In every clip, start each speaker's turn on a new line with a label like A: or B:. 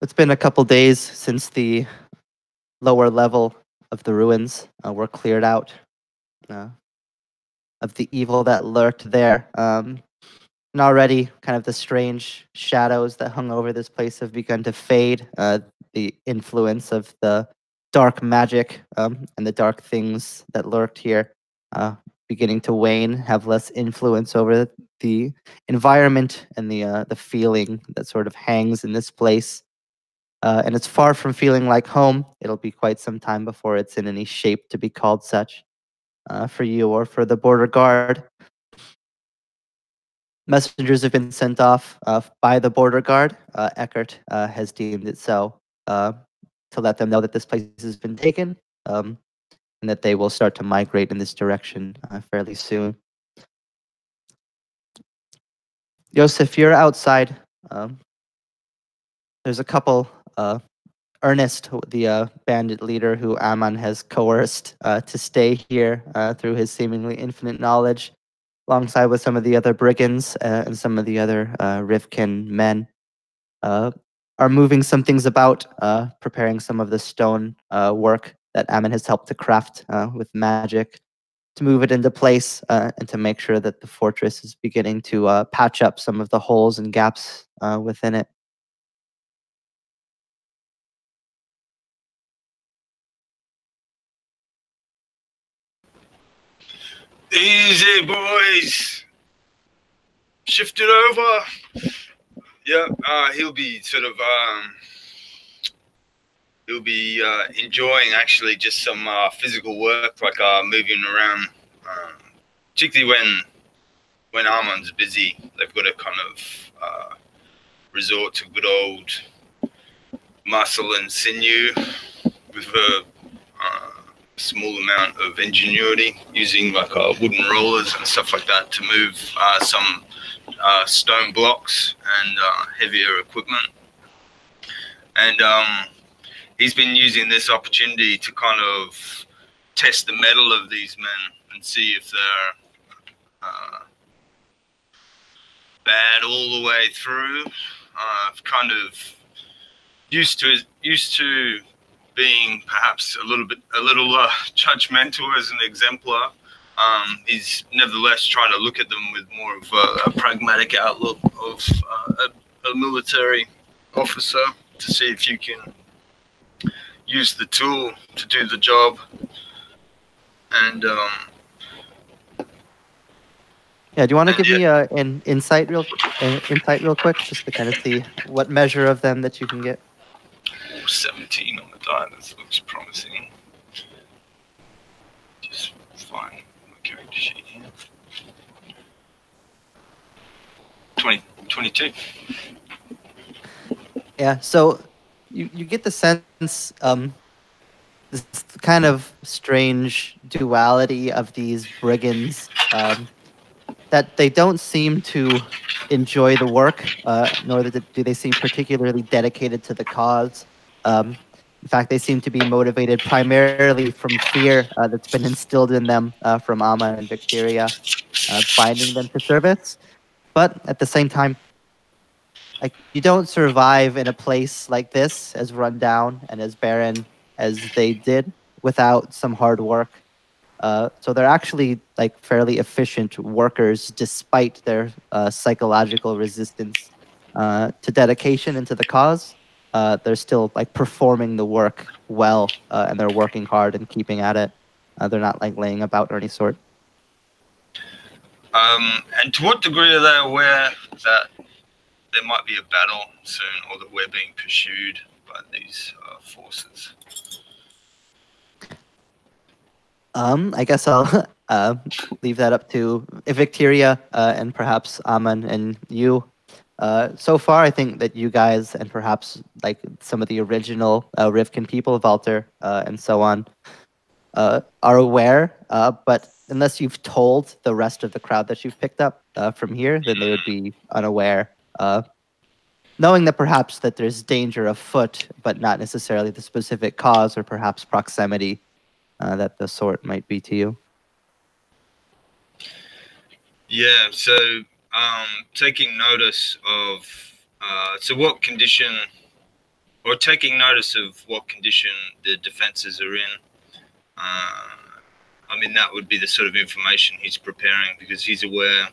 A: It's been a couple days since the lower level of the ruins were cleared out uh, of the evil that lurked there. And already, kind of the strange shadows that hung over this place have begun to fade. The influence of the dark magic and the dark things that lurked here uh, beginning to wane, have less influence over the environment and the feeling that sort of hangs in this place. And it's far from feeling like home. It'll be quite some time before it's in any shape to be called such for you or for the border guard. Messengers have been sent off by the border guard. Eckert has deemed it so to let them know that this place has been taken um, and that they will start to migrate in this direction fairly soon. Yosef, you're outside. Um, there's a couple. Ernest, the bandit leader who Ammon has coerced to stay here through his seemingly infinite knowledge, alongside with some of the other brigands and some of the other Rivkin men, uh, are moving some things about, preparing some of the stone work that Ammon has helped to craft with magic to move it into place and to make sure that the fortress is beginning to patch up some of the holes and gaps within it.
B: Easy, boys. Shift it over. Yeah, he'll be enjoying actually just some physical work, like moving around. Particularly when Armand's busy, they've got to kind of resort to good old muscle and sinew with a small amount of ingenuity, using like wooden rollers and stuff like that to move some stone blocks and heavier equipment. And he's been using this opportunity to kind of test the mettle of these men and see if they're bad all the way through. Kind of used to being perhaps a little judgmental as an exemplar. He's nevertheless trying to look at them with more of a pragmatic outlook of a military officer to see if you can use the tool to do the job. And
A: Yeah, do you want to give me an insight real quick, just to kind of see what measure of them that you can get?
B: 17 on the die. That looks promising. Just find my character sheet here. 22.
A: Yeah, so you get the sense this kind of strange duality of these brigands that they don't seem to enjoy the work, nor do they seem particularly dedicated to the cause. In fact, they seem to be motivated primarily from fear that's been instilled in them from Amma and Victoria, binding them to service. But at the same time, like, you don't survive in a place like this, as run down and as barren as they did, without some hard work. So they're actually like fairly efficient workers, despite their psychological resistance to dedication and to the cause. They're still like performing the work well, and they're working hard and keeping at it. They're not like laying about or any sort.
B: And to what degree are they aware that there might be a battle soon, or that we're being pursued by these forces?
A: I guess I'll leave that up to Victoria and perhaps Aman and you. So far, I think that you guys and perhaps like some of the original Rivkin people, Walter and so on, are aware. But unless you've told the rest of the crowd that you've picked up from here, then they would be unaware. Knowing that perhaps that there's danger afoot, but not necessarily the specific cause or perhaps proximity that the sort might be to you.
B: Yeah, so taking notice of, so what condition or taking notice of what condition the defenses are in. I mean, that would be the sort of information he's preparing, because he's aware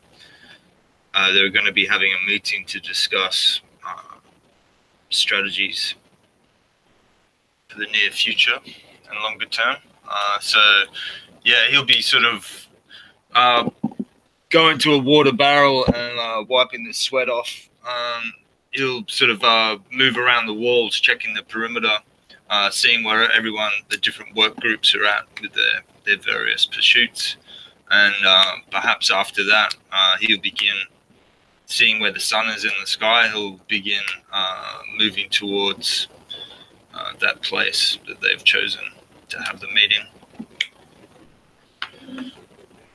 B: they're going to be having a meeting to discuss strategies for the near future and longer term. So, yeah, he'll be sort of going to a water barrel and wiping the sweat off. He'll sort of move around the walls, checking the perimeter, seeing where everyone, the different work groups are at with their various pursuits. And perhaps after that, he'll begin seeing where the sun is in the sky. He'll begin moving towards that place that they've chosen to have the meeting.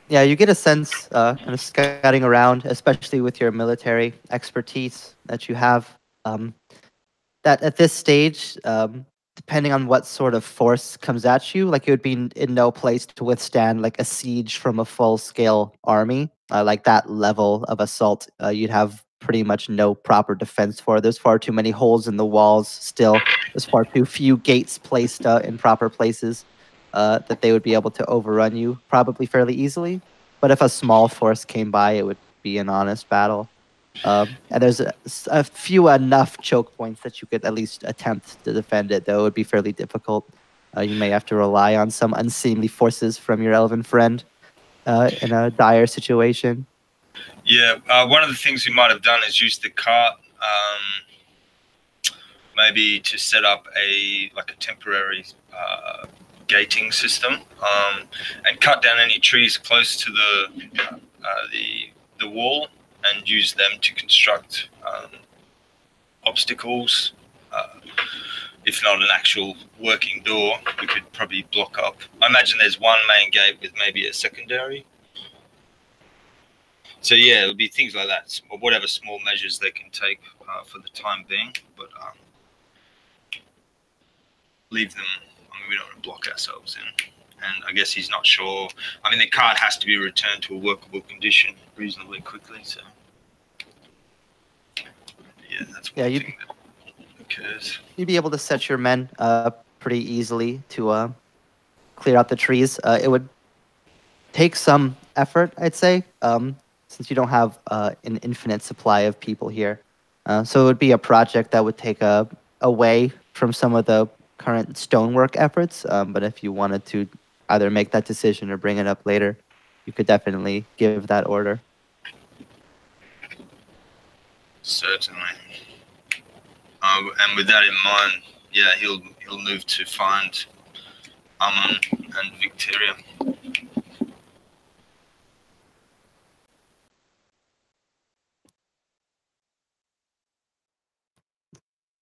A: Yeah, you get a sense, kind of scouting around, especially with your military expertise that you have, that at this stage, depending on what sort of force comes at you, like, it would be in no place to withstand like a siege from a full-scale army. Like that level of assault, you'd have pretty much no proper defense for. There's far too many holes in the walls still. There's far too few gates placed in proper places that they would be able to overrun you probably fairly easily. But if a small force came by, it would be an honest battle. And there's a few enough choke points that you could at least attempt to defend it, though it would be fairly difficult. You may have to rely on some unseemly forces from your elven friend in a dire situation.
B: Yeah, one of the things we might have done is use the cart, maybe to set up a temporary gating system, and cut down any trees close to the wall, and use them to construct obstacles. If not an actual working door, we could probably block up. I imagine there's one main gate with maybe a secondary. So yeah, it would be things like that, or whatever small measures they can take for the time being, but leave them. I mean, we don't want to block ourselves in. And I guess he's not sure. I mean, the card has to be returned to a workable condition reasonably quickly. So yeah, that's one thing that occurs.
A: You'd be able to set your men pretty easily to clear out the trees. It would take some effort, I'd say, since you don't have an infinite supply of people here. So it would be a project that would take away from some of the current stonework efforts. But if you wanted to either make that decision or bring it up later, you could definitely give that order.
B: Certainly. And with that in mind, yeah, he'll move to find Amun and Victoria.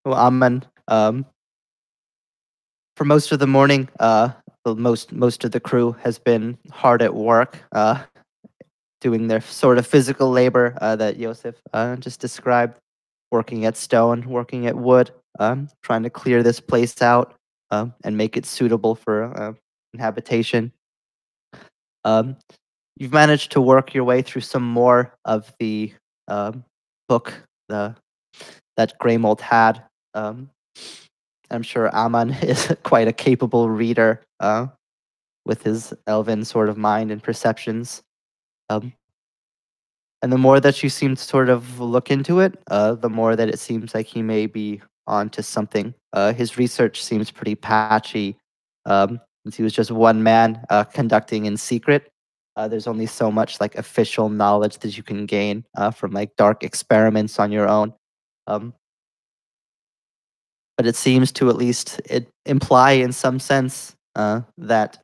A: Well, Amen. For most of the morning, most of the crew has been hard at work, doing their sort of physical labor that Yosef just described, working at stone, working at wood, trying to clear this place out and make it suitable for habitation. You've managed to work your way through some more of the book that Greymold had. I'm sure Aman is quite a capable reader with his elven sort of mind and perceptions. And the more that you seem to sort of look into it, the more that it seems like he may be onto something. His research seems pretty patchy, since he was just one man conducting in secret. There's only so much like official knowledge that you can gain from like dark experiments on your own. But it seems to at least imply in some sense that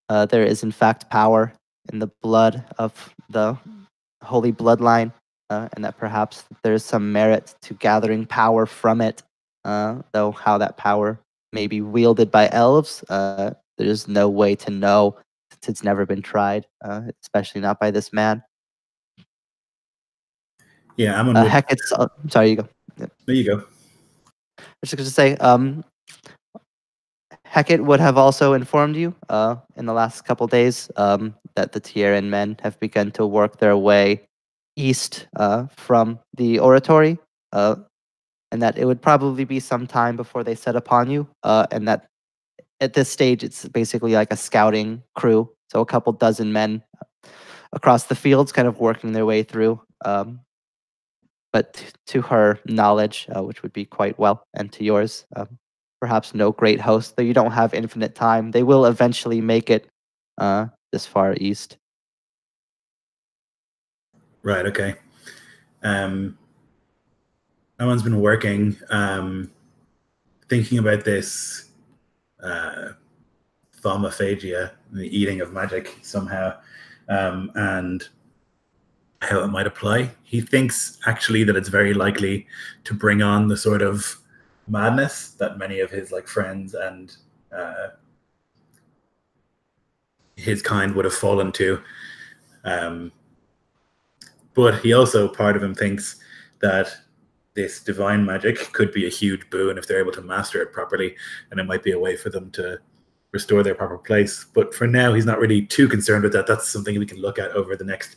A: there is in fact power in the blood of the holy bloodline, and that perhaps there's some merit to gathering power from it, though how that power may be wielded by elves, there's no way to know since it's never been tried, especially not by this man.
C: Yeah, I'm on.
A: Heck, it's sorry, you go.
C: There you go.
A: I was just going to say, Hecate would have also informed you in the last couple days that the Tieran men have begun to work their way east from the oratory. and that it would probably be some time before they set upon you, and that at this stage it's basically like a scouting crew, so a couple dozen men across the fields, kind of working their way through. But to her knowledge, which would be quite well, and to yours, perhaps no great host, though you don't have infinite time. They will eventually make it this far east.
C: Right. Okay. No one's been working, thinking about this thaumaphobia, the eating of magic somehow, and how it might apply. He thinks actually that it's very likely to bring on the sort of madness that many of his like friends and his kind would have fallen to. But he also, part of him thinks that this divine magic could be a huge boon if they're able to master it properly, and it might be a way for them to restore their proper place. But for now, he's not really too concerned with that. That's something we can look at over the next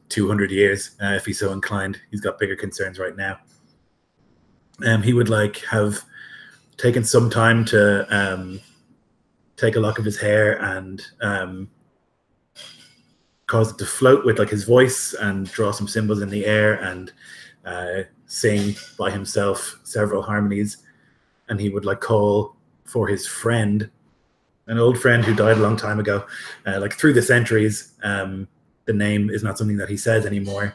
C: 200 years if he's so inclined. He's got bigger concerns right now. He would like have taken some time to take a lock of his hair and cause it to float with like his voice and draw some symbols in the air and sing by himself several harmonies. And he would like call for his friend, an old friend who died a long time ago, like through the centuries. The name is not something that he says anymore.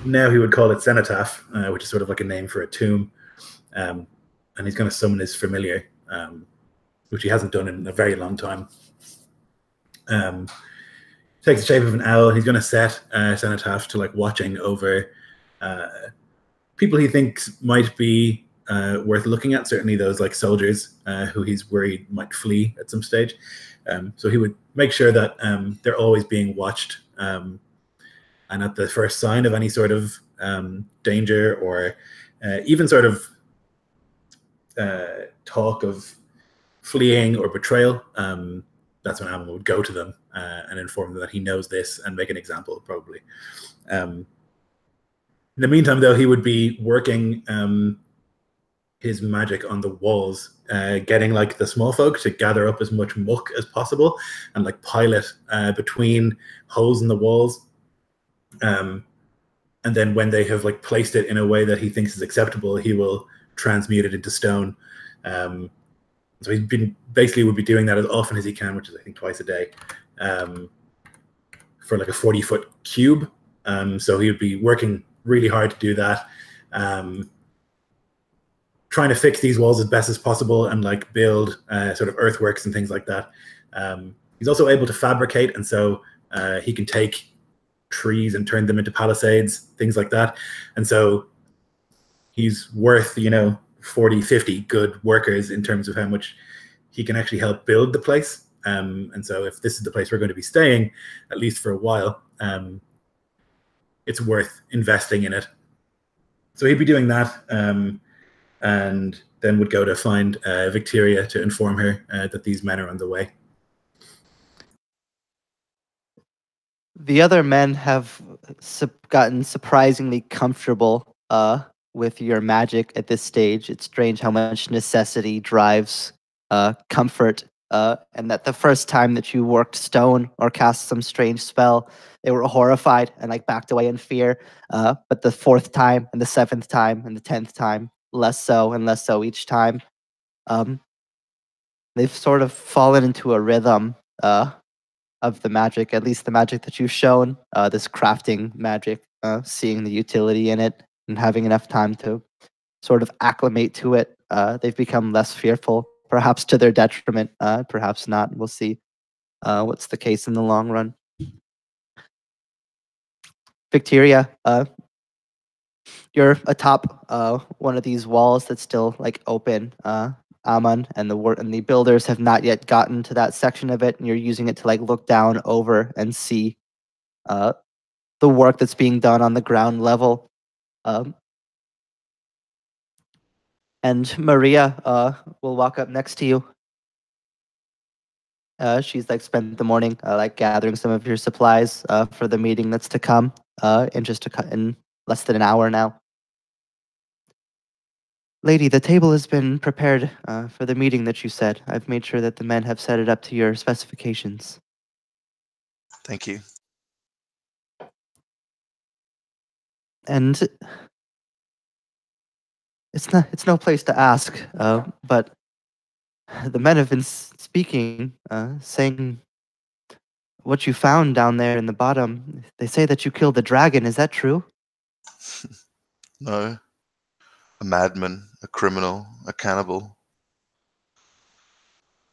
C: Now he would call it Cenotaph, which is sort of like a name for a tomb. And he's going to summon his familiar, which he hasn't done in a very long time. Takes the shape of an owl. He's going to set Cenotaph to like watching over people he thinks might be worth looking at. Certainly those like soldiers who he's worried might flee at some stage. So he would make sure that they're always being watched, and at the first sign of any sort of danger or even sort of talk of fleeing or betrayal, that's when Ammon would go to them and inform them that he knows this and make an example, probably. In the meantime, though, he would be working his magic on the walls, getting like the small folk to gather up as much muck as possible and like pile it between holes in the walls. And then when they have like placed it in a way that he thinks is acceptable, he will transmute it into stone. So he's been basically would be doing that as often as he can, which is I think twice a day, for like a 40-foot cube. So he would be working really hard to do that, trying to fix these walls as best as possible and like build sort of earthworks and things like that. He's also able to fabricate, and so he can take trees and turn them into palisades, things like that. And so he's worth, 40, 50 good workers in terms of how much he can actually help build the place. And so if this is the place we're going to be staying, at least for a while, it's worth investing in it. So he'd be doing that, and then would go to find Victoria to inform her that these men are on the way.
A: The other men have gotten surprisingly comfortable with your magic at this stage. It's strange how much necessity drives comfort, and that the first time that you worked stone or cast some strange spell, they were horrified and like backed away in fear. But the fourth time and the seventh time and the 10th time, less so and less so each time. They've sort of fallen into a rhythm of the magic, at least the magic that you've shown, this crafting magic, seeing the utility in it and having enough time to sort of acclimate to it. They've become less fearful, perhaps to their detriment, perhaps not. We'll see what's the case in the long run. Victoria, you're atop one of these walls that's still like open. Ammon and the builders have not yet gotten to that section of it, and you're using it to like look down over and see the work that's being done on the ground level. And Maria will walk up next to you. She's like spent the morning like gathering some of your supplies for the meeting that's to come in less than an hour now. Lady, the table has been prepared for the meeting that you said. I've made sure that the men have set it up to your specifications.
D: Thank you.
A: And it's no place to ask, but the men have been speaking, saying what you found down there in the bottom. They say that you killed the dragon. Is that true?
D: No. A madman, a criminal, a cannibal.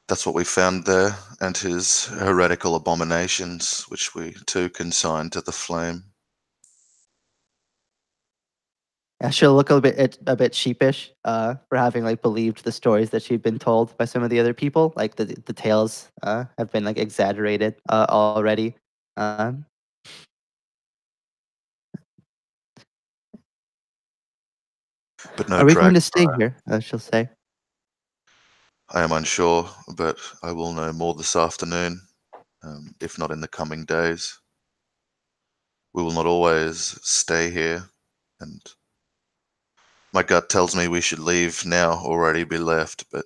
D: That's what we found there, and his heretical abominations, which we too consigned to the flame.
A: Yeah, she'll look a bit sheepish for having like believed the stories that she'd been told by some of the other people. Like the tales have been like exaggerated already. Um,
D: But no
A: are we going
D: dragon.
A: to stay here? She'll say.
D: I am unsure, but I will know more this afternoon, if not in the coming days. We will not always stay here, and my gut tells me we should leave now, already be left, but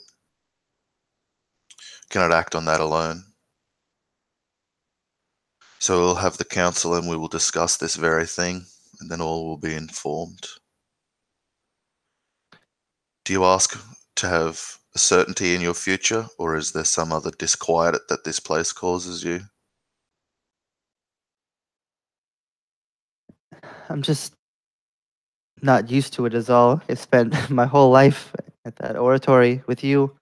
D: cannot act on that alone. So we'll have the council and we will discuss this very thing, and then all will be informed. Do you ask to have a certainty in your future, or is there some other disquiet that this place causes you?
A: I'm just not used to it, is all. I spent my whole life at that oratory with you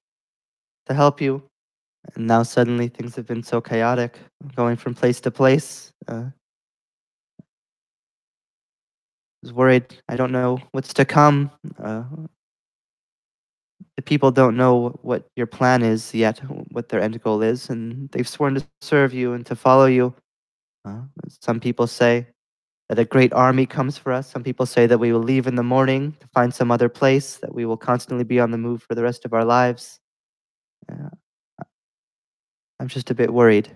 A: to help you, and now suddenly things have been so chaotic, going from place to place. I was worried. I don't know what's to come. The people don't know what your plan is yet, what their end goal is, and they've sworn to serve you and to follow you. Uh, some people say that a great army comes for us. Some people say that we will leave in the morning to find some other place, that we will constantly be on the move for the rest of our lives. Uh, I'm just a bit worried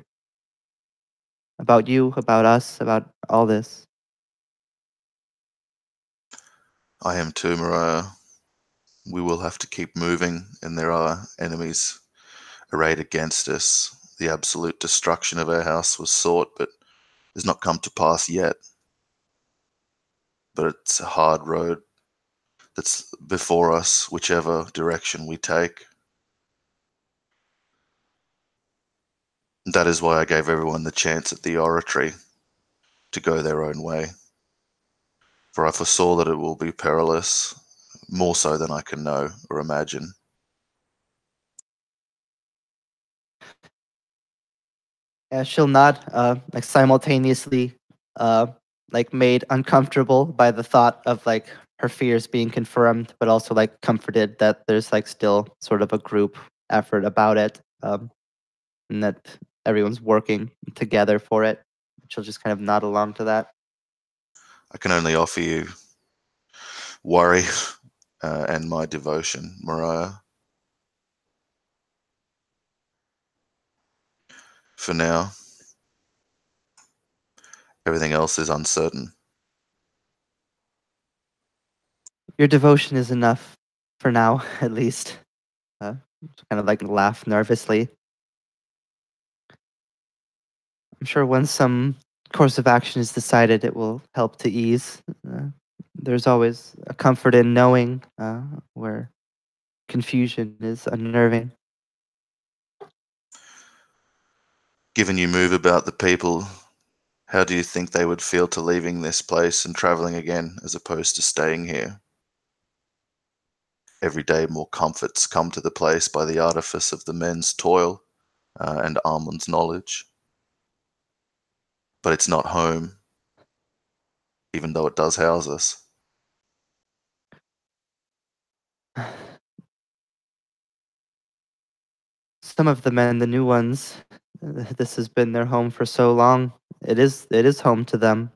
A: about you, about us, about all this.
D: I am too, Mariah. We will have to keep moving, and there are enemies arrayed against us. The absolute destruction of our house was sought, but has not come to pass yet. But it's a hard road that's before us, whichever direction we take. That is why I gave everyone the chance at the oratory to go their own way. For I foresaw that it will be perilous, more so than I can know or imagine.
A: Yeah, she'll nod, like simultaneously, uh, like made uncomfortable by the thought of like her fears being confirmed, but also like comforted that there's like still sort of a group effort about it, and that everyone's working together for it. She'll just kind of nod along to that.
D: I can only offer you worry and my devotion, Mariah. For now, everything else is uncertain.
A: Your devotion is enough for now, at least. Kind of like laugh nervously. I'm sure once some course of action is decided, it will help to ease. There's always a comfort in knowing where confusion is unnerving.
D: Given you move about the people, how do you think they would feel to leaving this place and traveling again as opposed to staying here? Every day more comforts come to the place by the artifice of the men's toil and Armand's knowledge. But it's not home, even though it does house us.
A: Some of the men, the new ones, this has been their home for so long. It is home to them.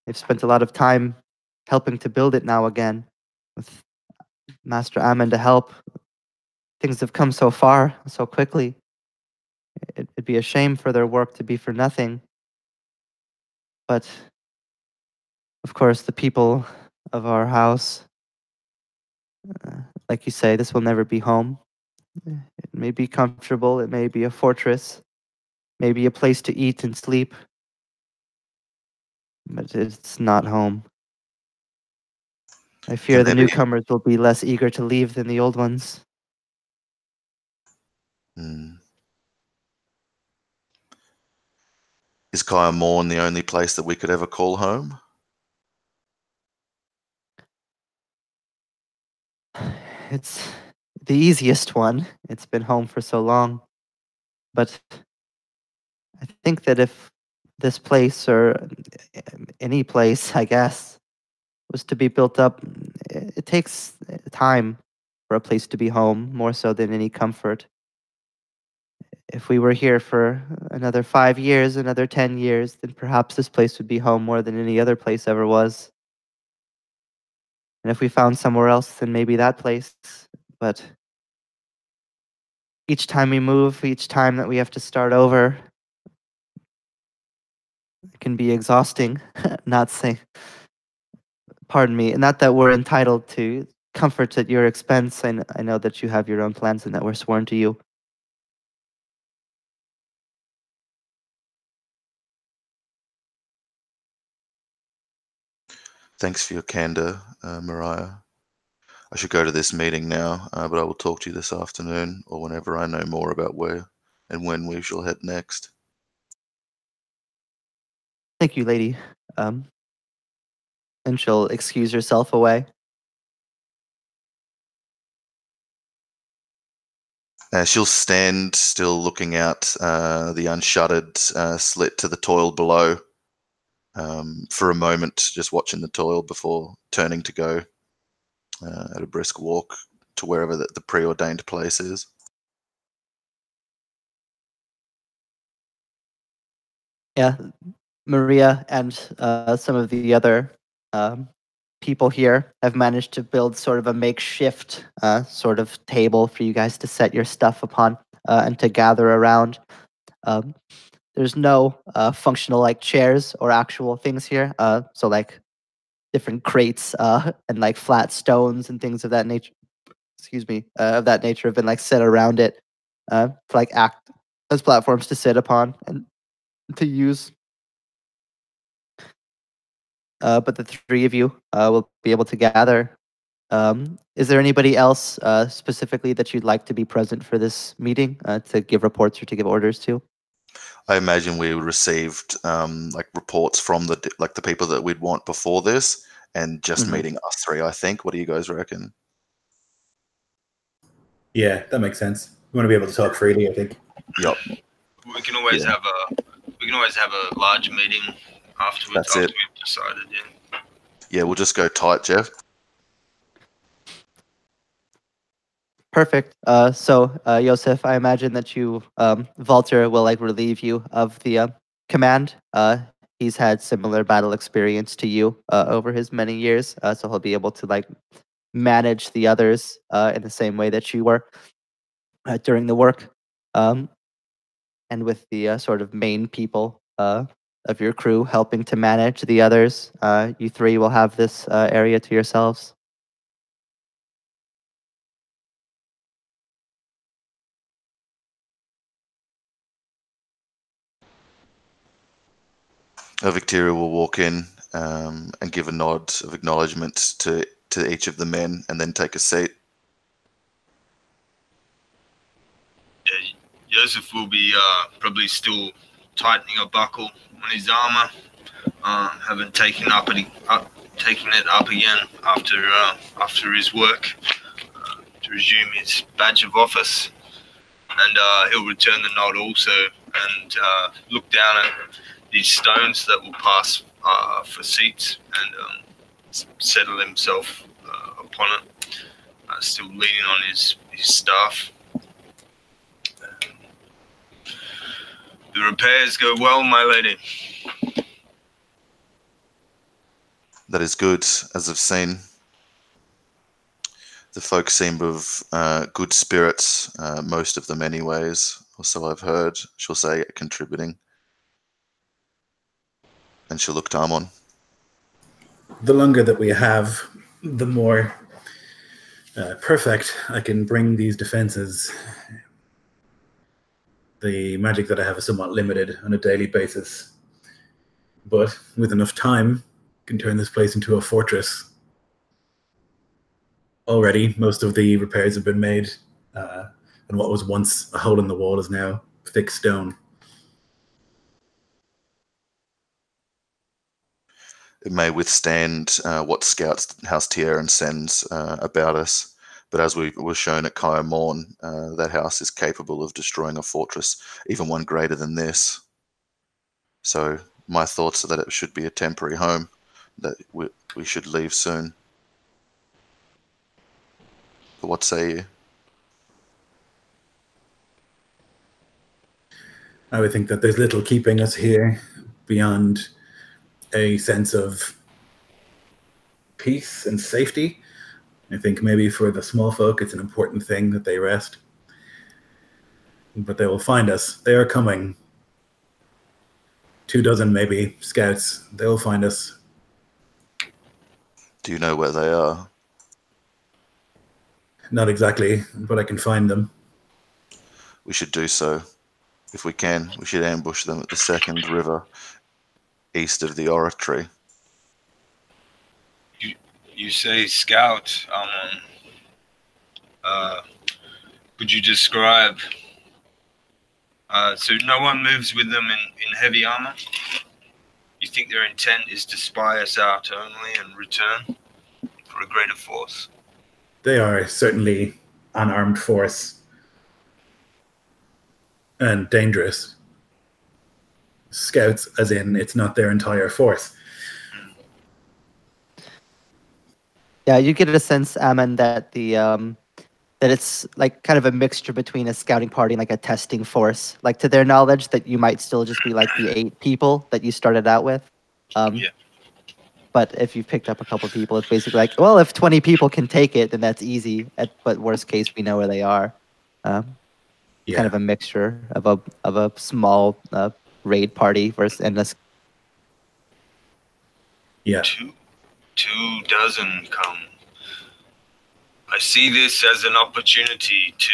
A: They've spent a lot of time helping to build it now again. With Master Ammon to help, things have come so far so quickly. It'd be a shame for their work to be for nothing. But of course, the people of our house, Like you say, this will never be home. It may be comfortable, it may be a fortress, maybe a place to eat and sleep, but it's not home. I fear
D: Can
A: the
D: there be?
A: newcomers will be less eager to leave than the old ones.
D: Hmm. Is Kaya Morn the only place that we could ever call home?
A: It's the easiest one. It's been home for so long. But I think that if this place, or any place, I guess, was to be built up, it takes time for a place to be home, more so than any comfort. If we were here for another 5 years, another 10 years, then perhaps this place would be home more than any other place ever was. And if we found somewhere else, then maybe that place. But each time we move, each time that we have to start over, it can be exhausting. Not saying, pardon me, not that we're entitled to comfort at your expense. I know that you have your own plans and that we're sworn to you.
D: Thanks for your candor, Mariah. I should go to this meeting now, but I will talk to you this afternoon or whenever I know more about where and when we shall head next.
A: Thank you, lady. And she'll excuse herself away.
D: She'll stand still looking out the unshuttered slit to the toil below for a moment, just watching the toil before turning to go at a brisk walk to wherever the preordained place is.
A: Yeah, Maria and some of the other people here have managed to build sort of a makeshift sort of table for you guys to set your stuff upon and to gather around. Um, there's no functional like chairs or actual things here. So like different crates and like flat stones and things of that nature. Excuse me, of that nature have been like set around it to like act as platforms to sit upon and to use. But the three of you will be able to gather. Is there anybody else specifically that you'd like to be present for this meeting to give reports or to give orders to?
D: I imagine we received like reports from the people that we'd want before this, and just meeting us three. I think. What do you guys reckon?
C: Yeah, that makes sense. We want to be able to talk freely, I think.
D: Yep.
B: We can always have a large meeting afterwards.
D: That's it.
B: After we've decided, yeah.
D: Yeah, we'll just go tight, Jeff.
A: Perfect. So, Yosef, I imagine that you, Walter, will like relieve you of the command. He's had similar battle experience to you over his many years, so he'll be able to like manage the others in the same way that you were during the work. And with the sort of main people of your crew helping to manage the others, you three will have this area to yourselves.
D: Victoria will walk in and give a nod of acknowledgement to each of the men, and then take a seat.
B: Yeah, Joseph will be probably still tightening a buckle on his armor. Haven't taken it up again after his work to resume his badge of office, and he'll return the nod also and look down at these stones that will pass for seats and settle himself upon it, still leaning on his staff. The repairs go well, my lady.
D: That is good, as I've seen. The folks seem of good spirits, most of them anyways, or so I've heard. She'll say, contributing. And she'll look to Amon.
C: The longer that we have, the more Perfect. I can bring these defenses. The magic that I have is somewhat limited on a daily basis. But with enough time, can turn this place into a fortress. Already, most of the repairs have been made, and what was once a hole in the wall is now thick stone.
D: It may withstand what scouts House Tierran sends about us, but as we were shown at Kaio Morn, that house is capable of destroying a fortress, even one greater than this. So my thoughts are that it should be a temporary home, that we should leave soon. But what say you?
C: I would think that there's little keeping us here beyond a sense of peace and safety. I think maybe for the small folk, it's an important thing that they rest. But they will find us. They are coming. 24 maybe scouts. They will find us.
D: Do you know where they are?
C: Not exactly, but I can find them.
D: We should do so. If we can, we should ambush them at the second river, east of the oratory.
B: You say scout. Could you describe? So no one moves with them in heavy armor? You think their intent is to spy us out only and return for a greater force?
C: They are certainly an armed force and dangerous. Scouts, as in, it's not their entire force.
A: Yeah, you get a sense, Ammon, that that it's like kind of a mixture between a scouting party and like a testing force. Like to their knowledge, that you might still just be like the 8 people that you started out with.
B: Yeah.
A: But if you've picked up a couple people, it's basically like, well, if 20 people can take it, then that's easy. But worst case, we know where they are.
C: Yeah.
A: Kind of a mixture of a small raid party versus and a
C: Yeah.
B: 24 come. I see this as an opportunity to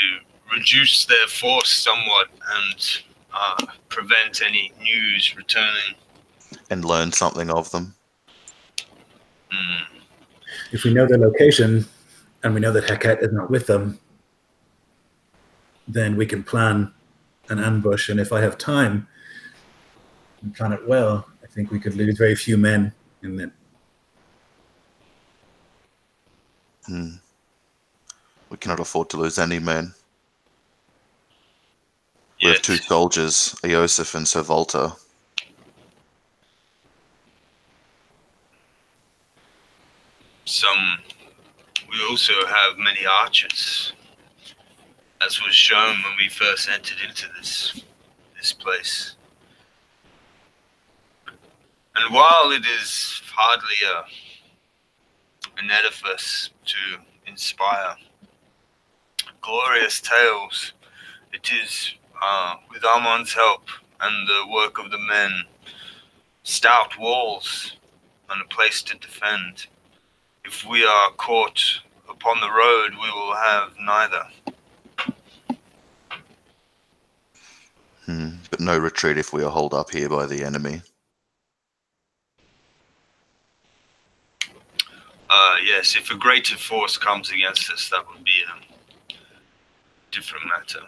B: reduce their force somewhat and prevent any news returning.
D: And learn something of them.
C: If we know their location and we know that Heket is not with them, then we can plan an ambush. And if I have time and plan it well, I think we could lose very few men in it.
D: We cannot afford to lose any men. We
B: Yet.
D: have 2 soldiers, Eosif and Sir Volta.
B: We also have many archers, as was shown when we first entered into this place. And while it is hardly an edifice to inspire glorious tales, it is, with Armand's help and the work of the men, stout walls and a place to defend. If we are caught upon the road, we will have neither.
D: But no retreat if we are holed up here by the enemy.
B: Yes, if a greater force comes against us, that would be a different matter.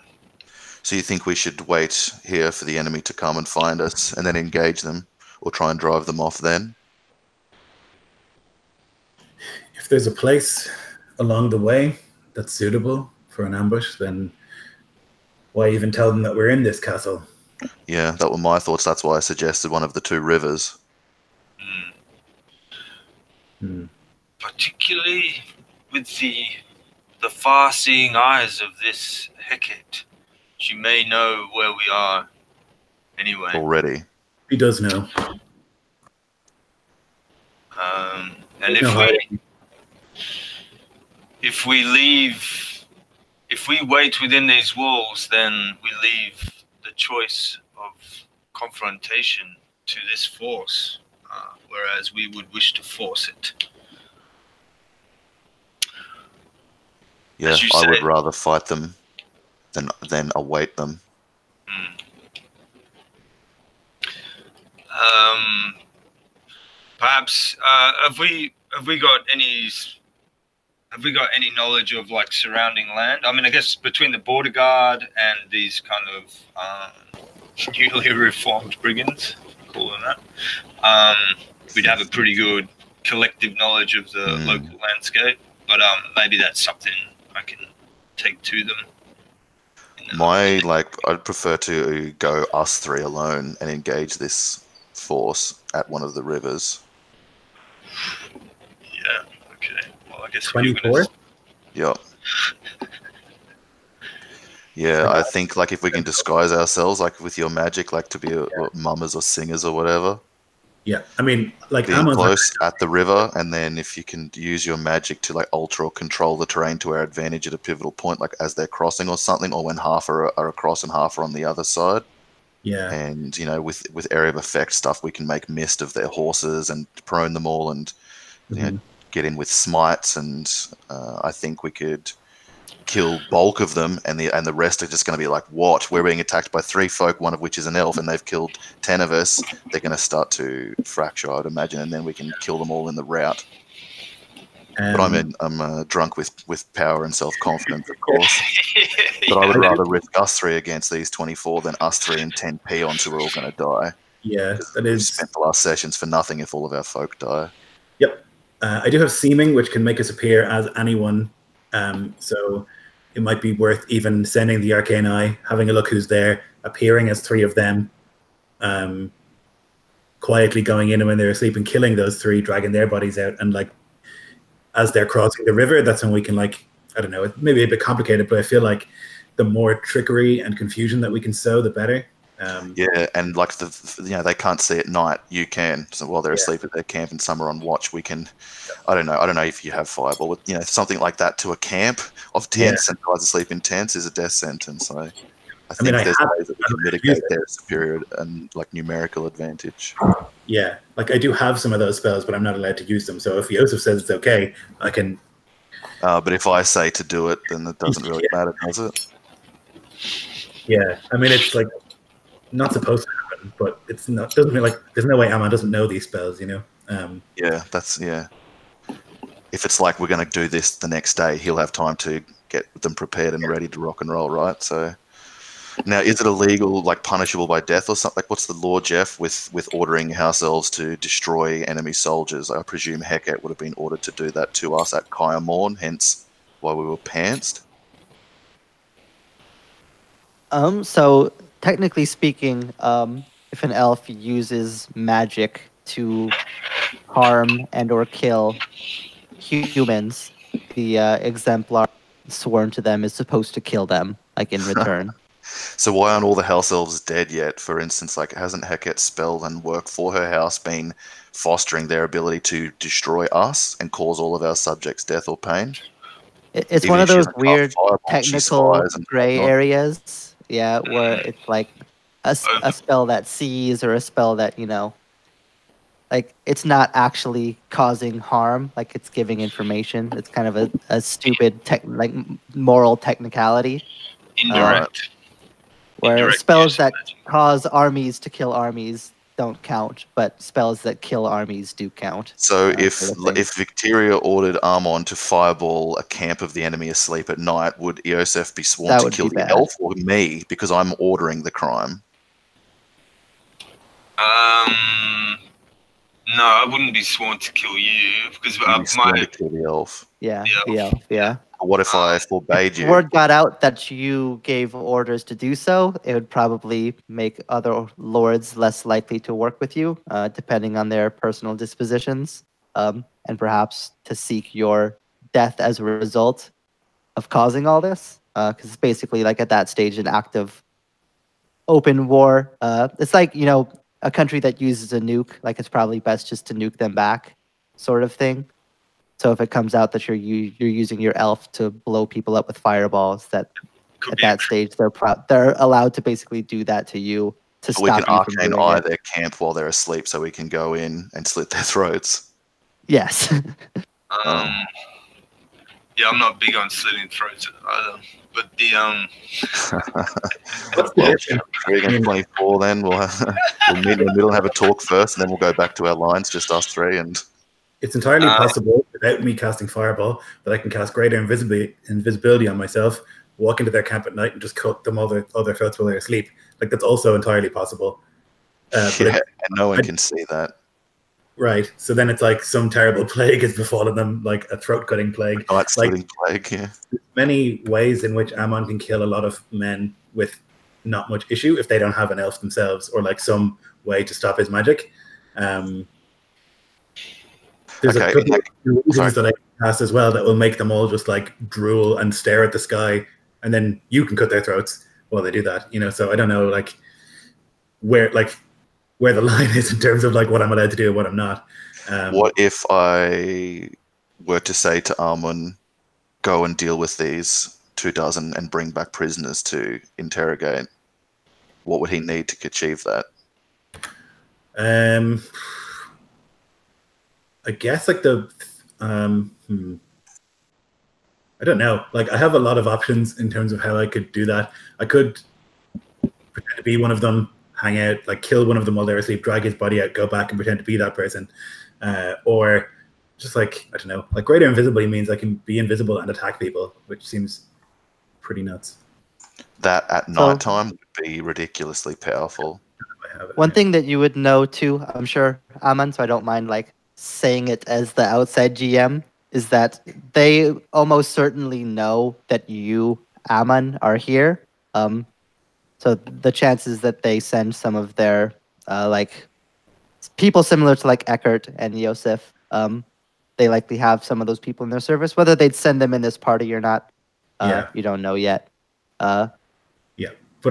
D: So you think we should wait here for the enemy to come and find us and then engage them, or try and drive them off then?
C: If there's a place along the way that's suitable for an ambush, then why even tell them that we're in this castle?
D: Yeah, that were my thoughts. That's why I suggested one of the 2 rivers.
B: Particularly with the far-seeing eyes of this Heket. She may know where we are anyway.
D: Already.
C: He does know.
B: And if we wait within these walls, then we leave the choice of confrontation to this force, whereas we would wish to force it.
D: Yeah,
B: As you
D: I would
B: said.
D: rather fight them than await them.
B: Perhaps have we got any knowledge of like surrounding land? I mean, I guess between the border guard and these kind of newly reformed brigands, call them that, we'd have a pretty good collective knowledge of the local landscape. But maybe that's something I can take to them.
D: I'd prefer to go us three alone and engage this force at one of the rivers.
B: Yeah. Okay. Well, I guess
C: 24.
D: Yep. Yeah, I think like if we can disguise ourselves, like with your magic, like to be mummers or singers or whatever.
C: Yeah, I mean, like
D: Being
C: Ammon's
D: close at the river, and then if you can use your magic to like alter or control the terrain to our advantage at a pivotal point, like as they're crossing or something, or when half are across and half are on the other side.
C: Yeah.
D: And with area of effect stuff, we can make mist of their horses and prone them all, and get in with smites, and I think we could kill bulk of them, and the rest are just going to be like, what? We're being attacked by 3 folk, one of which is an elf, and they've killed 10 of us. They're going to start to fracture, I'd imagine, and then we can kill them all in the rout. But I'm drunk with power and self-confidence, of course. But I would rather risk us 3 against these 24 than us 3 and 10 peons who are all going to die.
C: Yeah, that
D: We've
C: is.
D: spent the last sessions for nothing if all of our folk die.
C: Yep. I do have seeming, which can make us appear as anyone. So it might be worth even sending the arcane eye, having a look who's there, appearing as 3 of them, quietly going in when they're asleep and killing those 3, dragging their bodies out, and like as they're crossing the river, that's when we can, like, I don't know, it may be a bit complicated, but I feel like the more trickery and confusion that we can sow, the better.
D: Yeah, and like they can't see at night. You can. So while they're asleep at their camp and some are on watch, we can. I don't know if you have fireball, but something like that to a camp of tents and guys asleep in tents is a death sentence. So I think there's ways that we can mitigate their superior and like numerical advantage.
C: Yeah, like I do have some of those spells, but I'm not allowed to use them. So if Yosef says it's okay, I can.
D: But if I say to do it, then it doesn't really matter, does it?
C: Yeah, I mean it's like not supposed to happen, but it's not. Doesn't mean like there's no way Ammon doesn't know these spells,
D: Yeah. If it's like we're going to do this the next day, he'll have time to get them prepared and ready to rock and roll, right? So now, is it illegal, like punishable by death or something? Like, what's the law, Jeff, with ordering house elves to destroy enemy soldiers? I presume Hecate would have been ordered to do that to us at Kaya Morn, hence why we were pantsed.
A: So technically speaking, if an elf uses magic to harm and or kill humans, the exemplar sworn to them is supposed to kill them, like in return.
D: So why aren't all the house elves dead yet? For instance, like hasn't Hecate's spell and work for her house been fostering their ability to destroy us and cause all of our subjects death or pain?
A: It's one of those weird technical gray areas. Yeah, where it's like a spell that sees or a spell that, like it's not actually causing harm, like it's giving information. It's kind of a stupid moral technicality.
B: Indirect.
A: Where spells that cause armies to kill armies don't count, but spells that kill armies do count.
D: So if Victoria ordered Armon to fireball a camp of the enemy asleep at night, would Eosef be sworn to kill the elf or me because I'm ordering the crime?
B: No, I wouldn't be sworn to kill you because
D: to kill the elf.
A: Yeah, the elf. Yeah.
D: What if I forbade you?
A: If word got out that you gave orders to do so, it would probably make other lords less likely to work with you, depending on their personal dispositions, and perhaps to seek your death as a result of causing all this. Because it's basically like at that stage an active open war. It's like, a country that uses a nuke, like it's probably best just to nuke them back, sort of thing. So if it comes out that you're using your elf to blow people up with fireballs, that at that stage they're allowed to basically do that to you to stop you from doing it.
D: We can arcane eye their camp while they're asleep, so we can go in and slit their throats.
A: Yes.
B: Yeah, I'm not big on slitting throats either. But the
C: What's the
D: Well,
C: difference?
D: 3 against 24 then. We'll meet in the middle and have a talk first, and then we'll go back to our lines, just us three. And
C: It's entirely possible, without me casting Fireball, that I can cast greater invisibility on myself, walk into their camp at night, and just cut them all their throats while they're asleep. Like, that's also entirely possible. But
D: and no one can see that.
C: right, so then it's like some terrible plague has befallen them, like a throat-cutting plague.
D: Night-slitting plague, yeah.
C: Many ways in which Ammon can kill a lot of men with not much issue if they don't have an elf themselves, or like some way to stop his magic. There's
D: Okay,
C: a couple of illusions that I can cast as well that will make them all just like drool and stare at the sky, and then you can cut their throats while they do that. You know, so I don't know like where the line is in terms of like what I'm allowed to do and what I'm not.
D: What if I were to say to Armun, go and deal with these 24 and bring back prisoners to interrogate? What would he need to achieve that?
C: I guess like the I don't know. Like I have a lot of options in terms of how I could do that. I could pretend to be one of them, hang out, like kill one of them while they're asleep, drag his body out, go back and pretend to be that person. Or just like, I don't know, like greater invisibility means I can be invisible and attack people, which seems pretty nuts.
D: That at nighttime would be ridiculously powerful.
A: One thing that you would know too, I'm sure, Aman, so I don't mind like saying it as the outside GM, is that they almost certainly know that you, Aman, are here. So the chances that they send some of their like people similar to like Eckert and Yosef, they likely have some of those people in their service. Whether they'd send them in this party or not, you don't know yet.
C: But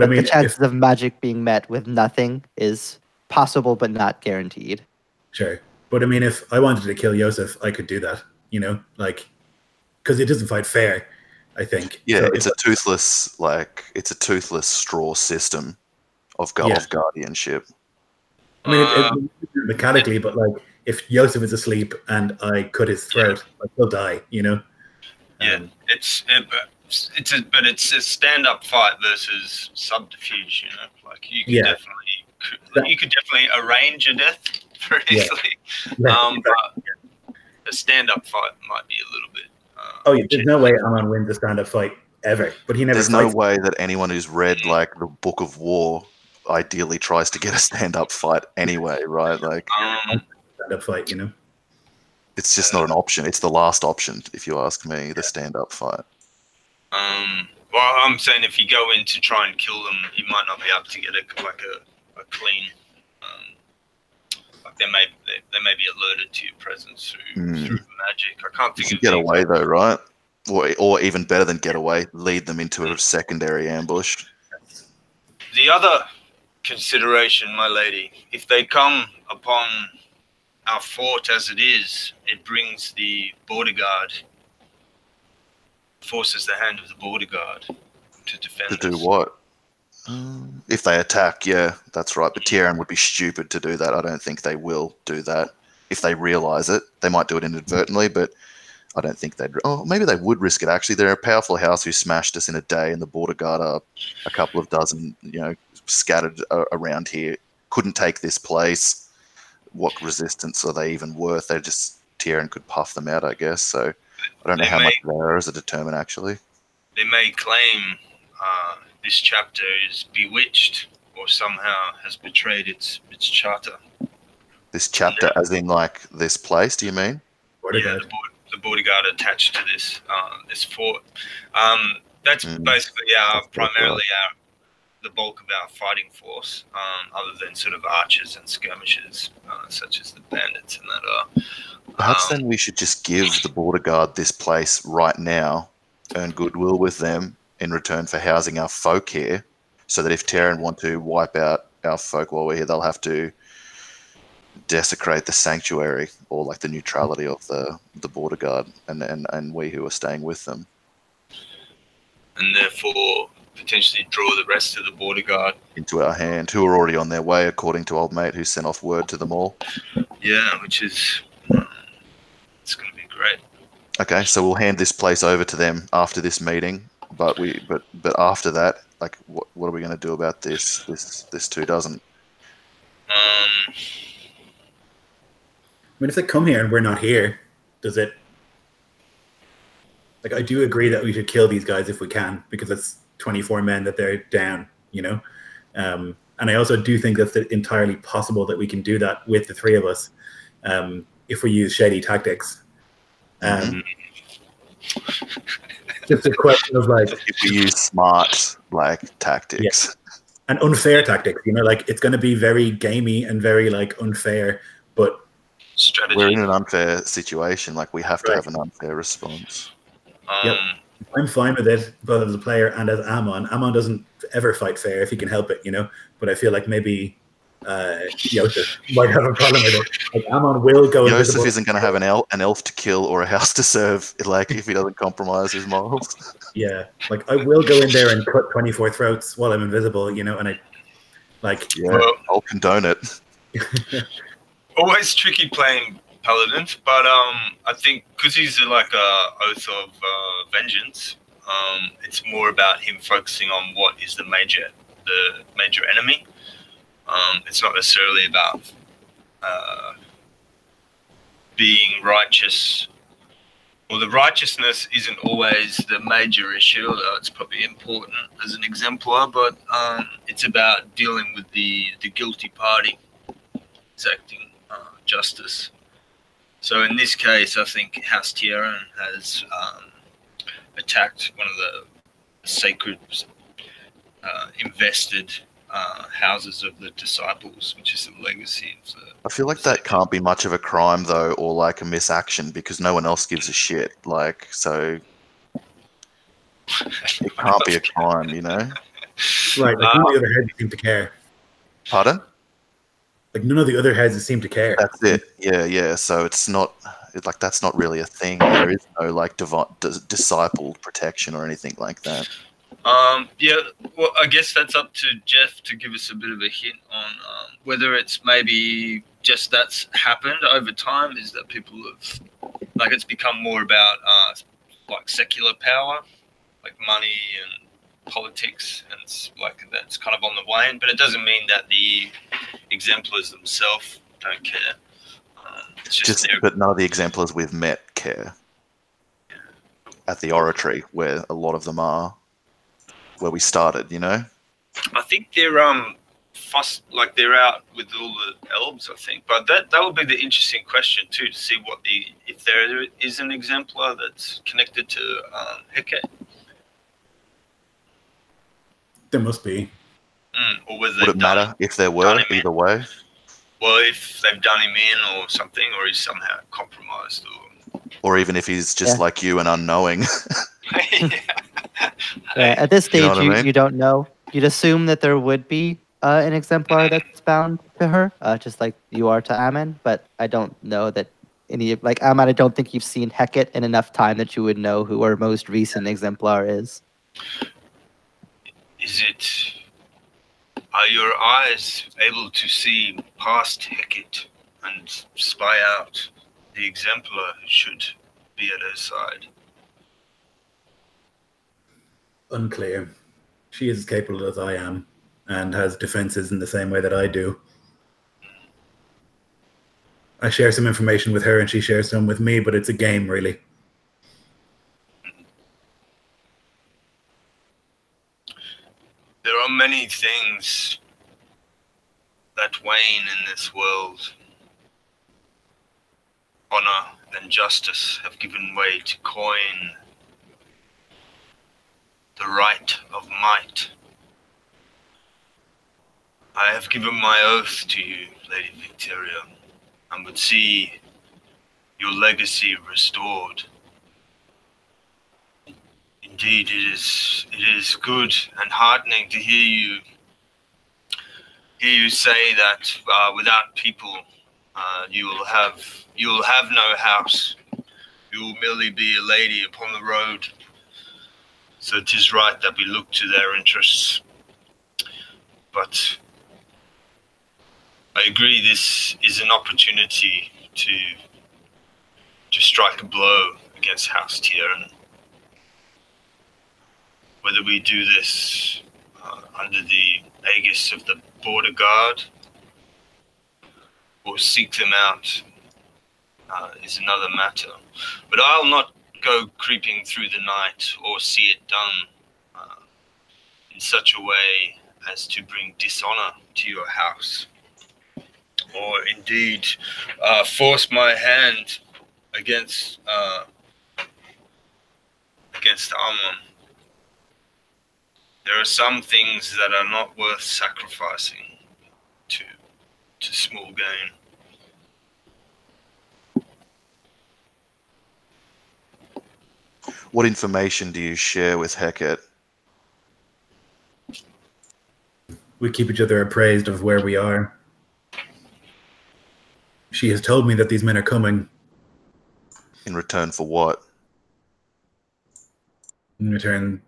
C: I mean,
A: the chances of magic being met with nothing is possible, but not guaranteed.
C: Sure. But I mean, if I wanted to kill Yosef, I could do that, you know, like, because it doesn't fight fair, I think.
D: Yeah,
C: so
D: it's a toothless straw system of guardianship.
C: I mean, mechanically, but like, if Yosef is asleep and I cut his throat, like, he'll die, you know?
B: Yeah, it's a stand-up fight versus subterfuge. You know, like you could definitely arrange a death very easily. But a stand-up fight might be a little bit.
C: There's no way Ammon wins a stand-up fight ever. But he never.
D: There's no way that anyone who's read like the Book of War ideally tries to get a stand-up fight anyway, right? Like
C: stand-up fight, you know.
D: It's just not an option. It's the last option, if you ask me. The stand-up fight.
B: Well, I'm saying if you go in to try and kill them, you might not be able to get a clean. Like they may be alerted to your presence through magic. I can't think
D: you
B: of
D: get away though, right? Or even better than get away, lead them into a secondary ambush.
B: The other consideration, my lady, if they come upon our fort as it is, it brings the border guard, forces the hand of the border guard to defend us.
D: To do what? If they attack, yeah, that's right. But Tieran would be stupid to do that. I don't think they will do that. If they realize it, they might do it inadvertently, but I don't think they'd... Oh, maybe they would risk it, actually. They're a powerful house who smashed us in a day, and the border guard are a couple of dozen, you know, scattered around here. Couldn't take this place. What resistance are they even worth? They just... Tieran could puff them out, I guess. So I don't know how much they are as a determine, actually.
B: They may claim this chapter is bewitched or somehow has betrayed its charter.
D: This chapter, as in like this place, do you mean?
B: Yeah, the border guard attached to this this fort. That's basically primarily the bulk of our fighting force, other than sort of archers and skirmishers, such as the bandits and that are.
D: Perhaps then we should just give the border guard this place right now, earn goodwill with them in return for housing our folk here, so that if Terran want to wipe out our folk while we're here, they'll have to desecrate the sanctuary or like the neutrality of the border guard and we who are staying with them.
B: And therefore potentially draw the rest of the border guard
D: into our hand, who are already on their way, according to old mate, who sent off word to them all.
B: Yeah, which is it's going to be great.
D: Okay, so we'll hand this place over to them after this meeting. But after that, like, what are we going to do about this? This two doesn't.
B: Um,
C: I mean, if they come here and we're not here, does it? Like, I do agree that we should kill these guys if we can, because it's 24 men that they're down, you know? And I also do think that's entirely possible that we can do that with the three of us if we use shady tactics. Just a question of like,
D: if we use smart like tactics
C: and unfair tactics, you know, like it's going to be very gamey and very like unfair, but
B: strategy.
D: we're in an unfair situation. Like we have to
C: Right.
D: have an unfair response.
C: Yep. I'm fine with it, both as a player and as Amon. Amon doesn't ever fight fair if he can help it, you know. But I feel like maybe Joseph might have a problem with it. Like Amon will go
D: Joseph
C: invisible.
D: isn't going to have an elf to kill or a house to serve, like if he doesn't compromise his morals.
C: Yeah, like I will go in there and cut 24 throats while I'm invisible, you know, and I like.
D: Yeah, I'll condone it.
B: Always tricky playing paladins, but I think because he's like a oath of vengeance, it's more about him focusing on what is the major enemy. It's not necessarily about being righteous, or the righteousness isn't always the major issue, although it's probably important as an exemplar, but it's about dealing with the guilty party, exacting justice. So in this case, I think House Tieran has attacked one of the sacred invested houses of the disciples, which is the legacy of the...
D: I feel like that can't be much of a crime though, or like a misaction, because no one else gives a shit. Like, so it can't be a crime, you know?
C: Right, like none of the other heads seem to care.
D: Pardon?
C: Like none of the other heads seem to care.
D: That's it. Yeah. So it's not like that's not really a thing. There is no like disciple protection or anything like that.
B: Yeah, well, I guess that's up to Jeff to give us a bit of a hint on whether it's maybe just that's happened over time, is that people have, like, it's become more about like secular power, like money and politics, and it's like that's kind of on the wane, but it doesn't mean that the exemplars themselves don't care. It's just
D: but none of the exemplars we've met care. At the oratory, where a lot of them are, where we started, you know.
B: I think they're like they're out with all the elves, I think, but that would be the interesting question too, to see what if there is an exemplar that's connected to Hecate.
C: There must be.
B: Or whether
D: would it matter if there were either way?
B: Well, if they've done him in or something, or he's somehow compromised,
D: or even if he's just like you and unknowing.
A: At this stage,
D: You know what I mean?
A: you don't know. You'd assume that there would be an exemplar that's bound to her, just like you are to Ammon. But I don't know that Ammon. I don't think you've seen Hecate in enough time that you would know who our most recent exemplar is.
B: Are your eyes able to see past Hecate and spy out the exemplar who should be at her side?
C: Unclear. She is as capable as I am and has defenses in the same way that I do. I share some information with her and she shares some with me, but it's a game, really.
B: There are many things that wane in this world. Honor and justice have given way to coin, the right of might. I have given my oath to you, Lady Victoria, and would see your legacy restored. Indeed, it is good and heartening to hear you say that without people, you will have no house. You will merely be a lady upon the road. So it is right that we look to their interests. But I agree, this is an opportunity to strike a blow against House Tieran. Whether we do this under the aegis of the Border Guard or seek them out is another matter. But I'll not go creeping through the night or see it done in such a way as to bring dishonor to your house, or indeed force my hand against Amon. There are some things that are not worth sacrificing to small gain.
D: What information do you share with Heket?
C: We keep each other appraised of where we are. She has told me that these men are coming.
D: In return for what?
C: In return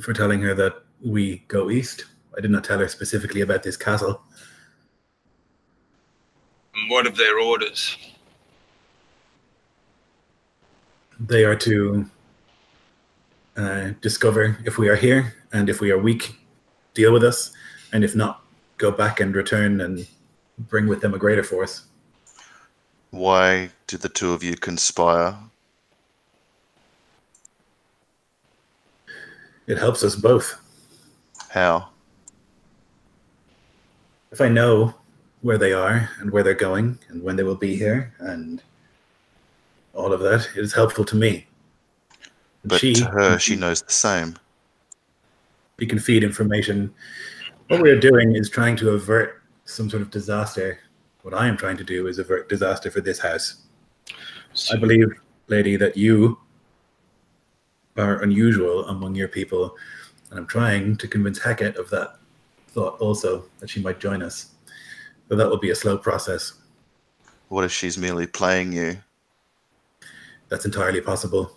C: for telling her that we go east. I did not tell her specifically about this castle.
B: And what of their orders?
C: They are to discover if we are here, and if we are weak, deal with us, and if not, go back and return and bring with them a greater force.
D: Why did the two of you conspire?
C: It helps us both.
D: How?
C: If I know where they are and where they're going and when they will be here and all of that, it is helpful to me. And
D: But to her, she knows the same.
C: She can feed information. What we are doing is trying to avert some sort of disaster. What I am trying to do is avert disaster for this house. I believe, lady, that you are unusual among your people, and I'm trying to convince Heket of that thought also, that she might join us. But that will be a slow process.
D: What if she's merely playing you?
C: That's entirely possible.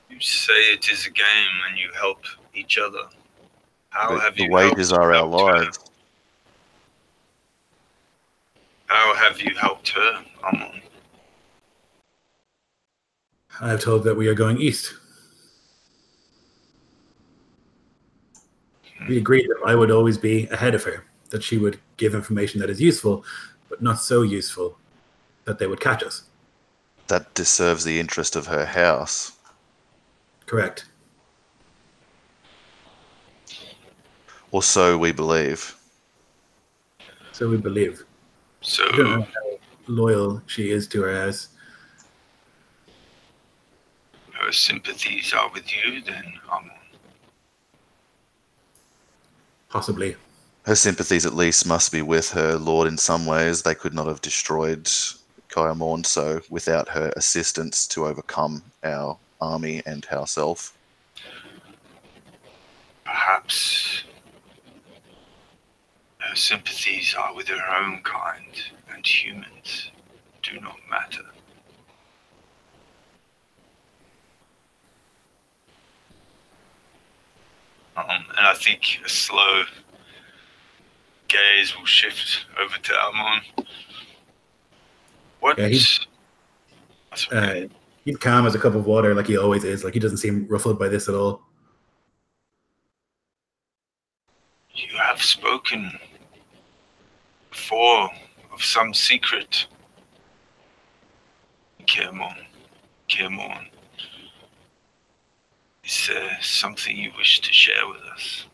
B: You say it is a game and you help each other. How
D: But
B: have
D: the
B: you
D: wages
B: helped
D: are our
B: her?
D: lives.
B: How have you helped her, Amon?
C: I have told that we are going east. We agreed that I would always be ahead of her, that she would give information that is useful, but not so useful that they would catch us.
D: That deserves the interest of her house.
C: Correct.
D: Or so we believe.
C: So we believe.
B: So,
C: I don't know how loyal she is to her house.
B: her sympathies are with you, then, Amon.
C: Possibly.
D: Her sympathies at least must be with her lord in some ways. They could not have destroyed Kayamorn so without her assistance to overcome our army and house elf.
B: Perhaps her sympathies are with her own kind, and humans do not matter. And I think a slow gaze will shift over to Amon. What?
C: Yeah,
B: That's okay.
C: He's calm as a cup of water, like he always is. Like he doesn't seem ruffled by this at all.
B: You have spoken before of some secret. Kayamorn. Is there something you wish to share with us?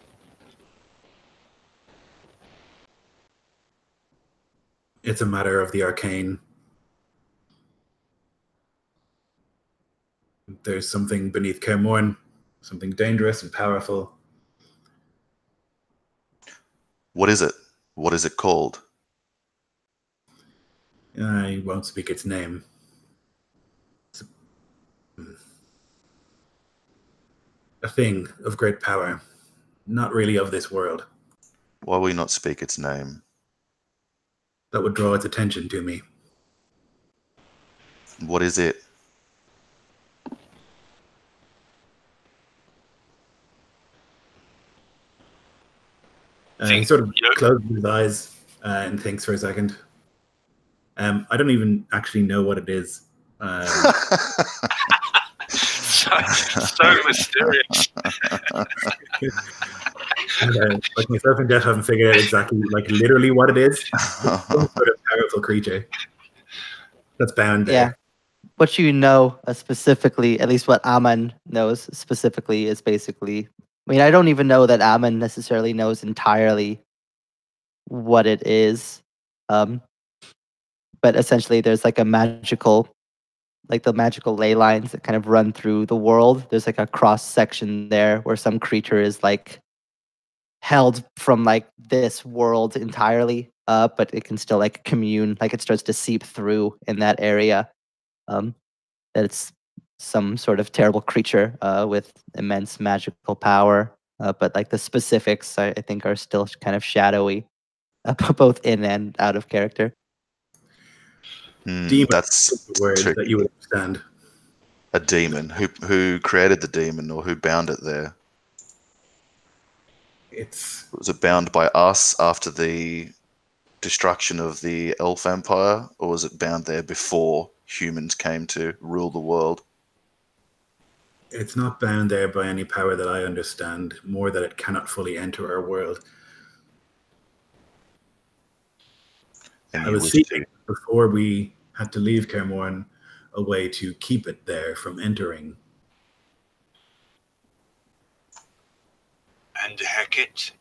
C: It's a matter of the arcane. There's something beneath Kaer something dangerous and powerful.
D: What is it? What is it called?
C: I won't speak its name. It's a thing of great power, not really of this world.
D: Why will you not speak its name?
C: That would draw its attention to me.
D: What is it?
C: He sort of closes his eyes and thinks for a second. I don't even actually know what it is.
B: So mysterious.
C: Like myself and Jeff haven't figured out exactly, like literally what it is. It's some sort of powerful creature that's bound there.
A: Yeah. What you know specifically, at least what Aman knows specifically, is basically. I mean, I don't even know that Aman necessarily knows entirely what it is. But essentially, there's like a magical, like the magical ley lines that kind of run through the world. There's like a cross section there where some creature is like held from like this world entirely, but it can still like commune, like it starts to seep through in that area. That it's some sort of terrible creature with immense magical power. But like the specifics, I think, are still kind of shadowy, both in and out of character.
C: Demon
D: That's
C: is the word that you would understand.
D: a demon. Who created the demon, or who bound it there? Was it bound by us after the destruction of the elf empire, or was it bound there before humans came to rule the world?
C: It's not bound there by any power that I understand, more that it cannot fully enter our world.
D: And
C: I was seeking, before we had to leave Cairmorn, a way to keep it there from entering.
B: And Hecate?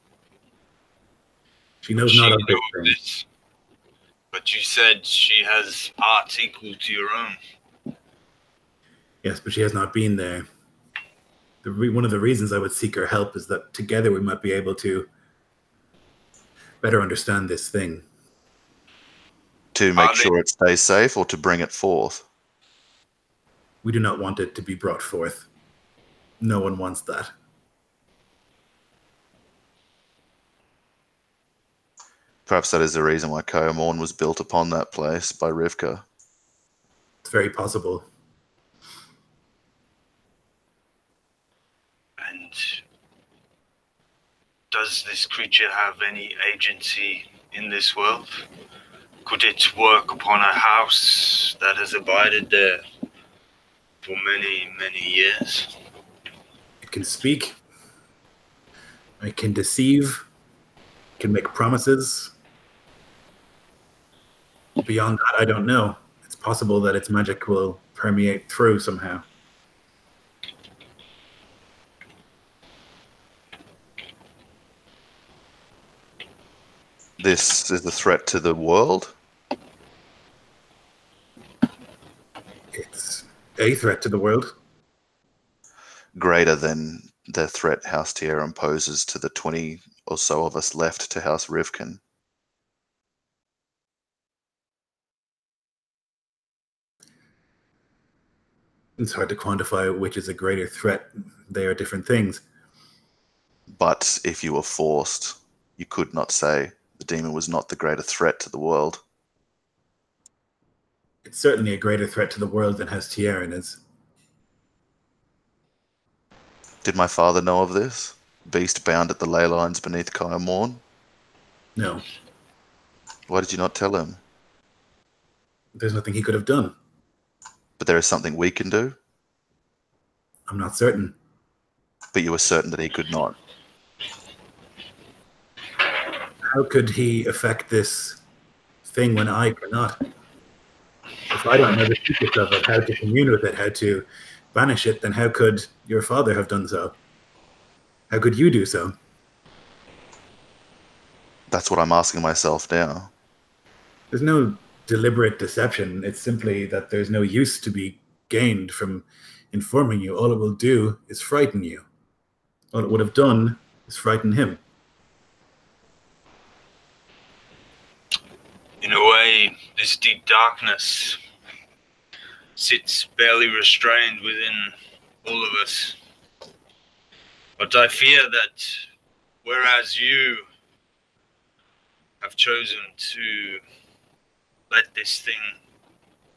C: She knows not of
B: this. But you said she has art equal to your own.
C: Yes, but she has not been there. One of the reasons I would seek her help is that together we might be able to better understand this thing.
D: To make sure it stays safe, or to bring it forth?
C: We do not want it to be brought forth. No one wants that.
D: Perhaps that is the reason why Cairmorn was built upon that place by Rivka.
C: It's very possible.
B: And does this creature have any agency in this world? Could it work upon a house that has abided there for many, many years?
C: It can speak. It can deceive. It can make promises. Beyond that, I don't know. It's possible that its magic will permeate through somehow.
D: This is a threat to the world?
C: It's a threat to the world.
D: Greater than the threat House Tierra poses to the 20 or so of us left to House Rivkin.
C: It's hard to quantify which is a greater threat. They are different things.
D: But if you were forced, you could not say the demon was not the greater threat to the world.
C: It's certainly a greater threat to the world than House Tierran is.
D: Did my father know of this? Beast bound at the ley lines beneath Cairmorn?
C: No.
D: Why did you not tell him?
C: There's nothing he could have done.
D: But there is something we can do?
C: I'm not certain.
D: But you were certain that he could not?
C: How could he affect this thing when I cannot? If I don't know the secrets of it, how to commune with it, how to banish it, then how could your father have done so? How could you do so?
D: That's what I'm asking myself now.
C: There's no deliberate deception. It's simply that there's no use to be gained from informing you. All it will do is frighten you. All it would have done is frighten him.
B: In a way, this deep darkness sits barely restrained within all of us. But I fear that whereas you have chosen to let this thing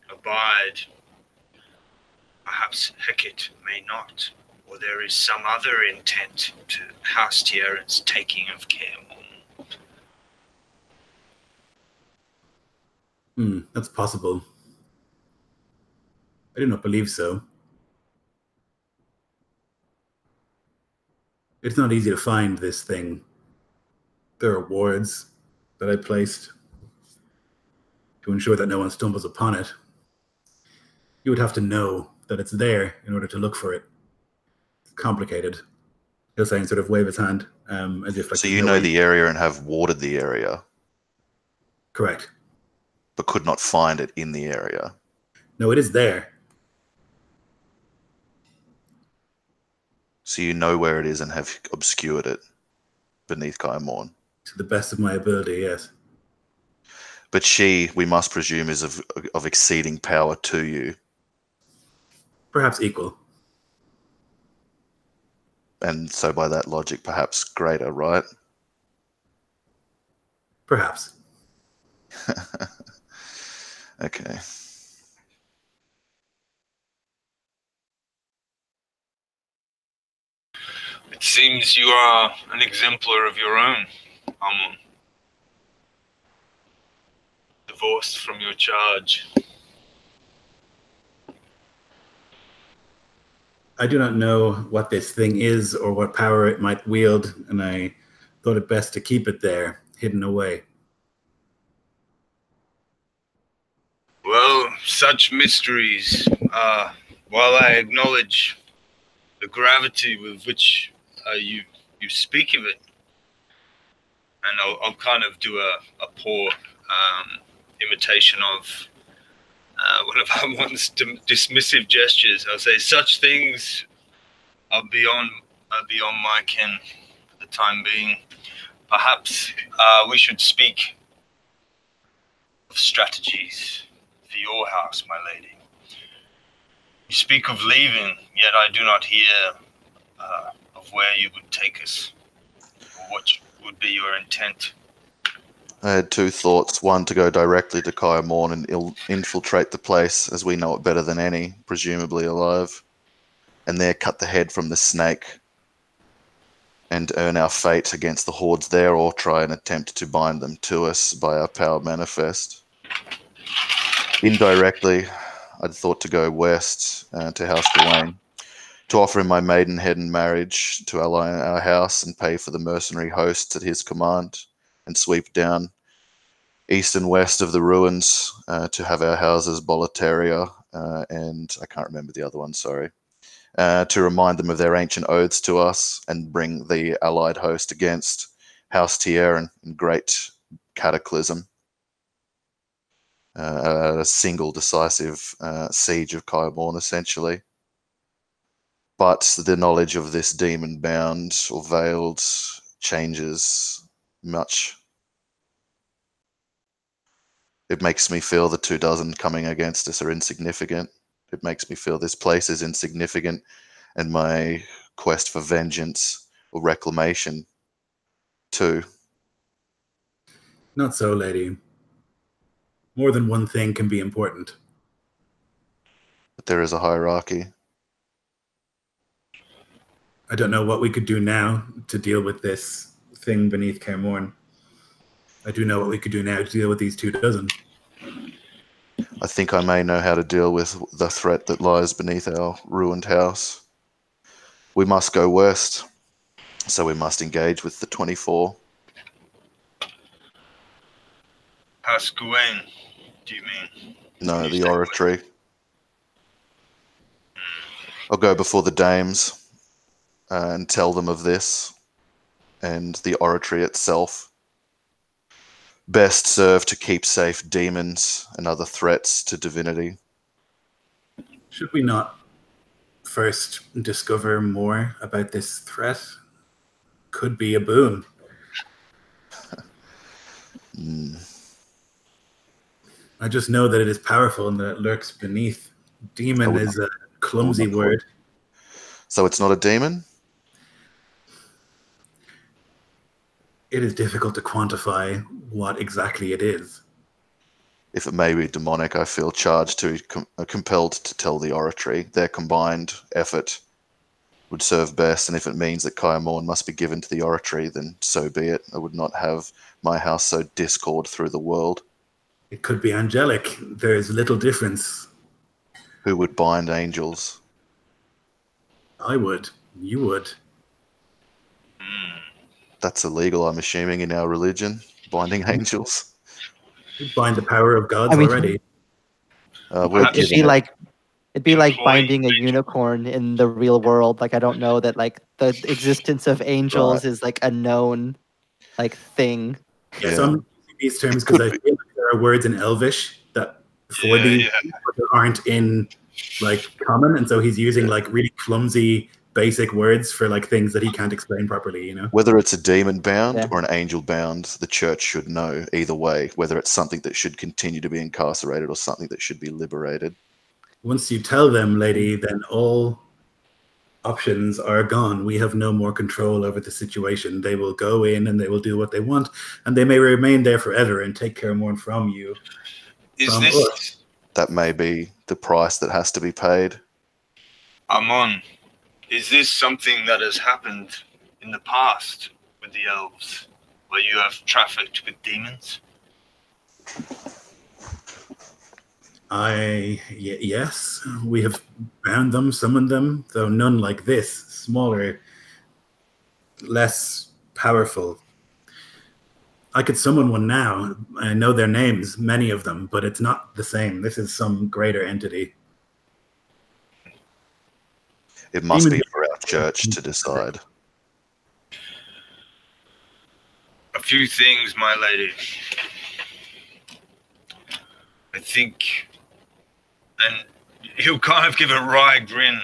B: abide, perhaps Hecate may not, or there is some other intent to House Tierran's taking of Cairmorn.
C: That's possible. I do not believe so. It's not easy to find this thing. There are wards that I placed to ensure that no one stumbles upon it. You would have to know that it's there in order to look for it. It's complicated. He'll say and sort of wave his hand as if like.
D: So you know the area and have warded the area.
C: Correct.
D: But could not find it in the area.
C: No, it is there.
D: So you know where it is and have obscured it beneath Kaer Morn.
C: To the best of my ability, yes.
D: But she, we must presume, is of exceeding power to you.
C: Perhaps equal.
D: And so by that logic, perhaps greater, right?
C: Perhaps.
D: Okay.
B: It seems you are an exemplar of your own, Amon. Divorced from your charge.
C: I do not know what this thing is or what power it might wield, and I thought it best to keep it there, hidden away.
B: Well, such mysteries, while I acknowledge the gravity with which you speak of it, and I'll kind of do a poor imitation of one of our once dismissive gestures. I'll say such things are beyond my ken for the time being. Perhaps we should speak of strategies for your house, my lady. You speak of leaving, yet I do not hear of where you would take us, or what would be your intent.
D: I had two thoughts. One, to go directly to Kaer Morn and infiltrate the place as we know it better than any, presumably alive, and there cut the head from the snake and earn our fate against the hordes there, or try and attempt to bind them to us by our power manifest. Indirectly, I'd thought to go west to House Gawain, to offer him my maidenhead in marriage, to ally our house and pay for the mercenary hosts at his command, and sweep down east and west of the ruins to have our houses Boletaria and I can't remember the other one, sorry, to remind them of their ancient oaths to us and bring the allied host against House Tierin in great cataclysm. A single decisive siege of Kaer Morn, essentially. But the knowledge of this demon-bound or veiled changes much. It makes me feel the 24 coming against us are insignificant. It makes me feel this place is insignificant, and my quest for vengeance or reclamation too.
C: Not so, lady. More than one thing can be important.
D: But there is a hierarchy.
C: I don't know what we could do now to deal with this thing beneath Kaer Morn. I do know what we could do now to deal with these 24.
D: I think I may know how to deal with the threat that lies beneath our ruined house. We must go west, so we must engage with the 24.
B: House Gawain, do you mean?
D: No, the oratory. I'll go before the dames and tell them of this, and the oratory itself. Best served to keep safe demons and other threats to divinity.
C: Should we not first discover more about this threat? Could be a boon. I just know that it is powerful and that it lurks beneath. Demon is a clumsy word.
D: So it's not a demon?
C: It is difficult to quantify what exactly it is.
D: If it may be demonic, I feel charged to, compelled to tell the oratory. Their combined effort would serve best, and if it means that Kaer Morn must be given to the oratory, then so be it. I would not have my house sow discord through the world.
C: It could be angelic. There is little difference.
D: Who would bind angels?
C: I would. You would.
D: That's illegal, I'm assuming, in our religion, binding angels.
C: You bind the power of gods
A: I mean,
C: already.
D: We're
A: it'd
D: given
A: be
D: it.
A: like
B: Employee
A: binding a unicorn in the real world. Like I don't know that like the existence of angels is like a known like thing.
C: Yeah, so I'm using these terms
D: It
C: because
D: could
C: I
D: be.
C: feel like there are words in Elvish that for
B: Yeah,
C: these
B: yeah.
C: but that aren't in like common, and so he's using like really clumsy basic words for like things that he can't explain properly, you know?
D: Whether it's a demon bound
A: Yeah.
D: or an angel bound, the church should know either way, whether it's something that should continue to be incarcerated or something that should be liberated.
C: Once you tell them, lady, then all options are gone. We have no more control over the situation. They will go in and they will do what they want, and they may remain there forever and take care more from you.
B: Is
C: From
B: this
C: us.
D: That may be the price that has to be paid.
B: Amon? Is this something that has happened in the past with the elves, where you have trafficked with demons?
C: Yes, we have bound them, summoned them, though none like this, smaller, less powerful. I could summon one now. I know their names, many of them, but it's not the same. This is some greater entity.
D: It must
C: Demon-
D: be for our church to decide.
B: A few things, my lady. I think, and he'll kind of give a wry grin.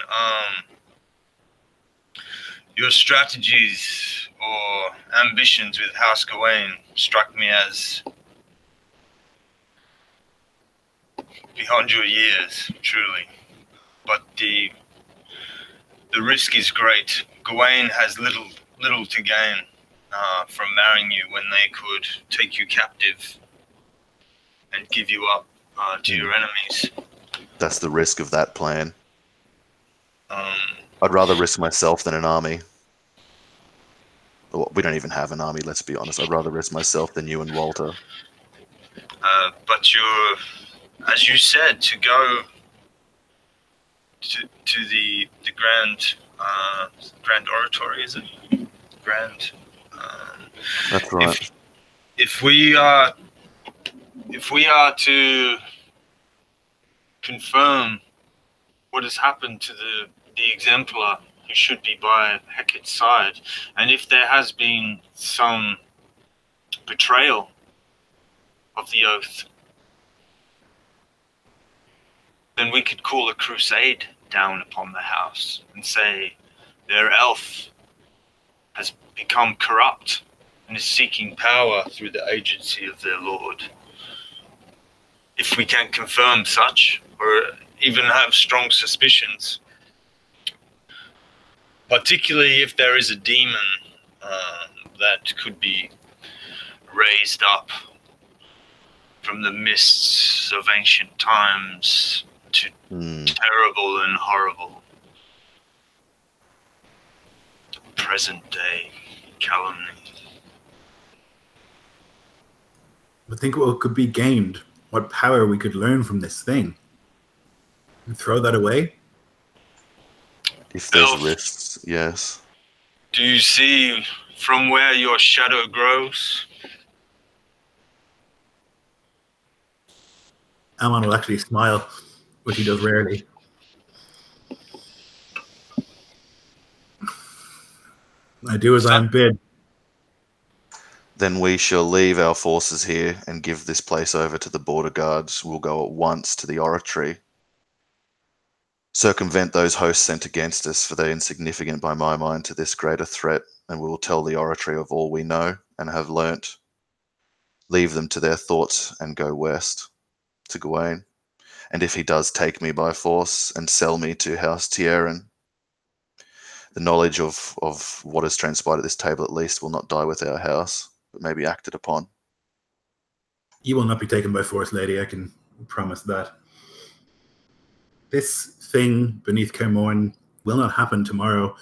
B: Your strategies or ambitions with House Gawain struck me as beyond your years, truly. But the risk is great. Gawain has little to gain from marrying you when they could take you captive and give you up to your enemies.
D: That's the risk of that plan. I'd rather risk myself than an army. Well, we don't even have an army, let's be honest. I'd rather risk myself than you and Walter.
B: But you're, as you said, to go to the grand oratory, is it? Grand.
D: That's right.
B: If we are to confirm what has happened to the exemplar who should be by Hecate's side, and if there has been some betrayal of the oath, then we could call a crusade down upon the house and say their elf has become corrupt and is seeking power through the agency of their lord. If we can confirm such, or even have strong suspicions, particularly if there is a demon that could be raised up from the mists of ancient times to terrible and horrible present day calumny.
C: But think what could be gained, what power we could learn from this thing. And throw that away?
D: If there's
B: Elf.
D: risks, yes.
B: Do you see from where your shadow grows?
C: Amon will actually smile, which he does rarely. I do as I am bid.
D: Then we shall leave our forces here and give this place over to the border guards. We'll go at once to the oratory. Circumvent those hosts sent against us, for they are insignificant by my mind to this greater threat, and we will tell the oratory of all we know and have learnt. Leave them to their thoughts and go west to Gawain. And if he does take me by force and sell me to House Tieran, the knowledge of what has transpired at this table at least will not die with our house, but may be acted upon.
C: You will not be taken by force, lady, I can promise that. This thing beneath Caermorn will not happen tomorrow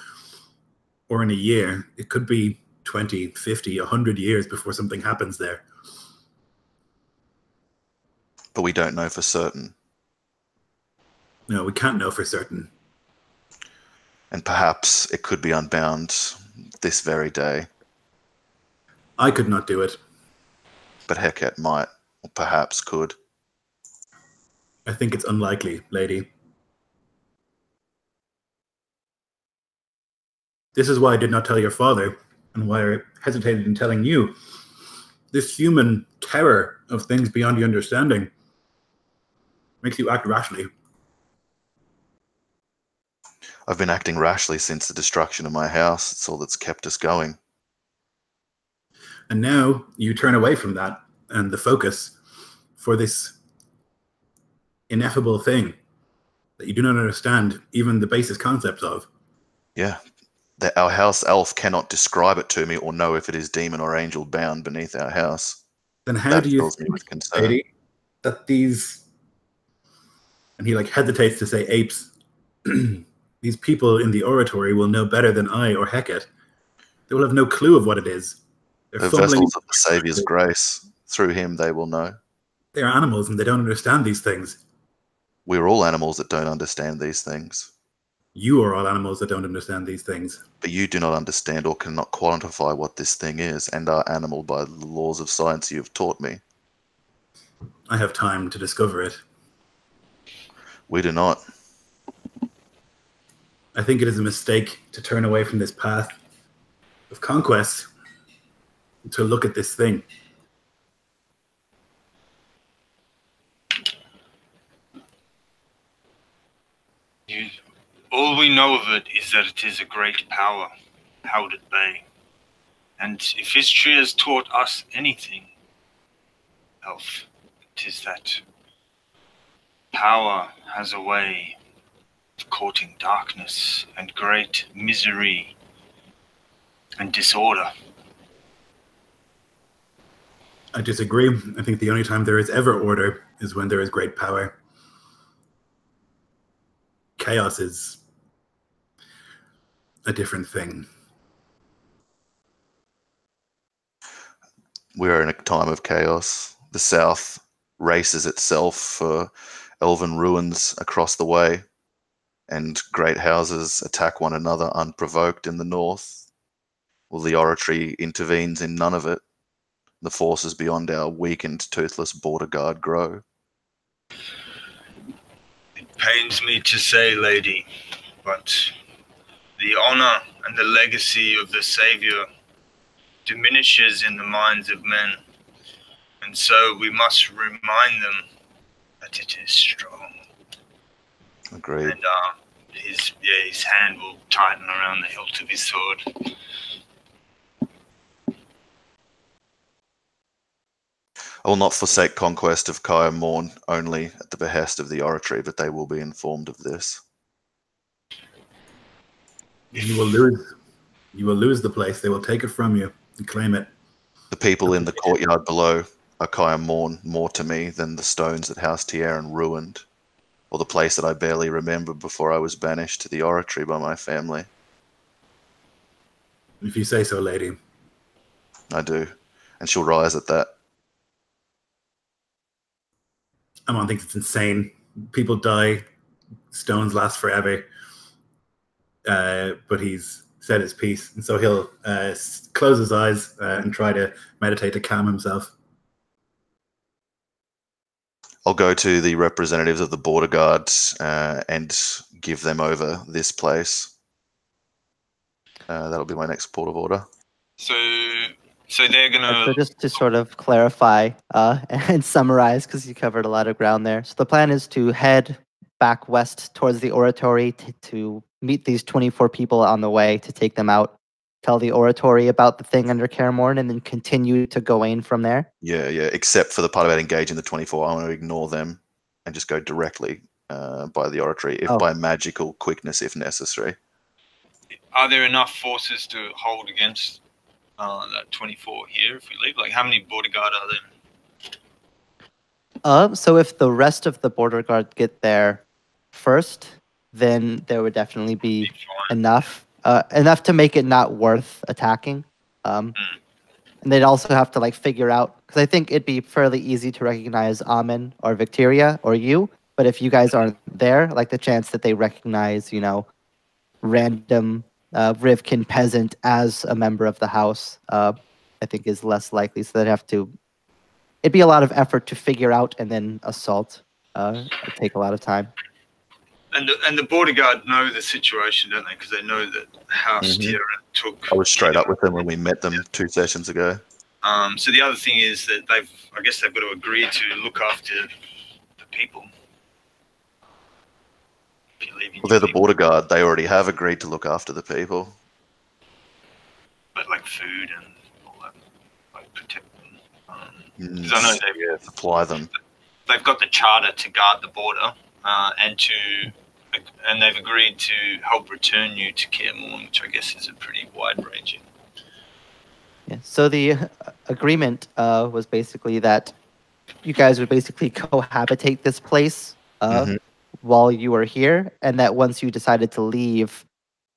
C: or in a year. It could be 20, 50, 100 years before something happens there.
D: But we don't know for certain.
C: No, we can't know for certain.
D: And perhaps it could be unbound this very day.
C: I could not do it.
D: But Heket might, or perhaps could.
C: I think it's unlikely, lady. This is why I did not tell your father, and why I hesitated in telling you. This human terror of things beyond your understanding makes you act rashly.
D: I've been acting rashly since the destruction of my house. It's all that's kept us going.
C: And now you turn away from that and the focus for this ineffable thing that you do not understand even the basic concepts of.
D: Yeah. Our house elf cannot describe it to me or know if it is demon or angel bound beneath our house.
C: Then how
D: That
C: do you
D: fills me
C: think,
D: with concern.
C: lady, that these, and he like hesitates to say apes, these people in the oratory will know better than I or Heket. They will have no clue of what it is. They're
D: The
C: fumbling.
D: vessels of the Saviour's grace. Through him they will know.
C: They are animals and they don't understand these things.
D: We're all animals that don't understand these things.
C: You are all animals that don't understand these things.
D: But you do not understand or cannot quantify what this thing is, and are animal by the laws of science you have taught me.
C: I have time to discover it.
D: We do not.
C: I think it is a mistake to turn away from this path of conquest to look at this thing.
E: All we know of it is that it is a great power held at bay. And if history has taught us anything, Elf, it is that power has a way of courting darkness and great misery and disorder.
C: I disagree. I think the only time there is ever order is when there is great power. Chaos is a different thing.
D: We are in a time of chaos. The South races itself for elven ruins across the way, and great houses attack one another unprovoked in the North. Well, the oratory intervenes in none of it. The forces beyond our weakened, toothless border guard grow.
B: It pains me to say, lady, but the honor and the legacy of the Savior diminishes in the minds of men, and so we must remind them that it is strong.
D: Agreed.
B: And his hand will tighten around the hilt of his sword.
D: I will not forsake conquest of Kaer Morn only at the behest of the oratory, but they will be informed of this.
C: You will lose. You will lose the place. They will take it from you and claim it.
D: The people in the courtyard below are Kaer Morn more to me than the stones that House Tierran ruined, or the place that I barely remember before I was banished to the oratory by my family.
C: If you say so, lady.
D: I do, and she'll rise at that.
C: Amon thinks it's insane. People die. Stones last forever. But he's said his piece, and so he'll close his eyes and try to meditate to calm himself.
D: I'll go to the representatives of the border guard and give them over this place. That'll be my next port of order.
E: So they're gonna.
A: So just to sort of clarify and summarize, because you covered a lot of ground there. So the plan is to head back west towards the oratory to meet these 24 people on the way, to take them out, tell the oratory about the thing under Kaer Morn, and then continue to Gawain from there.
D: Yeah, except for the part about engaging the 24. I want to ignore them and just go directly by the oratory, by magical quickness if necessary.
E: Are there enough forces to hold against that 24 here if we leave? Like, how many border guard are there?
A: So if the rest of the border guard get there first, then there would definitely be enough to make it not worth attacking. And they'd also have to like figure out, because I think it'd be fairly easy to recognize Amen or Victoria or you, but if you guys aren't there, like the chance that they recognize, random Rivkin peasant as a member of the house, I think is less likely. So they'd have to. It'd be a lot of effort to figure out and then assault. It'd take a lot of time.
E: And the border guard know the situation, don't they? Because they know that House Tierra took.
D: I was straight up with them when we met them 2 sessions ago.
E: So the other thing is that I guess they've got to agree to look after the people.
D: Well, they're the border guard. They already have agreed to look after the people.
E: But like food and all that, like protect them. 'Cause I know
D: supply them.
E: They've got the charter to guard the border, and they've agreed to help return you to Cairmorn, which I guess is a pretty wide-ranging.
A: Yeah. So the agreement was basically that you guys would basically cohabitate this place while you were here, and that once you decided to leave,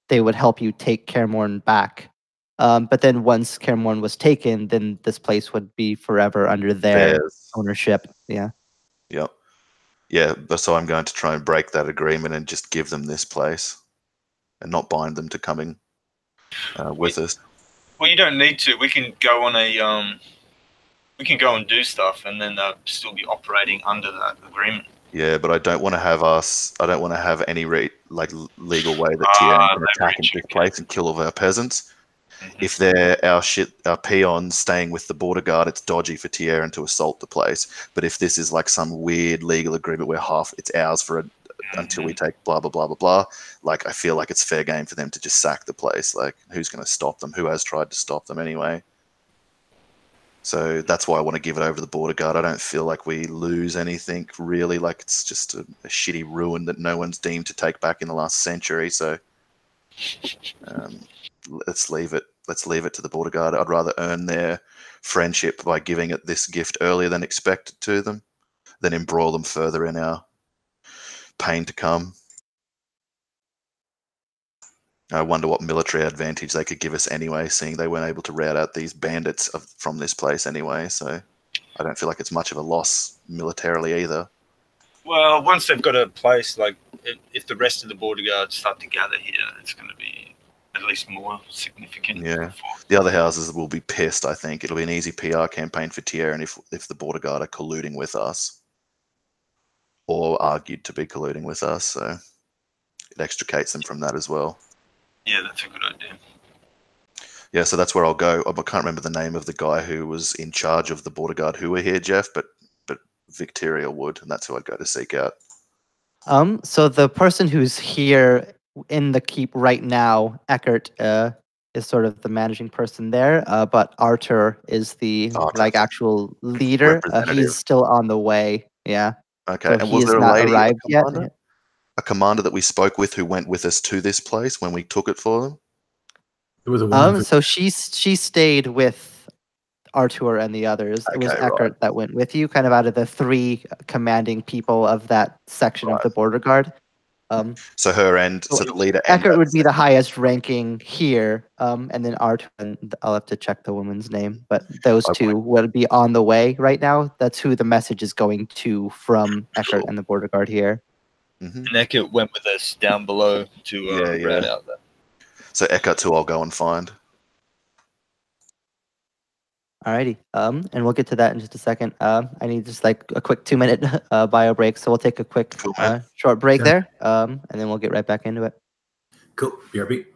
A: they would help you take Cairmorn back. But then once Cairmorn was taken, then this place would be forever under their ownership. Yeah.
D: Yep. Yeah, but so I'm going to try and break that agreement and just give them this place and not bind them to coming with us.
E: Well, you don't need to. We can go on we can go and do stuff, and then they'll still be operating under that agreement.
D: Yeah, but I don't want to have any legal way that Tierra can attack into this place and kill all of our peasants. If they're our peons staying with the border guard, it's dodgy for Tierra to assault the place. But if this is like some weird legal agreement where it's ours for until we take blah blah blah blah blah, like I feel like it's fair game for them to just sack the place. Like, who's going to stop them? Who has tried to stop them anyway? So that's why I want to give it over to the border guard. I don't feel like we lose anything really. Like, it's just a shitty ruin that no one's deemed to take back in the last century. So let's leave it. Let's leave it to the border guard. I'd rather earn their friendship by giving it this gift earlier than expected to them, than embroil them further in our pain to come. I wonder what military advantage they could give us anyway, seeing they weren't able to rout out these bandits from this place anyway. So I don't feel like it's much of a loss militarily either.
E: Well, once they've got a place, like if the rest of the border guards start to gather here, it's going to be at least more significant.
D: Yeah, the other houses will be pissed. I think it'll be an easy PR campaign for Tierra, and if the border guard are colluding with us, or argued to be colluding with us, so it extricates them from that as well.
E: Yeah, that's a good idea.
D: Yeah, so that's where I'll go. I can't remember the name of the guy who was in charge of the border guard who were here, Jeff, but Victoria would, and that's who I'd go to seek out.
A: So the person who's here in the keep right now, Eckert, is sort of the managing person there, but Arthur is the actual leader. He's still on the way. Yeah.
D: Okay.
A: So
D: and was
A: he
D: there
A: has
D: a
A: not
D: lady,
A: arrived yet.
D: A commander that we spoke with who went with us to this place when we took it for them?
C: There was a woman.
A: So she stayed with Artur and the others. It was Eckert that went with you, kind of out of the 3 commanding people of that section of the border guard.
D: So her and so the leader.
A: Eckert would be the highest ranking here, and then Artur. And I'll have to check the woman's name, but those 2 would be on the way right now. That's who the message is going to from Eckert and the border guard here.
E: And Eckert went with us down below to route out that.
D: So Eckert, who I'll go and find.
A: Alrighty. And we'll get to that in just a second. I need just like a quick 2-minute bio break, so we'll take a quick short break there, and then we'll get right back into it.
C: Cool. BRB.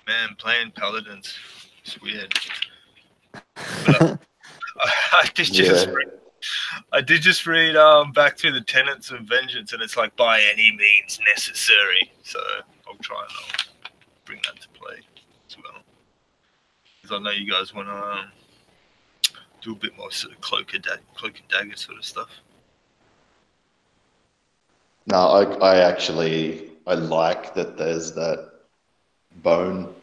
E: Man, playing paladins is weird. But I did just read back through the Tenets of Vengeance, and it's like by any means necessary. So I'll try and bring that to play as well, because I know you guys want to do a bit more sort of cloak and dagger sort of stuff.
D: No, I actually like that there's that bone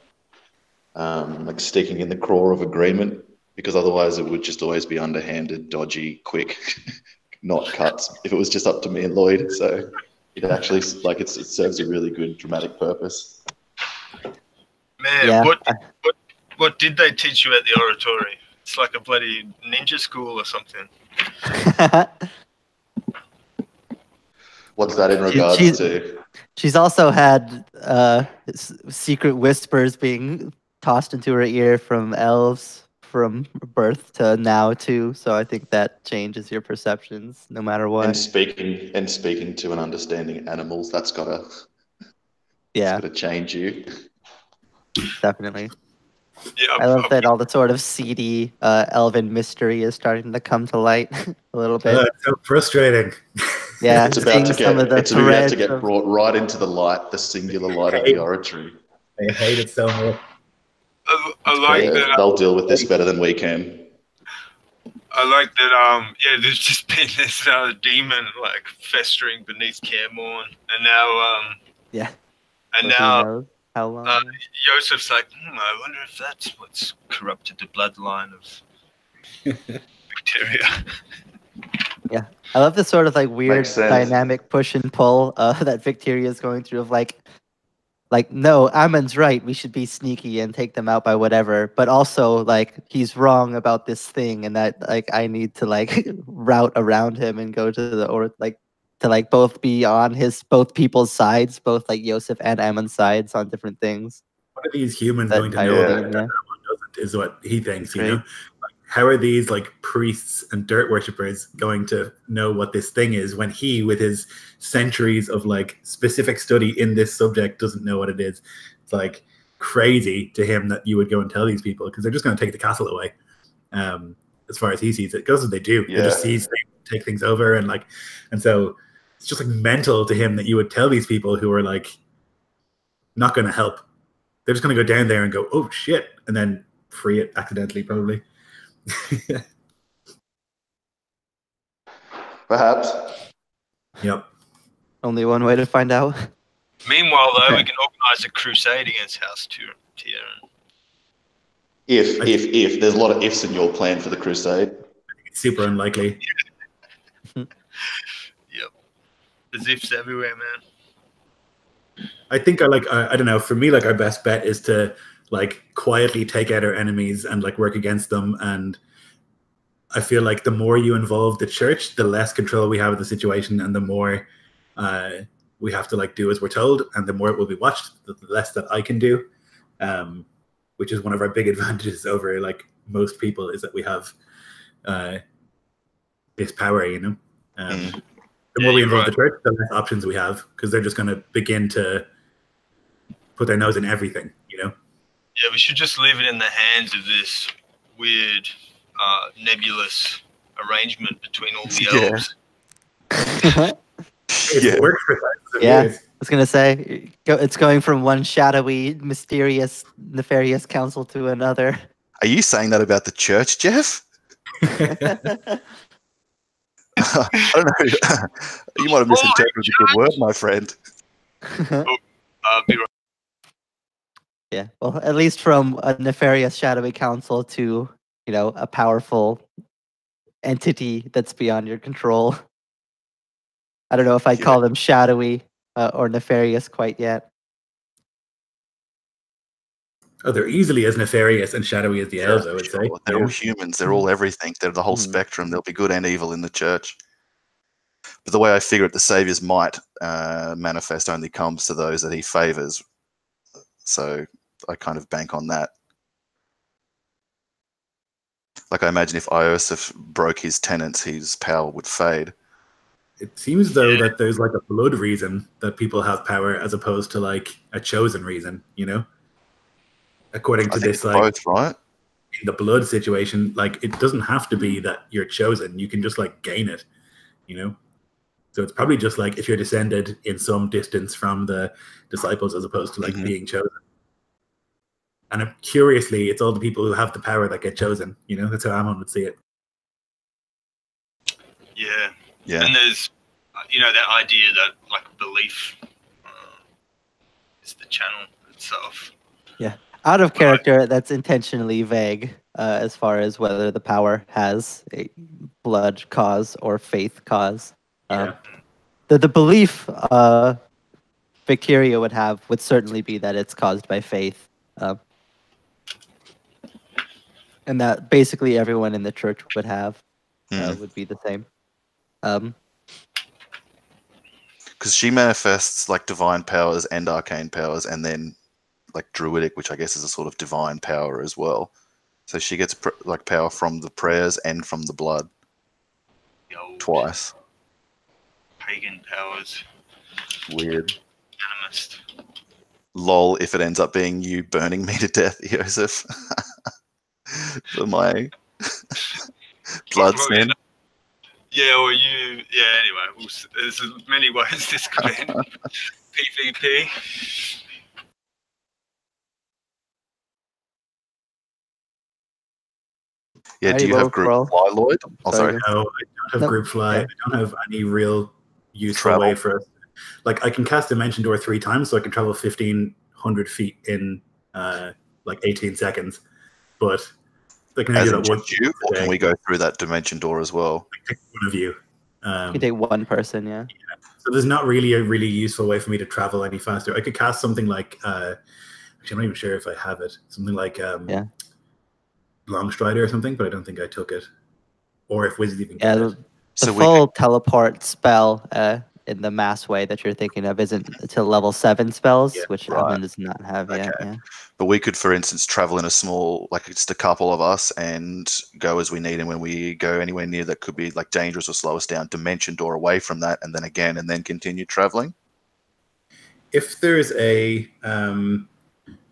D: like sticking in the craw of agreement, because otherwise it would just always be underhanded, dodgy, quick, not cuts if it was just up to me and Lloyd. So it actually it serves a really good dramatic purpose.
E: Man,
A: Yeah.
E: what did they teach you at the oratory? It's like a bloody ninja school or something.
D: What's that in regards to?
A: She's also had secret whispers being tossed into her ear from elves from birth to now too. So I think that changes your perceptions no matter what.
D: And speaking to and understanding animals, that's gotta change you.
A: Definitely.
E: Yeah,
A: I love that all the sort of seedy elven mystery is starting to come to light a little bit.
C: It's so frustrating.
A: Yeah,
D: it's about to get
A: of...
D: brought right into the light, the singular light of the oratory.
C: I hate it so much.
E: I like that.
D: They'll deal with this better than we can.
E: I like that. There's just been this demon like festering beneath Cairmorn, and now
A: and now how long?
E: Joseph's like, I wonder if that's what's corrupted the bloodline of Victoria.
A: Yeah, I love this sort of like weird dynamic push and pull that Victoria is going through of like no, Ammon's right, we should be sneaky and take them out by whatever, but also like he's wrong about this thing, and that like I need to like route around him and go to to both be on both people's sides, both like Yosef and Ammon's sides on different things.
C: What are these humans going to know that everyone doesn't, is what he thinks, you know? Like, how are these like priests and dirt worshippers going to know what this thing is when he, with his centuries of like specific study in this subject, doesn't know what it is? It's like crazy to him that you would go and tell these people, because they're just going to take the castle away. As far as he sees it, goes as they do. They just seize things, take things over, and so it's just like mental to him that you would tell these people who are like not going to help. They're just going to go down there and go, oh shit, and then free it accidentally, probably.
D: Perhaps.
C: Yep.
A: Only one way to find out.
E: Meanwhile, though, we can organize a crusade against House Tieran.
D: If there's a lot of ifs in your plan for the crusade.
C: It's super unlikely.
E: Yep. There's ifs everywhere, man.
C: I think I don't know, for me, like our best bet is to like quietly take out our enemies and like work against them. And I feel like the more you involve the church, the less control we have of the situation, and the more we have to like do as we're told, and the more it will be watched, the less that I can do, which is one of our big advantages over like most people, is that we have this power, you know. The more we involve the church, the less options we have, because they're just going to begin to put their nose in everything, you know.
E: Yeah, we should just leave it in the hands of this weird, nebulous arrangement between all the elves.
C: It's worked for thousands of years.
A: I was gonna say it's going from one shadowy, mysterious, nefarious council to another.
D: Are you saying that about the church, Jeff? I don't know. You might have misinterpreted a good word, my friend.
E: Be right.
A: Yeah, well, at least from a nefarious shadowy council to, you know, a powerful entity that's beyond your control. I don't know if I'd call them shadowy or nefarious quite yet.
C: Oh, they're easily as nefarious and shadowy as the elves, I would say.
D: They're all humans. They're all everything. They're the whole spectrum. There'll be good and evil in the church. But the way I figure it, the Saviour's might manifest only comes to those that he favors. So I kind of bank on that. Like, I imagine if Iosif broke his tenets, his power would fade.
C: It seems, though, that there's like a blood reason that people have power as opposed to like a chosen reason, you know? according
D: I
C: to
D: think
C: this,
D: it's
C: like
D: both, right?
C: in the blood situation, like it doesn't have to be that you're chosen. You can just like gain it, you know. So it's probably just like if you're descended in some distance from the disciples, as opposed to like
D: Mhm.
C: being chosen. And curiously, it's all the people who have the power that get chosen. You know, that's how Ammon would see it.
E: Yeah.
D: Yeah.
E: And there's, that idea that like belief is the channel itself.
A: Out of character, that's intentionally vague as far as whether the power has a blood cause or faith cause.
C: Yeah.
A: The belief Victoria would have would certainly be that it's caused by faith. And that basically everyone in the church would have would be the same.
D: Because she manifests like divine powers and arcane powers, and then like druidic, which I guess is a sort of divine power as well. So she gets like power from the prayers and from the blood
E: The old
D: twice.
E: pagan powers.
D: Weird.
E: Animist.
D: Lol, if it ends up being you burning me to death, Joseph. For my blood sin.
E: Yeah, or you. Yeah, anyway, there's many ways this could end. PvP.
D: Yeah, do
A: Alrighty,
D: you
A: well,
D: have group
A: Carl.
D: fly, Lloyd? Oh,
A: Sorry,
D: sorry.
C: No, I don't have
A: No,
C: group fly.
A: yeah.
C: I don't have any real useful
D: Travel.
C: way for us. Like I can cast Dimension Door 3 times, so I can travel 1,500 feet in like 18 seconds. But I can only
D: As
C: do
D: in
C: that once
D: just you, or
C: a
D: can
C: day.
D: we go through that dimension door as well?
C: Pick one of you.
A: You can take one person, yeah.
C: So there's not really a really useful way for me to travel any faster. I could cast something like actually I'm not even sure if I have it. Something like Longstrider or something, but I don't think I took it. Or if Wizards even get it.
A: The
D: So we
A: full teleport spell in the mass way that you're thinking of isn't until level 7 spells,
C: Yeah,
A: which
D: right.
A: Edmund does not have yet.
D: Okay.
A: Yeah.
D: But we could, for instance, travel in a small, like just a couple of us, and go as we need. And when we go anywhere near that could be like dangerous or slow us down, dimension door away from that, and then again, and then continue traveling.
C: If there's a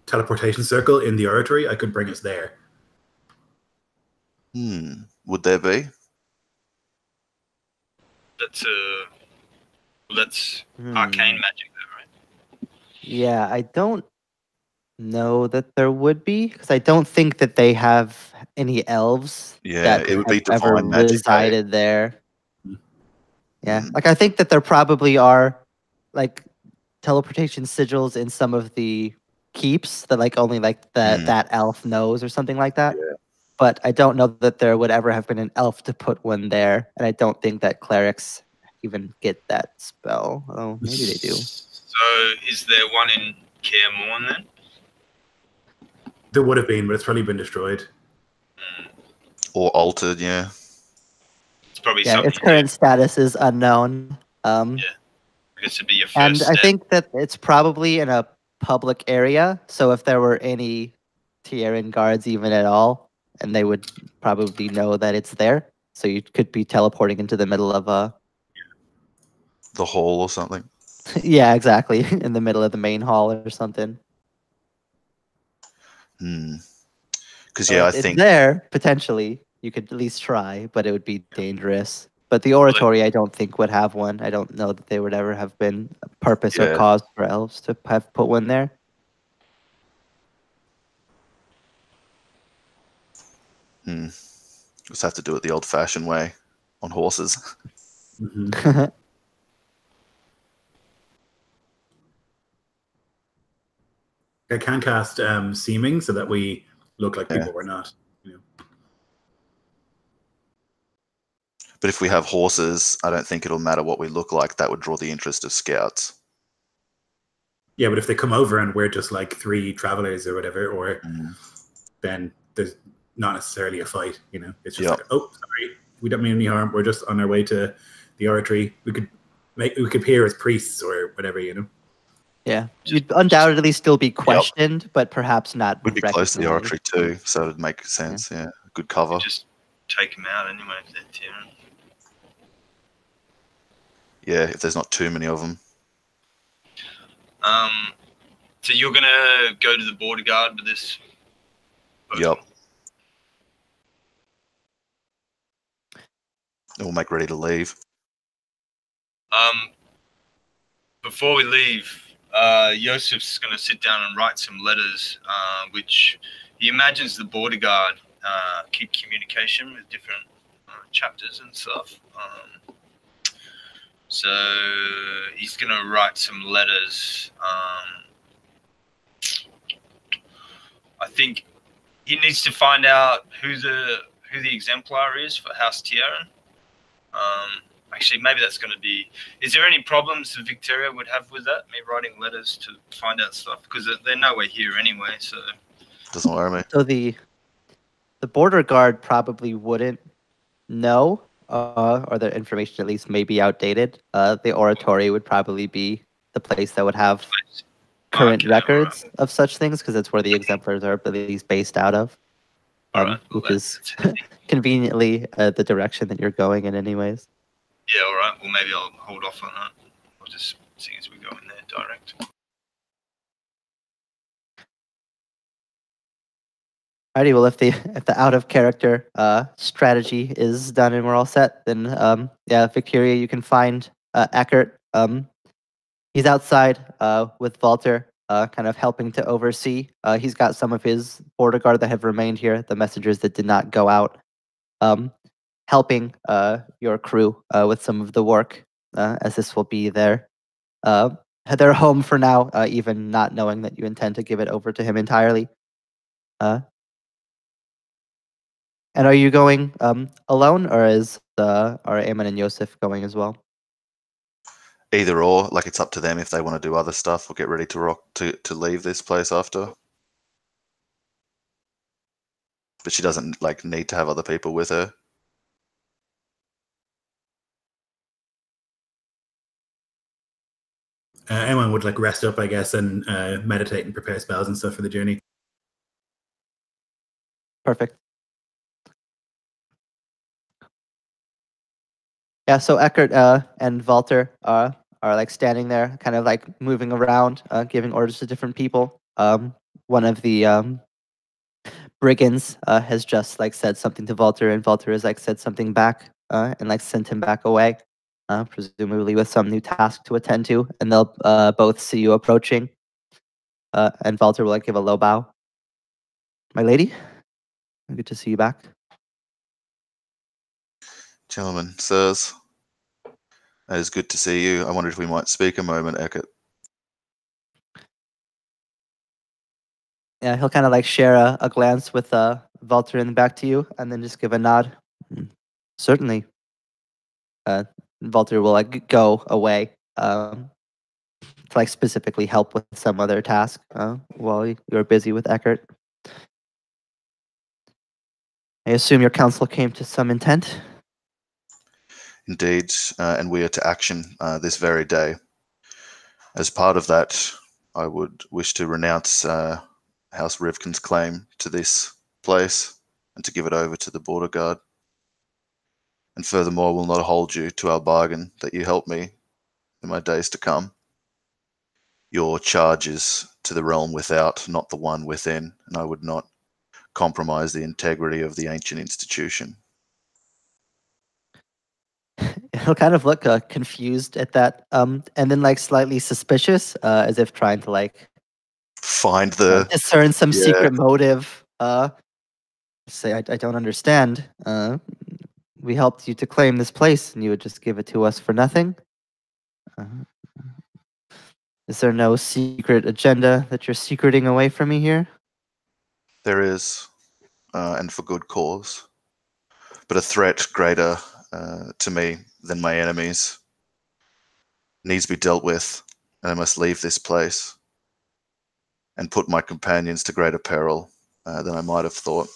C: teleportation circle in the oratory, I could bring us there.
D: Would there be?
E: That's arcane magic, though, right?
A: Yeah, I don't know that there would be because I don't think that they have any elves
D: Yeah,
A: that
D: it would be
A: have ever
D: divine magic.
A: resided there. Yeah,
D: Mm.
A: like I think that there probably are like teleportation sigils in some of the keeps that like only like that elf knows or something like that.
D: Yeah.
A: But I don't know that there would ever have been an elf to put one there, and I don't think that clerics even get that spell. Oh, maybe they do.
E: So, is there one in Kaer Morn then?
C: There would have been, but it's probably been destroyed.
D: Or altered, yeah.
E: It's probably
A: Yeah,
E: something.
A: its current status is unknown.
E: I guess it'd be your first
A: And I
E: step.
A: think that it's probably in a public area. So if there were any Tieran guards even at all, and they would probably know that it's there. So you could be teleporting into the middle of a
D: The hall or something.
A: yeah, exactly, in the middle of the main hall or something.
D: Because
A: So
D: I
A: it's
D: think
A: there potentially. You could at least try, but it would be dangerous. But the oratory, I don't think would have one. I don't know that they would ever have been a purpose or
D: Yeah.
A: cause for elves to have put one there.
D: just have to do it the old-fashioned way on horses.
C: Mhm. I can cast seeming so that we look like people we're not.
D: But if we have horses, I don't think it'll matter what we look like. That would draw the interest of scouts.
C: Yeah, but if they come over and we're just like 3 travelers or whatever, or then there's not necessarily a fight. It's just like, oh, sorry, we don't mean any harm. We're just on our way to the oratory. We could appear as priests or whatever.
A: Yeah, you'd undoubtedly still be questioned, but perhaps not.
D: We'd be close to the
A: recognized.
D: oratory too, so it'd make sense. Yeah, good cover.
E: Just take them out anyway if they're Tieran.
D: Yeah, if there's not too many of them.
E: So you're gonna go to the border guard with this
D: Yep. And we'll make ready to leave.
E: Before we leave, Yosef's going to sit down and write some letters, which he imagines the border guard keep communication with different chapters and stuff. So he's going to write some letters. I think he needs to find out who the exemplar is for House Tierran. Actually, maybe that's going to be. Is there any problems that Victoria would have with that? Me writing letters to find out stuff, because they're nowhere here anyway. So
D: Doesn't worry me.
A: So the border guard probably wouldn't know, or the information at least may be outdated. The oratory would probably be the place that would have current
E: Okay,
A: records of such things, because that's where the exemplars are at least based out of,
E: Alright, well,
A: which is
E: that's-
A: conveniently the direction that you're going in anyways.
E: yeah, all right. Well, maybe I'll hold off on that. I'll just see as we go in there direct.
A: Alrighty, well, if the out of character strategy is done and we're all set, then yeah, Victoria, you can find Eckert. He's outside with Walter, kind of helping to oversee. He's got some of his border guard that have remained here, the messengers that did not go out, helping your crew with some of the work, as this will be their home for now, even not knowing that you intend to give it over to him entirely. And are you going alone, or are Eamon and Yosef going as well?
D: Either or, like it's up to them if they want to do other stuff or get ready to leave this place after. But she doesn't like need to have other people with her.
C: Anyone would like rest up, I guess, and meditate and prepare spells and stuff for the journey.
A: Perfect. Yeah, so Eckert and Walter are like standing there, kind of like moving around, giving orders to different people. One of the brigands has just like said something to Walter, and Walter has like said something back and like sent him back away, presumably with some new task to attend to. And they'll both see you approaching, and Walter will like give a low bow. My lady, good to see you back.
D: Gentlemen, sirs, it is good to see you. I wondered if we might speak a moment, Eckert.
A: Yeah, he'll kind of like share a glance with Walter and back to you, and then just give a nod. Certainly. Walter will like go away to like specifically help with some other task while you're busy with Eckert. I assume your council came to some intent?
D: Indeed, and we are to action this very day. As part of that, I would wish to renounce House Rivkin's claim to this place and to give it over to the border guard. And furthermore, will not hold you to our bargain that you help me in my days to come. Your charge is to the realm without, not the one within, and I would not compromise the integrity of the ancient institution.
A: He'll kind of look confused at that, and then like slightly suspicious, as if trying to like
D: Find the
A: discern some
D: yeah.
A: secret motive. Say, I don't understand. We helped you to claim this place, and you would just give it to us for nothing? Is there no secret agenda that you're secreting away from me here?
D: There is, and for good cause, but a threat greater to me than my enemies needs to be dealt with, and I must leave this place and put my companions to greater peril than I might have thought.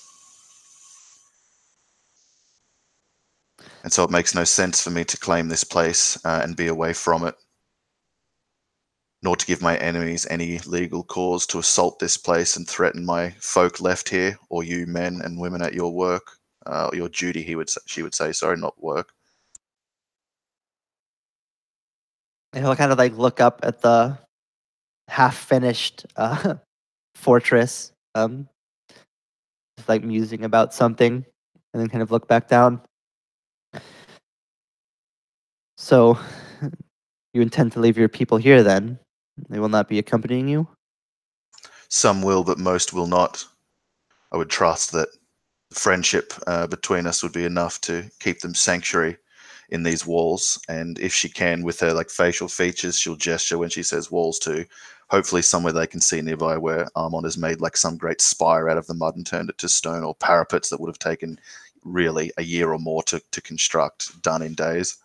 D: And so it makes no sense for me to claim this place and be away from it, nor to give my enemies any legal cause to assault this place and threaten my folk left here, or you men and women at your work, your duty, she would say, sorry, not work.
A: And he'll kind of like look up at the half-finished fortress, like musing about something, and then kind of look back down. So, you intend to leave your people here then? They will not be accompanying you?
D: Some will, but most will not. I would trust that friendship between us would be enough to keep them sanctuary in these walls. And if she can, with her like facial features, she'll gesture when she says walls to hopefully somewhere they can see nearby where Armand has made like some great spire out of the mud and turned it to stone, or parapets that would have taken really a year or more to construct, done in days.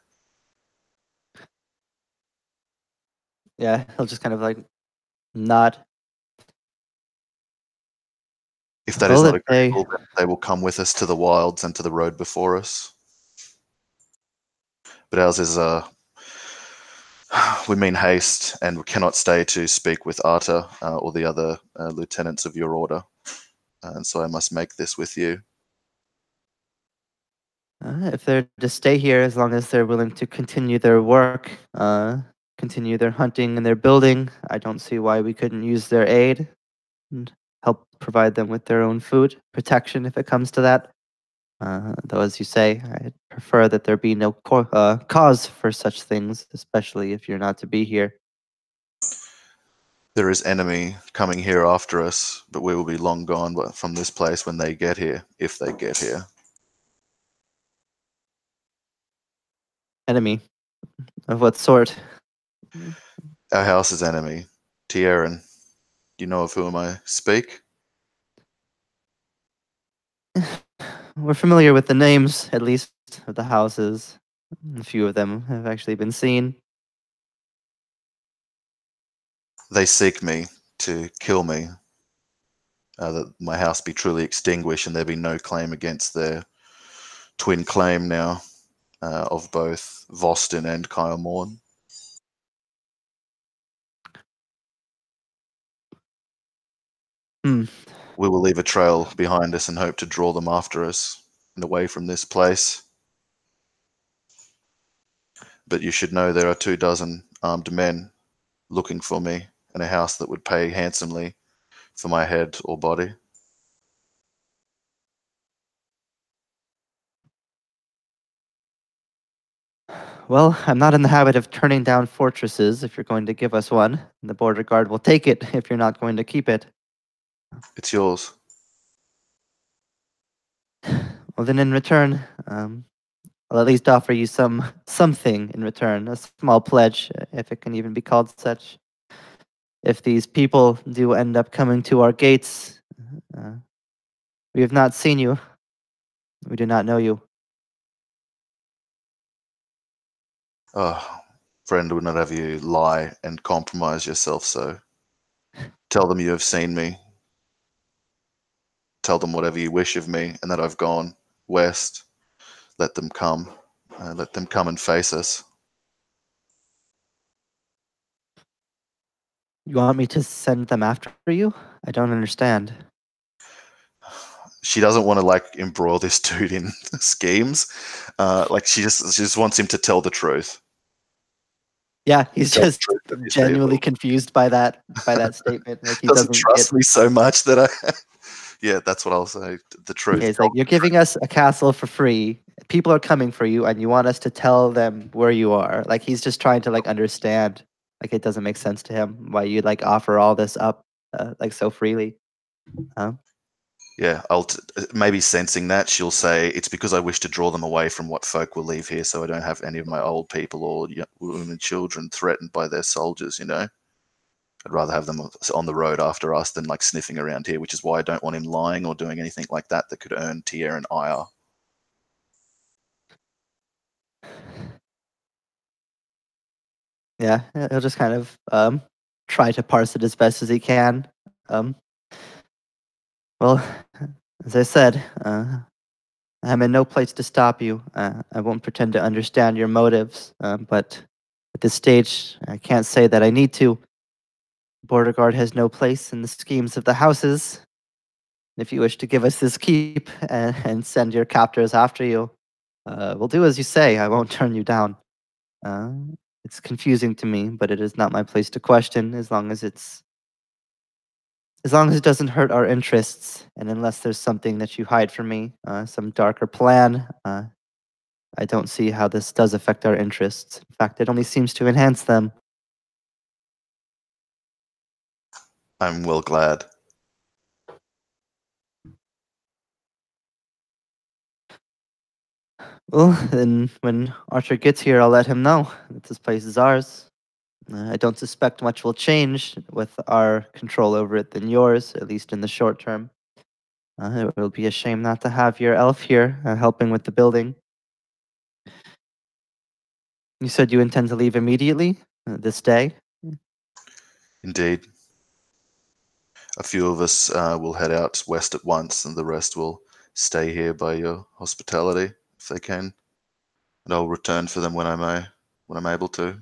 A: Yeah, he'll just kind of like nod.
D: If that is
A: Well,
D: not
A: if they
D: agreeable, then they will come with us to the wilds and to the road before us. But ours is we mean haste, and we cannot stay to speak with Arta or the other lieutenants of your order. And so I must make this with you.
A: if they're to stay here, as long as they're willing to continue their work, continue their hunting and their building, I don't see why we couldn't use their aid and help provide them with their own food, protection if it comes to that. Though, as you say, I prefer that there be no cause for such things, especially if you're not to be here.
D: There is enemy coming here after us, but we will be long gone from this place when they get here, if they get here.
A: Enemy? Of what sort?
D: Our house's enemy, Tieran. Do you know of whom I speak?
A: We're familiar with the names, at least, of the houses. A few of them have actually been seen.
D: They seek me to kill me, that my house be truly extinguished and there be no claim against their twin claim now of both Vostin and Kyle Morn.
A: Hmm.
D: We will leave a trail behind us and hope to draw them after us and away from this place. But you should know there are 24 armed men looking for me in a house that would pay handsomely for my head or body.
A: Well, I'm not in the habit of turning down fortresses if you're going to give us one. The border guard will take it if you're not going to keep it.
D: It's yours.
A: Well, then in return, I'll at least offer you something in return, a small pledge, if it can even be called such. If these people do end up coming to our gates, we have not seen you. We do not know you.
D: Oh, friend, would not have you lie and compromise yourself so. Tell them you have seen me. Tell them whatever you wish of me and that I've gone west. Let them come. Let them come and face us.
A: You want me to send them after you? I don't understand.
D: She doesn't want to like embroil this dude in schemes. Like she just wants him to tell the truth.
A: Yeah, he's
D: Tell the
A: just
D: truth to these
A: genuinely
D: people.
A: confused by that statement. Like he
D: Doesn't
A: doesn't
D: trust
A: get.
D: me so much that I. Yeah, that's what I'll say. The truth.
A: Okay, it's like you're giving us a castle for free. People are coming for you, and you want us to tell them where you are. Like he's just trying to like understand. Like it doesn't make sense to him why you like offer all this up like so freely.
D: Yeah, maybe sensing that, she'll say, it's because I wish to draw them away from what folk will leave here so I don't have any of my old people or women and children threatened by their soldiers, you know? I'd rather have them on the road after us than like sniffing around here, which is why I don't want him lying or doing anything like that that could earn Tier and ire.
A: Yeah, he'll just kind of try to parse it as best as he can. Um, well, as I said, I'm in no place to stop you. I won't pretend to understand your motives, but at this stage, I can't say that I need to. Border Guard has no place in the schemes of the houses. If you wish to give us this keep and send your captors after you, we'll do as you say. I won't turn you down. Uh, it's confusing to me, but it is not my place to question as long as it's As long as it doesn't hurt our interests, and unless there's something that you hide from me, some darker plan, I don't see how this does affect our interests. In fact, it only seems to enhance them.
D: I'm well glad.
A: Well, then when Archer gets here, I'll let him know that this place is ours. I don't suspect much will change with our control over it than yours, at least in the short term. It will be a shame not to have your elf here helping with the building. You said you intend to leave immediately, this day?
D: Indeed. A few of us will head out west at once, and the rest will stay here by your hospitality if they can. And I'll return for them when I'm able to.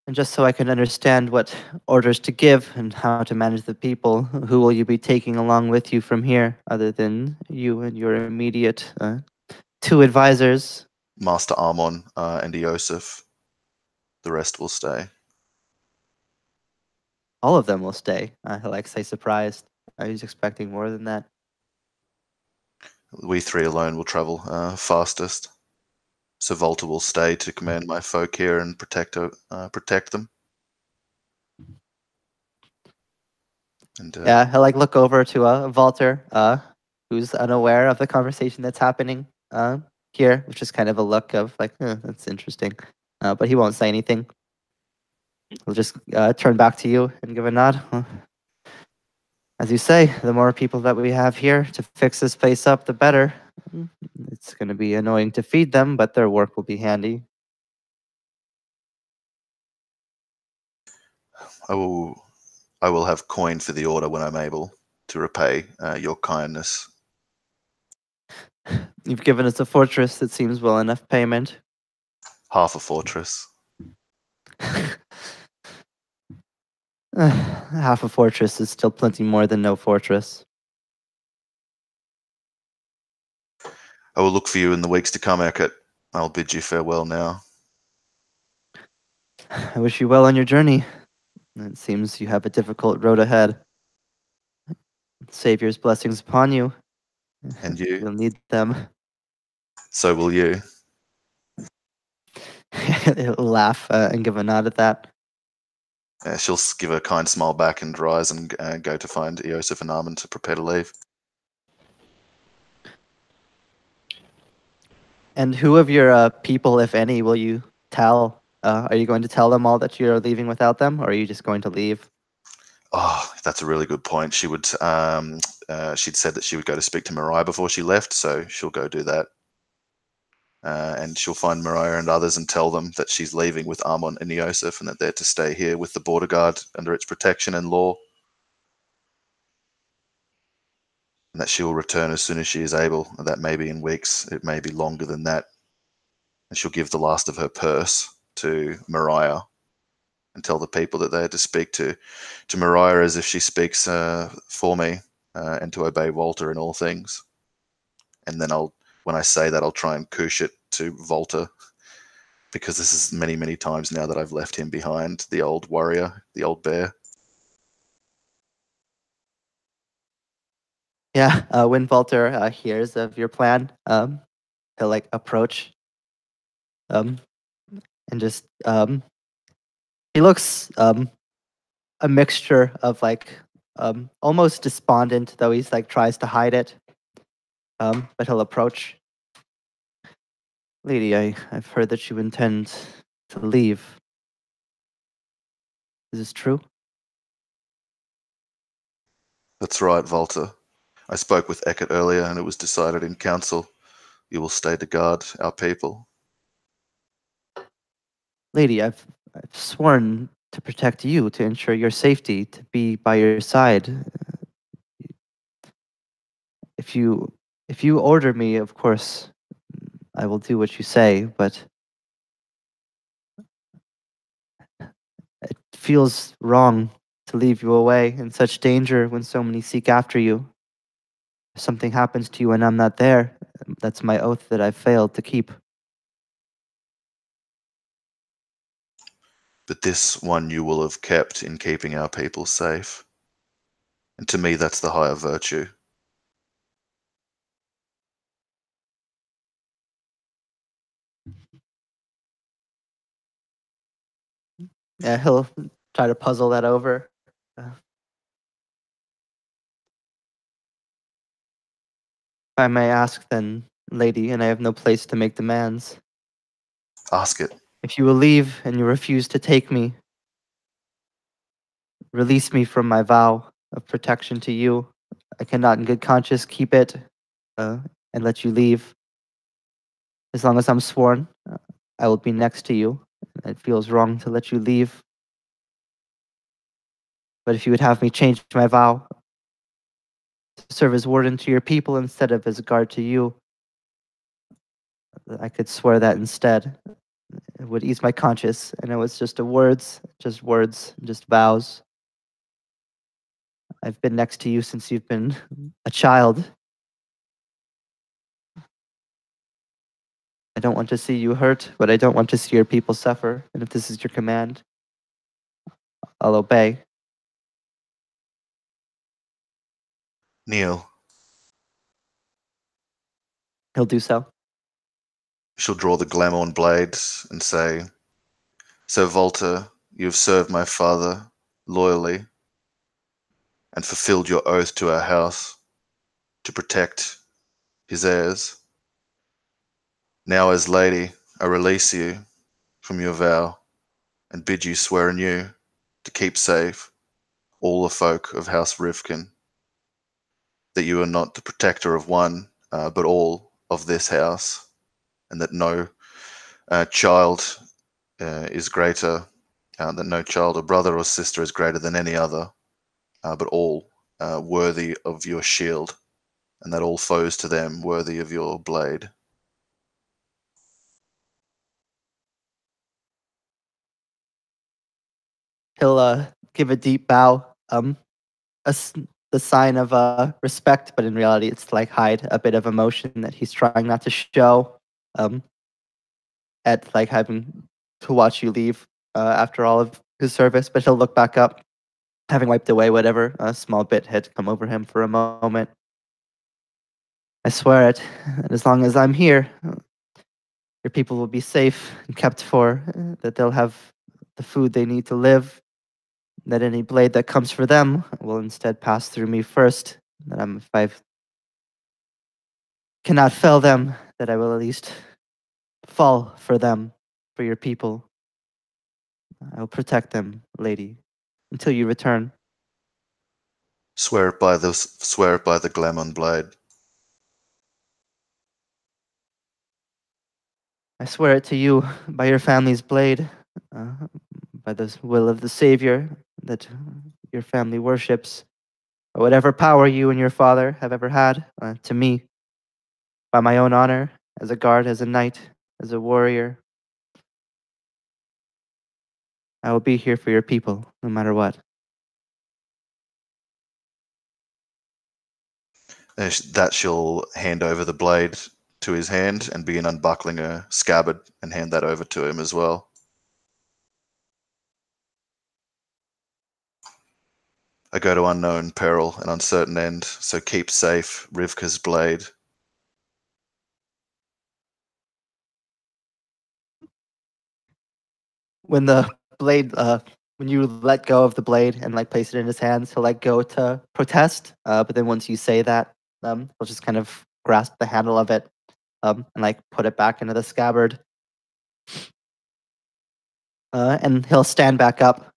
A: And just so I can understand what orders to give and how to manage the people, who will you be taking along with you from here, other than you and your immediate two advisors?
D: Master Armon and Eosif. The rest will stay.
A: All of them will stay. He'll say surprised. I was expecting more than that.
D: We three alone will travel fastest. So Volta will stay to command my folk here and protect them. And
A: Yeah, he'll look over to Walter, who's unaware of the conversation that's happening here, which is kind of a look of that's interesting. But he won't say anything. He'll just turn back to you and give a nod. As you say, the more people that we have here to fix this place up, the better. It's going to be annoying to feed them, but their work will be handy.
D: I will have coin for the order when I'm able to repay your kindness.
A: You've given us a fortress that seems well enough payment.
D: Half a fortress.
A: Half a fortress is still plenty more than no fortress.
D: I will look for you in the weeks to come, Eckert. I'll bid you farewell now.
A: I wish you well on your journey. It seems you have a difficult road ahead. Savior's blessings upon you.
D: And you.
A: You'll need them.
D: So will you.
A: He'll laugh and give a nod at that.
D: She'll give a kind smile back and rise and go to find Eosif and Armand to prepare to leave.
A: And who of your people, if any, will you tell? Are you going to tell them all that you're leaving without them, or are you just going to leave?
D: Oh, that's a really good point. She would. She'd said that she would go to speak to Mariah before she left, so she'll go do that. And she'll find Mariah and others and tell them that she's leaving with Armon and Eosif and that they're to stay here with the border guard under its protection and law. And that she will return as soon as she is able. And that may be in weeks. It may be longer than that. And she'll give the last of her purse to Mariah and tell the people that they are to speak to Mariah as if she speaks for me and to obey Walter in all things. And then when I say that, I'll try and koosh it to Volta, because this is many, many times now that I've left him behind, the old warrior, the old bear.
A: Yeah, when Walter hears of your plan, he'll approach and just he looks a mixture of almost despondent, though he's tries to hide it. But he'll approach. Lady, I've heard that you intend to leave. Is this true?
D: That's right, Volta. I spoke with Eckert earlier, and it was decided in council you will stay to guard our people.
A: Lady, I've sworn to protect you, to ensure your safety, to be by your side. If you order me, of course, I will do what you say, but it feels wrong to leave you away in such danger when so many seek after you. If something happens to you and I'm not there, that's my oath that I've failed to keep.
D: but this one you will have kept in keeping our people safe. And to me, that's the higher virtue.
A: Yeah, he'll try to puzzle that over. If I may ask, then, lady, and I have no place to make demands.
D: Ask it.
A: If you will leave and you refuse to take me, release me from my vow of protection to you. I cannot, in good conscience, keep it and let you leave. As long as I'm sworn, I will be next to you. It feels wrong to let you leave. But if you would have me change my vow to serve as warden to your people instead of as a guard to you, I could swear that instead. It would ease my conscience. I know it's just words, just vows. I've been next to you since you've been a child. I don't want to see you hurt, but I don't want to see your people suffer. And if this is your command, I'll obey.
D: Kneel.
A: He'll do so.
D: She'll draw the Glamorn blade and say, Sir Volta, you have served my father loyally and fulfilled your oath to our house to protect his heirs. Now, as lady, I release you from your vow and bid you swear anew to keep safe all the folk of House Rifkin, that you are not the protector of one, but all of this house, and that no child is greater, that no child or brother or sister is greater than any other, but all worthy of your shield, and that all foes to them worthy of your blade.
A: He'll give a deep bow, the sign of respect, but in reality, it's to like hide a bit of emotion that he's trying not to show. At like having to watch you leave after all of his service, but he'll look back up, having wiped away whatever a small bit had come over him for a moment. I swear it, and as long as I'm here, your people will be safe and kept for, that they'll have the food they need to live, that any blade that comes for them will instead pass through me first, that if I cannot fell them, that I will at least fall for them, for your people. I will protect them, lady, until you return.
D: Swear it by the Glamon blade.
A: I swear it to you by your family's blade, by the will of the Savior that your family worships, or whatever power you and your father have ever had, to me, by my own honor, as a guard, as a knight, as a warrior. I will be here for your people, no matter what.
D: That she'll hand over the blade to his hand and begin unbuckling a scabbard and hand that over to him as well. I go to unknown peril and uncertain end, so keep safe Rivka's blade.
A: When the blade, when you let go of the blade and like place it in his hands, he'll like go to protest. But then once you say that, he'll just kind of grasp the handle of it, and like put it back into the scabbard. And he'll stand back up,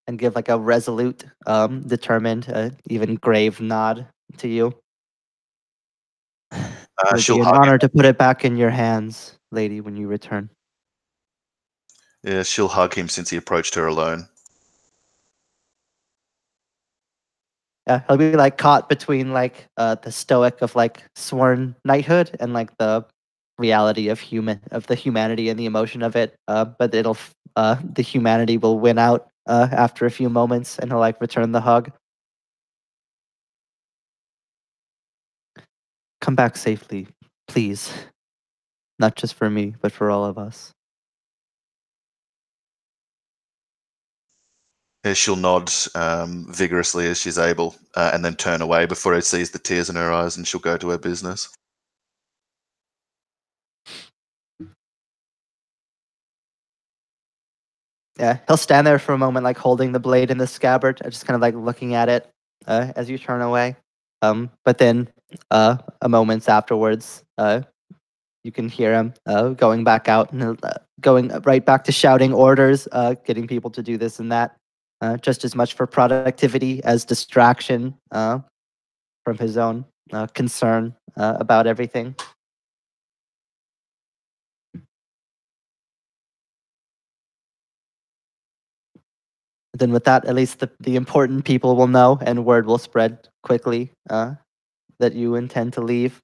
A: and give like a resolute, determined, even grave nod to you. It would
D: She'll
A: be an
D: hug
A: honor
D: him.
A: to put it back in your hands, lady, when you return.
D: Yeah, she'll hug him since he approached her alone.
A: Yeah, he'll be like caught between like the stoic of like sworn knighthood and like the reality of the humanity and the emotion of it. But the humanity will win out after a few moments, and he'll like return the hug. Come back safely, please. Not just for me, but for all of us.
D: She'll nod vigorously as she's able, and then turn away before he sees the tears in her eyes, and she'll go to her business.
A: Yeah, he'll stand there for a moment, like holding the blade in the scabbard, just kind of like looking at it as you turn away. But then, a moments afterwards, you can hear him going back out and going right back to shouting orders, getting people to do this and that, just as much for productivity as distraction from his own concern about everything. Then with that, at least the important people will know and word will spread quickly that you intend to leave.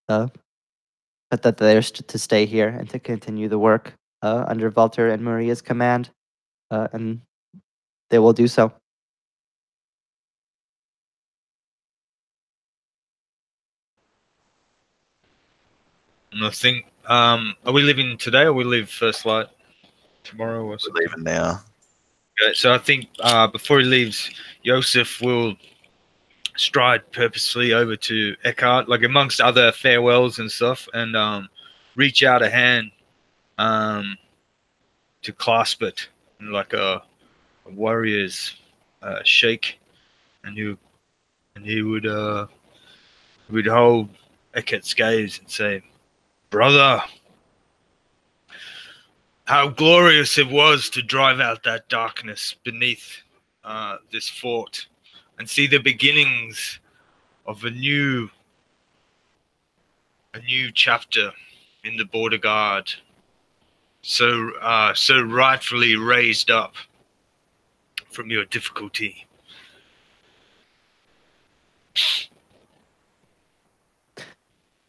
A: But that they're to stay here and to continue the work under Walter and Maria's command. And they will do so.
E: And I think, are we leaving today or we leave first light tomorrow or something?
D: We're leaving now.
E: Okay, so I think before he leaves, Joseph will stride purposefully over to Eckhart, like amongst other farewells and stuff, and reach out a hand to clasp it like a warrior's shake, and he would hold Eckhart's gaze and say, "Brother, how glorious it was to drive out that darkness beneath this fort and see the beginnings of a new chapter in the border guard, so rightfully raised up from your difficulty."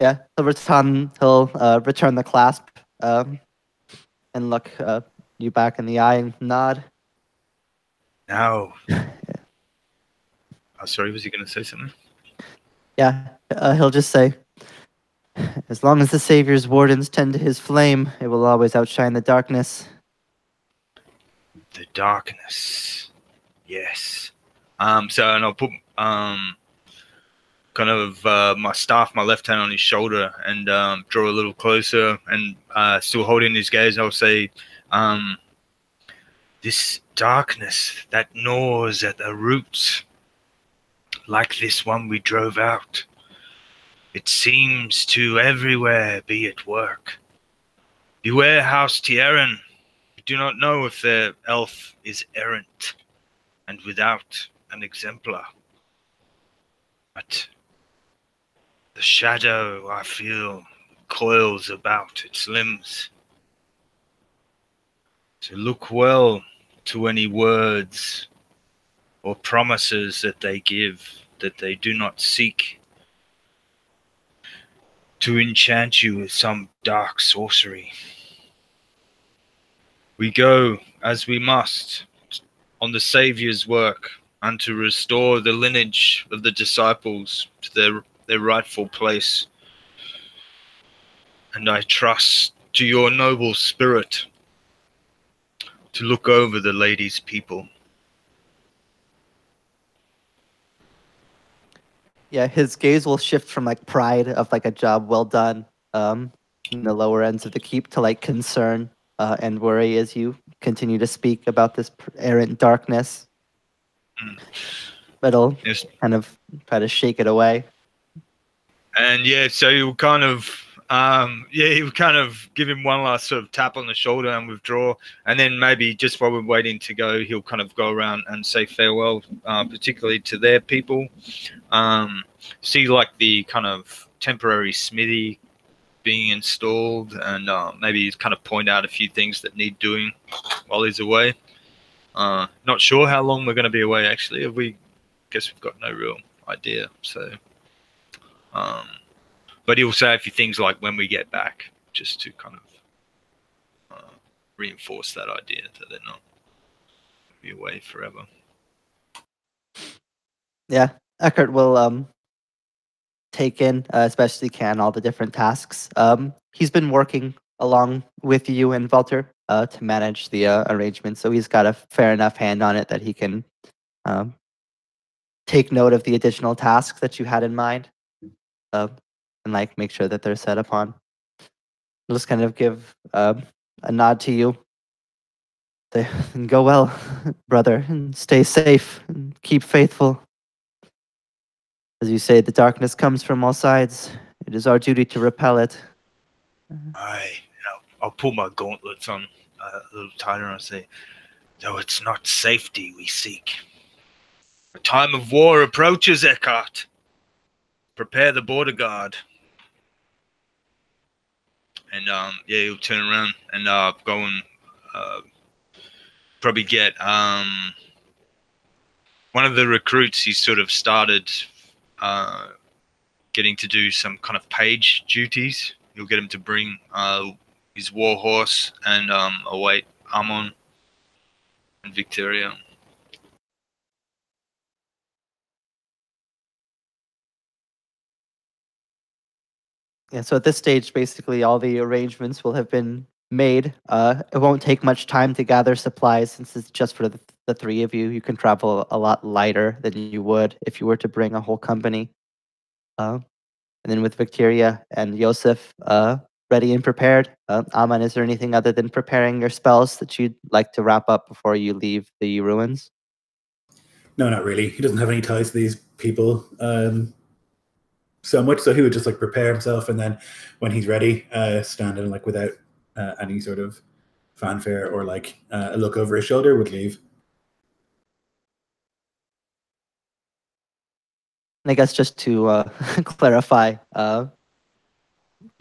A: Yeah, he'll return the clasp and look you back in the eye and nod.
E: Now, oh, sorry, was he going to say something?
A: Yeah, he'll just say, as long as the Savior's wardens tend to his flame, it will always outshine the darkness.
E: The darkness, yes. So, and I'll put kind of my staff, my left hand on his shoulder, and draw a little closer, and still holding his gaze, I'll say, this darkness that gnaws at the roots, like this one we drove out, it seems to everywhere be at work. Beware House Tieran. We do not know if their elf is errant and without an exemplar. But the shadow, I feel, coils about its limbs. So look well to any words or promises that they give, that they do not seek to enchant you with some dark sorcery. We go, as we must, on the Saviour's work, and to restore the lineage of the disciples to their rightful place. And I trust to your noble spirit to look over the lady's people.
A: Yeah, his gaze will shift from like pride of like a job well done in the lower ends of the keep to like concern and worry as you continue to speak about this errant darkness. But he'll kind of try to shake it away.
E: And yeah, so he'll kind of he'll kind of give him one last sort of tap on the shoulder and withdraw, and then maybe just while we're waiting to go, he'll kind of go around and say farewell, particularly to their people. See like the kind of temporary smithy being installed, and maybe kind of point out a few things that need doing while he's away. Not sure how long we're going to be away, actually. We guess we've got no real idea. So, but he'll say a few things like when we get back, just to kind of reinforce that idea that they're not be away forever.
A: Yeah, Eckhart will take in as best he can all the different tasks. He's been working along with you and Walter to manage the arrangement, so he's got a fair enough hand on it that he can um, take note of the additional tasks that you had in mind, and like make sure that they're set upon. I'll just kind of give a nod to you. And go well, brother, and stay safe and keep faithful. As you say, the darkness comes from all sides. It is our duty to repel it.
E: I'll pull my gauntlets on a little tighter and I'll say, though it's not safety we seek. The time of war approaches, Eckhart. Prepare the border guard. And he'll turn around and go and probably get one of the recruits. He's sort of started getting to do some kind of page duties. You'll get him to bring his war horse and await Amon and Victoria.
A: Yeah, so at this stage, basically all the arrangements will have been made. It won't take much time to gather supplies since it's just for the three of you. You can travel a lot lighter than you would if you were to bring a whole company. And then with Victoria and Yosef ready and prepared, Aman, is there anything other than preparing your spells that you'd like to wrap up before you leave the ruins?
C: No, not really. He doesn't have any ties to these people so much, so he would just like prepare himself, and then when he's ready, stand in like without any sort of fanfare or like a look over his shoulder, would leave.
A: And I guess just to clarify,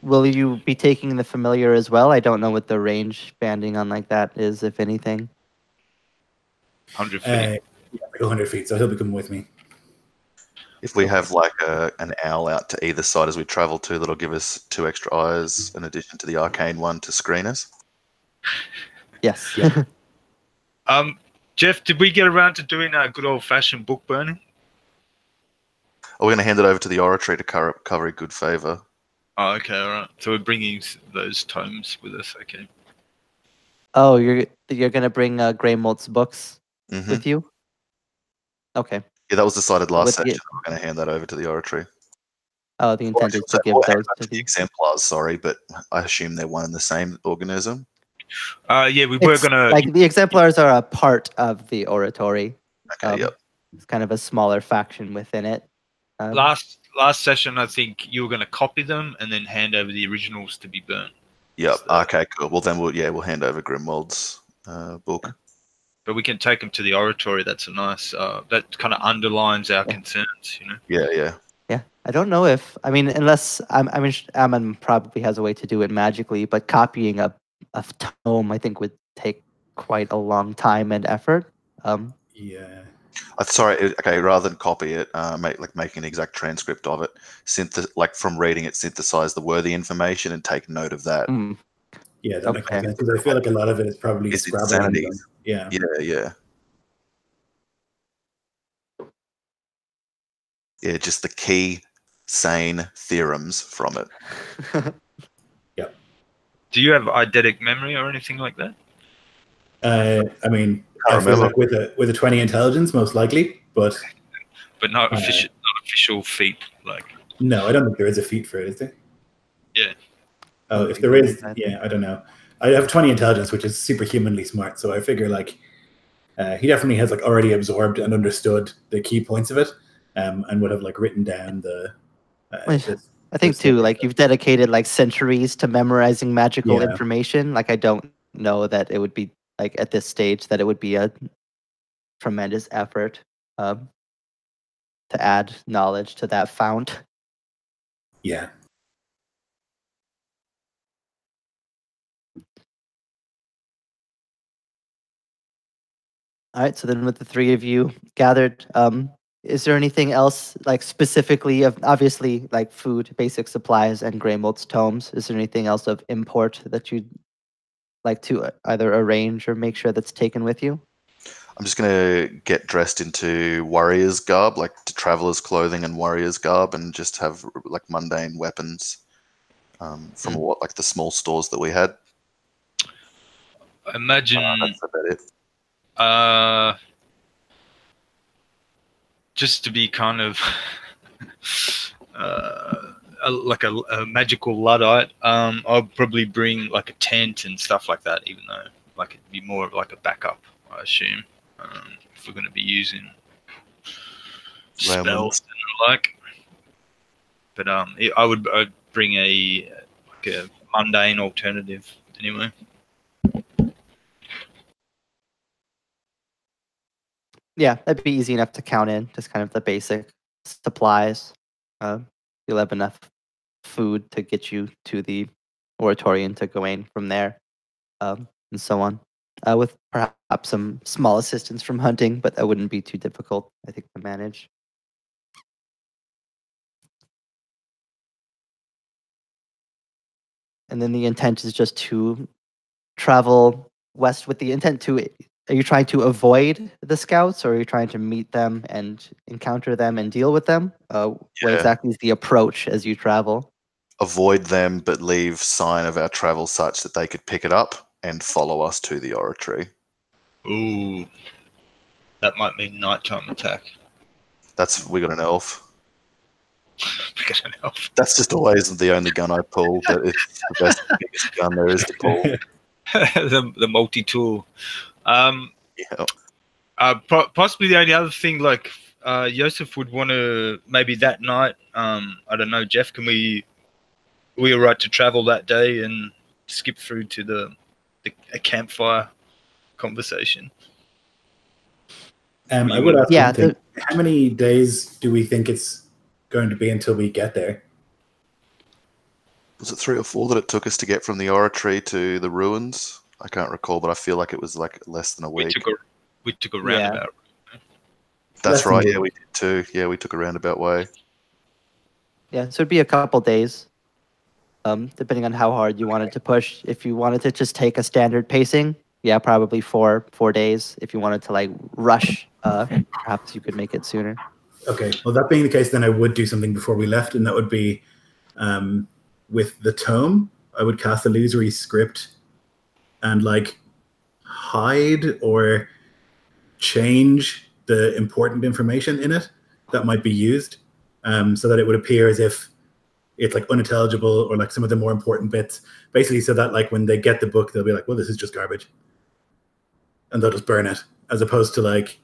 A: will you be taking the familiar as well? I don't know what the range banding on like that is, if anything.
E: 100 feet.
C: Yeah, like 100 feet, so he'll be coming with me.
D: If we have like an owl out to either side as we travel to, that'll give us 2 extra eyes in addition to the arcane one to screen us.
A: Yes.
C: Yeah.
E: Jeff, did we get around to doing a good old-fashioned book burning?
D: Are we going to hand it over to the oratory to cover a good favor?
E: Oh, okay, all right. So we're bringing those tomes with us, okay.
A: Oh, you're gonna bring Greymold's books
D: Mm-hmm.
A: with you? Okay.
D: Yeah, that was decided last
A: With the-
D: session. We're going to hand that over to the oratory.
A: Oh, the intent is to give
D: Or
A: those
D: to
A: to
D: the
A: the.
D: exemplars, sorry, but I assume they're one and the same organism.
E: Yeah, we were
A: It's
E: gonna
A: like the exemplars are a part of the oratory.
D: Okay, yep.
A: It's kind of a smaller faction within it.
E: last session. I think you were gonna copy them and then hand over the originals to be burnt.
D: Yep.
E: So-
D: Okay, cool. Well, then we'll hand over Grimwald's book.
E: But we can take them to the oratory. That's a nice. That kind of underlines our
A: Yeah.
E: concerns, you know.
D: Yeah.
A: Yeah, I don't know if unless Ammon probably has a way to do it magically, but copying a tome I think would take quite a long time and effort.
C: Yeah.
D: Sorry. Okay, rather than copy it, make an exact transcript of it. From reading it, synthesize the worthy information and take note of that.
A: Mm,
C: Yeah, that makes
A: Okay.
C: sense, because I feel like a lot of it is probably
D: It's
C: scrabbling.
D: insanity.
C: Yeah.
D: Yeah. Yeah, just the key sane theorems from it.
E: Do you have eidetic memory or anything like that?
C: I mean,
D: I
C: I feel
D: remember.
C: like with a 20 intelligence, most likely, but
E: But not official feat. Like,
C: no, I don't think there is a feat for it, is there?
E: Yeah.
C: Oh, if there is, yeah, I don't know. I have 20 intelligence, which is superhumanly smart, so I figure like he definitely has like already absorbed and understood the key points of it, and would have like written down the.
A: I think too, like you've dedicated like centuries to memorizing magical
C: Yeah.
A: information. Like I don't know that it would be like at this stage that it would be a tremendous effort to add knowledge to that fount.
C: Yeah.
A: All right, so then with the three of you gathered, is there anything else like specifically of obviously like food, basic supplies, and Greymold's tomes? Is there anything else of import that you'd like to either arrange or make sure that's taken with you?
D: I'm just gonna get dressed into warrior's garb, like to traveler's clothing and warrior's garb, and just have like mundane weapons from what like the small stores that we had.
E: imagine
D: That's about it.
E: just to be kind of like a magical Luddite, I'll probably bring like a tent and stuff like that, even though like it'd be more of like a backup, I assume, if we're going to be using spells
D: Romans.
E: and the like. But I'd bring a mundane alternative anyway.
A: Yeah, that'd be easy enough to count in, just kind of the basic supplies. You'll have enough food to get you to the Oratorian to Gawain from there, and so on. With perhaps some small assistance from hunting, but that wouldn't be too difficult, I think, to manage. And then the intent is just to travel west with the intent to. Are you trying to avoid the scouts, or are you trying to meet them and encounter them and deal with them? What
D: Yeah.
A: exactly is the approach as you travel?
D: Avoid them, but leave sign of our travel such that they could pick it up and follow us to the oratory.
E: Ooh, that might mean nighttime attack.
D: We got an elf.
E: We got an elf.
D: That's just always the only gun I pull, but it's the best, biggest gun there is to pull.
E: the multi-tool.
D: Yeah.
E: Possibly the only other thing, like Joseph would want to maybe that night. I don't know, Jeff. Can we all right to travel that day and skip through to a campfire conversation?
C: I would ask
A: Yeah,
C: one thing. How many days do we think it's going to be until we get there?
D: Was it 3 or 4 that it took us to get from the oratory to the ruins? I can't recall, but I feel like it was like less than a week.
E: We took a roundabout.
D: That's
C: Less than
D: right.
C: a
D: Yeah,
C: week.
D: we did too. Yeah, we took a roundabout way.
A: Yeah, so it'd be a couple days, depending on how hard you wanted to push. If you wanted to just take a standard pacing, yeah, probably 4 days. If you wanted to like rush, perhaps you could make it sooner.
C: Okay. Well, that being the case, then I would do something before we left, and that would be with the tome. I would cast illusory script and like hide or change the important information in it that might be used, so that it would appear as if it's like unintelligible, or like some of the more important bits, basically, so that like when they get the book, they'll be like, well, this is just garbage, and they'll just burn it, as opposed to like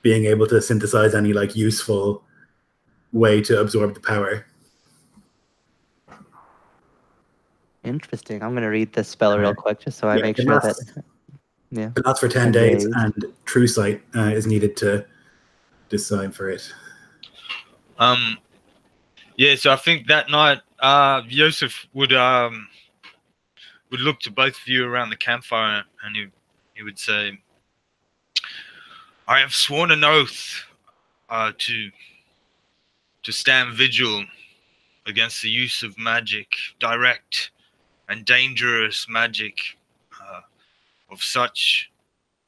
C: being able to synthesize any like useful way to absorb the power.
A: Interesting. I'm going to read this spell real quick just so I
C: Yeah,
A: make
C: it
A: sure that.
C: lasts-
A: Yeah.
C: It lasts for 10 days, and True Sight is needed to decipher it.
E: Yeah, so I think that night, Joseph would look to both of you around the campfire, and he would say, "I have sworn an oath to stand vigil against the use of magic, direct and dangerous magic, of such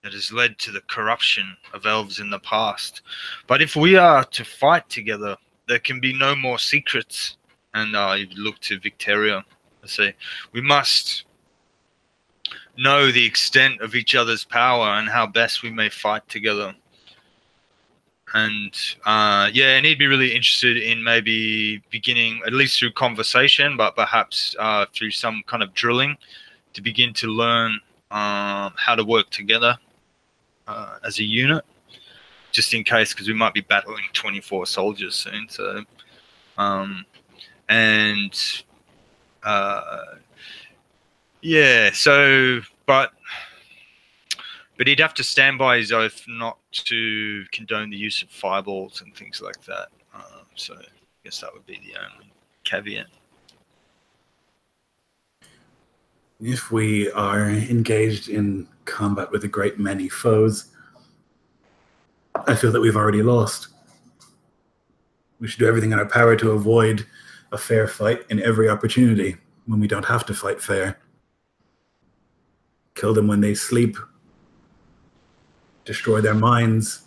E: that has led to the corruption of elves in the past. But if we are to fight together, there can be no more secrets." And you look to Victoria and say, "We must know the extent of each other's power and how best we may fight together." And yeah, and he'd be really interested in maybe beginning, at least through conversation, but perhaps through some kind of drilling, to begin to learn how to work together as a unit, just in case, because we might be battling 24 soldiers soon. So, yeah, so, but he'd have to stand by his oath not to condone the use of fireballs and things like that. So I guess that would be the only caveat.
C: If we are engaged in combat with a great many foes, I feel that we've already lost. We should do everything in our power to avoid a fair fight in every opportunity when we don't have to fight fair. Kill them when they sleep. Destroy their minds.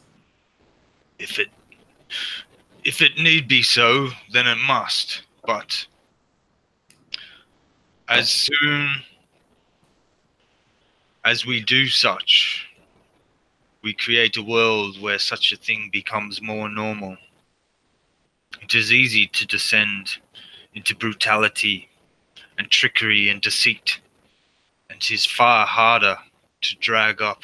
E: If it need be so, then it must. But as we do such, we create a world where such a thing becomes more normal. It is easy to descend into brutality and trickery and deceit, and it is far harder to drag up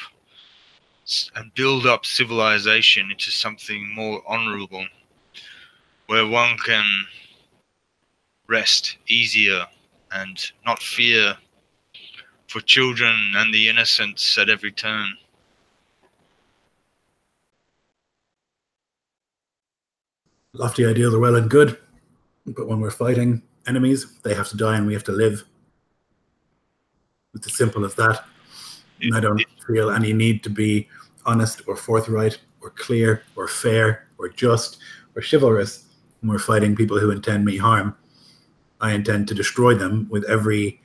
E: and build up civilization into something more honorable, where one can rest easier and not fear for children and the innocents at every turn.
C: Lofty ideals are well and good, but when we're fighting enemies, they have to die and we have to live. It's as simple as that. And I don't feel any need to be honest or forthright or clear or fair or just or chivalrous when we're fighting people who intend me harm. I intend to destroy them with every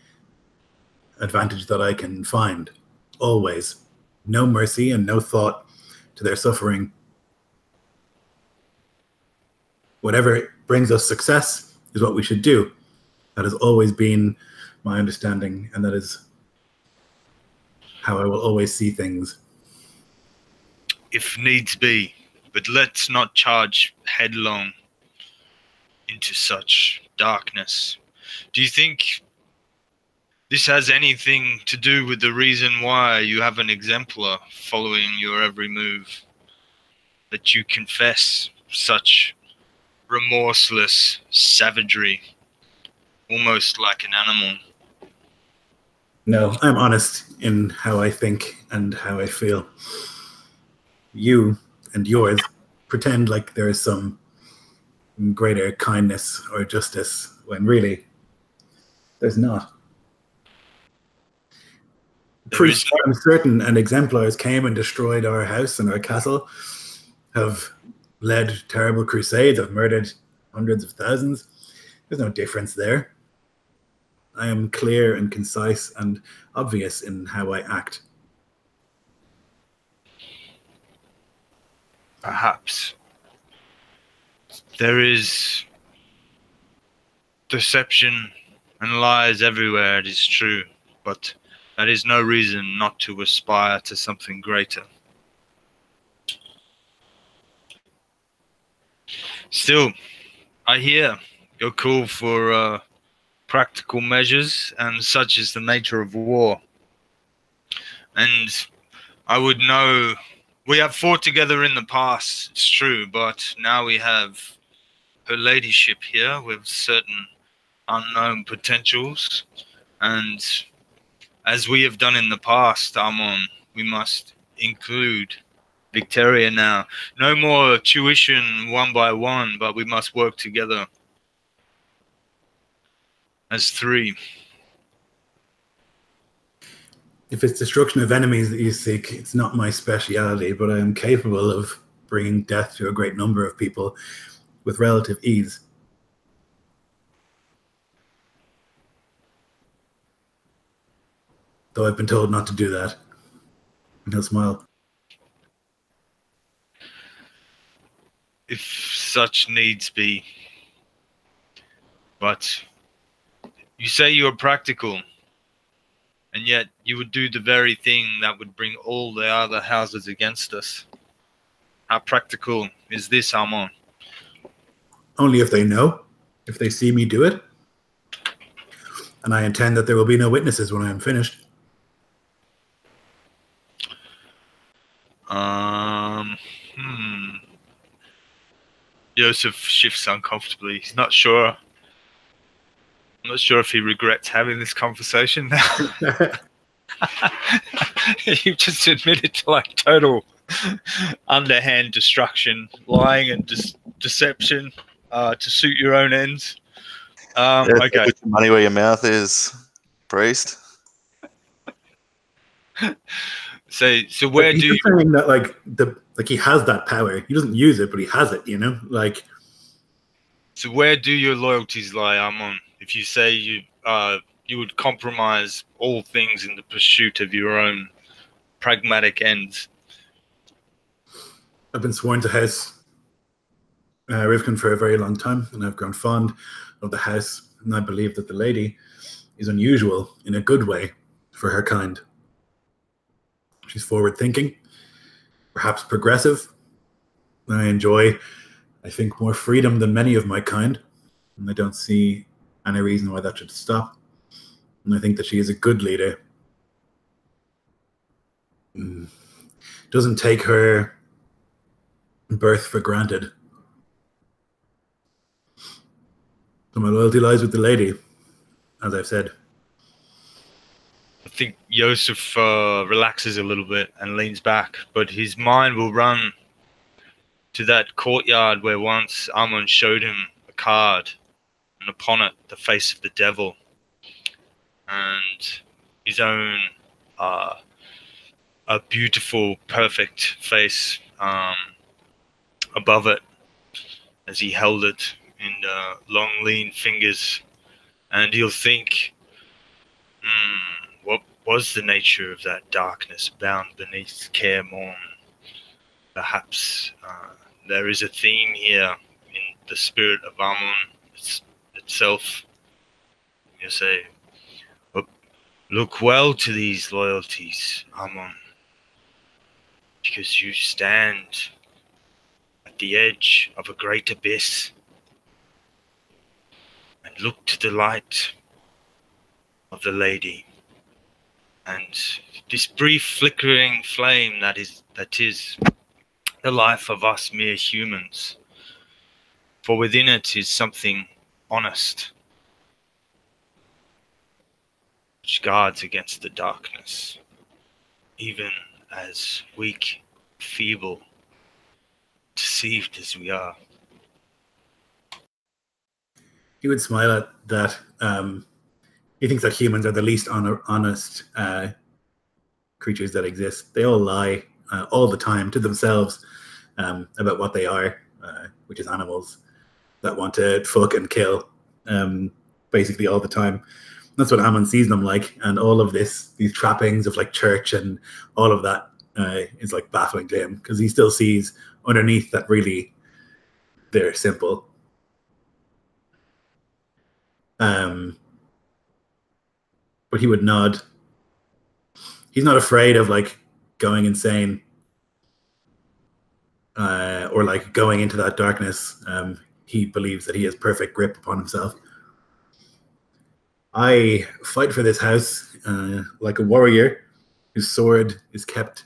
C: advantage that I can find. Always. No mercy and no thought to their suffering. Whatever brings us success is what we should do. That has always been my understanding, and that is how I will always see things.
E: If needs be, but let's not charge headlong into such darkness. Do you think this has anything to do with the reason why you have an exemplar following your every move? That you confess such remorseless savagery, almost like an animal?
C: No, I'm honest in how I think and how I feel. You and yours pretend like there is some greater kindness or justice when really there's not. Priests are certain, and exemplars came and destroyed our house and our castle, have led terrible crusades, have murdered hundreds of thousands. There's no difference there. I am clear and concise and obvious in how I act.
E: Perhaps there is deception and lies everywhere, it is true, but that is no reason not to aspire to something greater. Still, I hear your call for practical measures, and such is the nature of war. And I would know, we have fought together in the past, it's true, but now we have her ladyship here with certain unknown potentials, and as we have done in the past, Amon, we must include Victoria now. No more tuition one by one, but we must work together as three.
C: If it's destruction of enemies that you seek, it's not my speciality, but I am capable of bringing death to a great number of people with relative ease. Though I've been told not to do that. And he'll smile.
E: If such needs be. But you say you are practical, and yet you would do the very thing that would bring all the other houses against us. How practical is this, Amon?
C: Only if they know, if they see me do it. And I intend that there will be no witnesses when I am finished.
E: Joseph shifts uncomfortably. He's not sure. I'm not sure if he regrets having this conversation now. You've just admitted to like total underhand destruction, lying and deception to suit your own ends. Okay.
D: Put your money where your mouth is, priest.
E: So where do you
C: saying that like he has that power? He doesn't use it, but he has it. You know, like.
E: So where do your loyalties lie, Amon? If you say you would compromise all things in the pursuit of your own pragmatic ends.
C: I've been sworn to House Rivkin for a very long time, and I've grown fond of the house, and I believe that the lady is unusual in a good way for her kind. She's forward-thinking, perhaps progressive. I enjoy, I think, more freedom than many of my kind, and I don't see any reason why that should stop. And I think that she is a good leader. Doesn't take her birth for granted. So my loyalty lies with the lady, as I've said.
E: I think Yosef relaxes a little bit and leans back, but his mind will run to that courtyard where once Amon showed him a card, and upon it the face of the devil, and his own a beautiful, perfect face above it as he held it in long, lean fingers. And he'll think, what was the nature of that darkness bound beneath Care Morn? Perhaps there is a theme here in the spirit of Amun itself. You say, look well to these loyalties, Amun, because you stand at the edge of a great abyss, and look to the light of the lady, and this brief flickering flame that is the life of us mere humans. For within it is something honest, which guards against the darkness, even as weak, feeble, deceived as we are.
C: He would smile at that. He thinks that humans are the least honest creatures that exist. They all lie all the time to themselves about what they are, which is animals that want to fuck and kill, basically all the time. That's what Ammon sees them like, and all of these trappings of like church and all of that is like baffling to him, because he still sees underneath that really they're simple. But he would nod. He's not afraid of like going insane or like going into that darkness. He believes that he has perfect grip upon himself. I fight for this house like a warrior whose sword is kept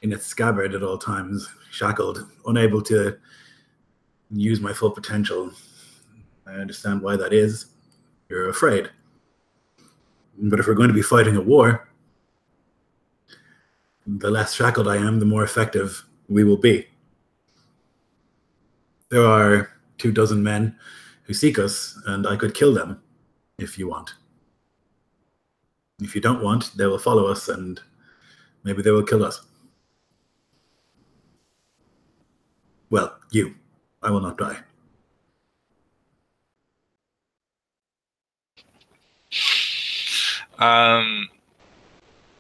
C: in its scabbard at all times, shackled, unable to use my full potential. I understand why that is. You're afraid. But if we're going to be fighting a war, the less shackled I am, the more effective we will be. There are 24 men who seek us, and I could kill them if you want. If you don't want, they will follow us, and maybe they will kill us. Well, you. I will not die.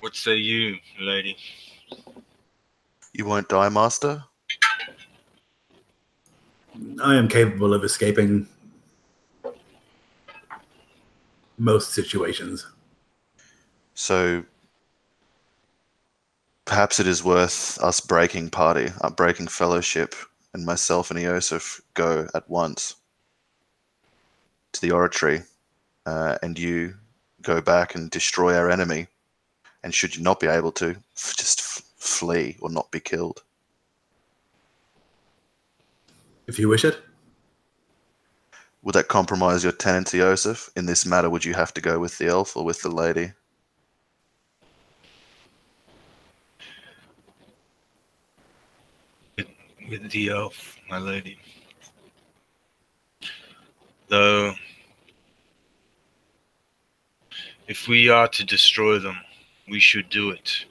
E: What say you, lady?
D: You won't die, Master?
C: I am capable of escaping most situations.
D: So perhaps it is worth us breaking fellowship, and myself and Eosif go at once to the oratory, and you go back and destroy our enemy. And should you not be able to, just flee or not be killed.
C: If you wish it.
D: Would that compromise your tenancy, Eosif? In this matter, would you have to go with the elf or with the lady?
E: With the elf, my lady. Though, if we are to destroy them, we should do it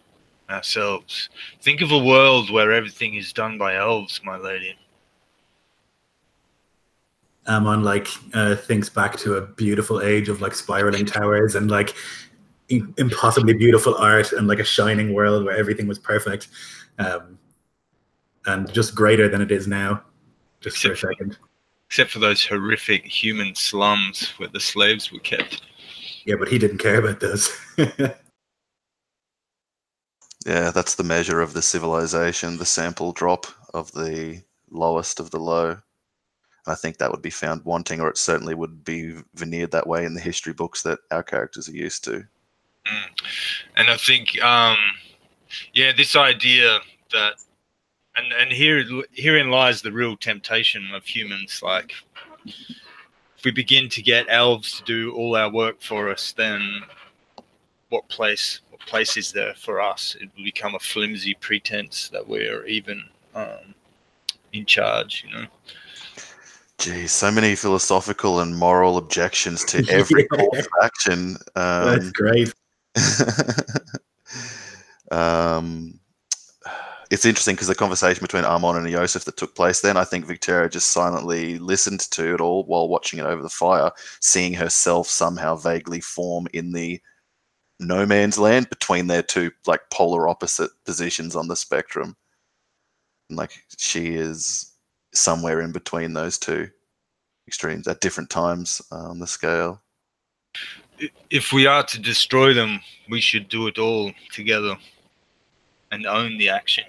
E: ourselves. Think of a world where everything is done by elves, my lady.
C: Ammon like thinks back to a beautiful age of like spiraling towers and like impossibly beautiful art and like a shining world where everything was perfect, and just greater than it is now, just for a second.
E: Except for those horrific human slums where the slaves were kept.
C: Yeah, but he didn't care about those.
D: Yeah, that's the measure of the civilization, the sample drop of the lowest of the low. I think that would be found wanting, or it certainly would be veneered that way in the history books that our characters are used to.
E: And I think, this idea that, and herein lies the real temptation of humans. Like, if we begin to get elves to do all our work for us, then what place is there for us? It will become a flimsy pretense that we're even in charge, you know.
D: Geez, so many philosophical and moral objections to every
C: Yeah.
D: course of action.
C: That's great.
D: It's interesting because the conversation between Armon and Yosef that took place then, I think Victoria just silently listened to it all while watching it over the fire, seeing herself somehow vaguely form in the no man's land between their two like polar opposite positions on the spectrum. And like she is somewhere in between those two extremes at different times on the scale.
E: If we are to destroy them, we should do it all together and own the action.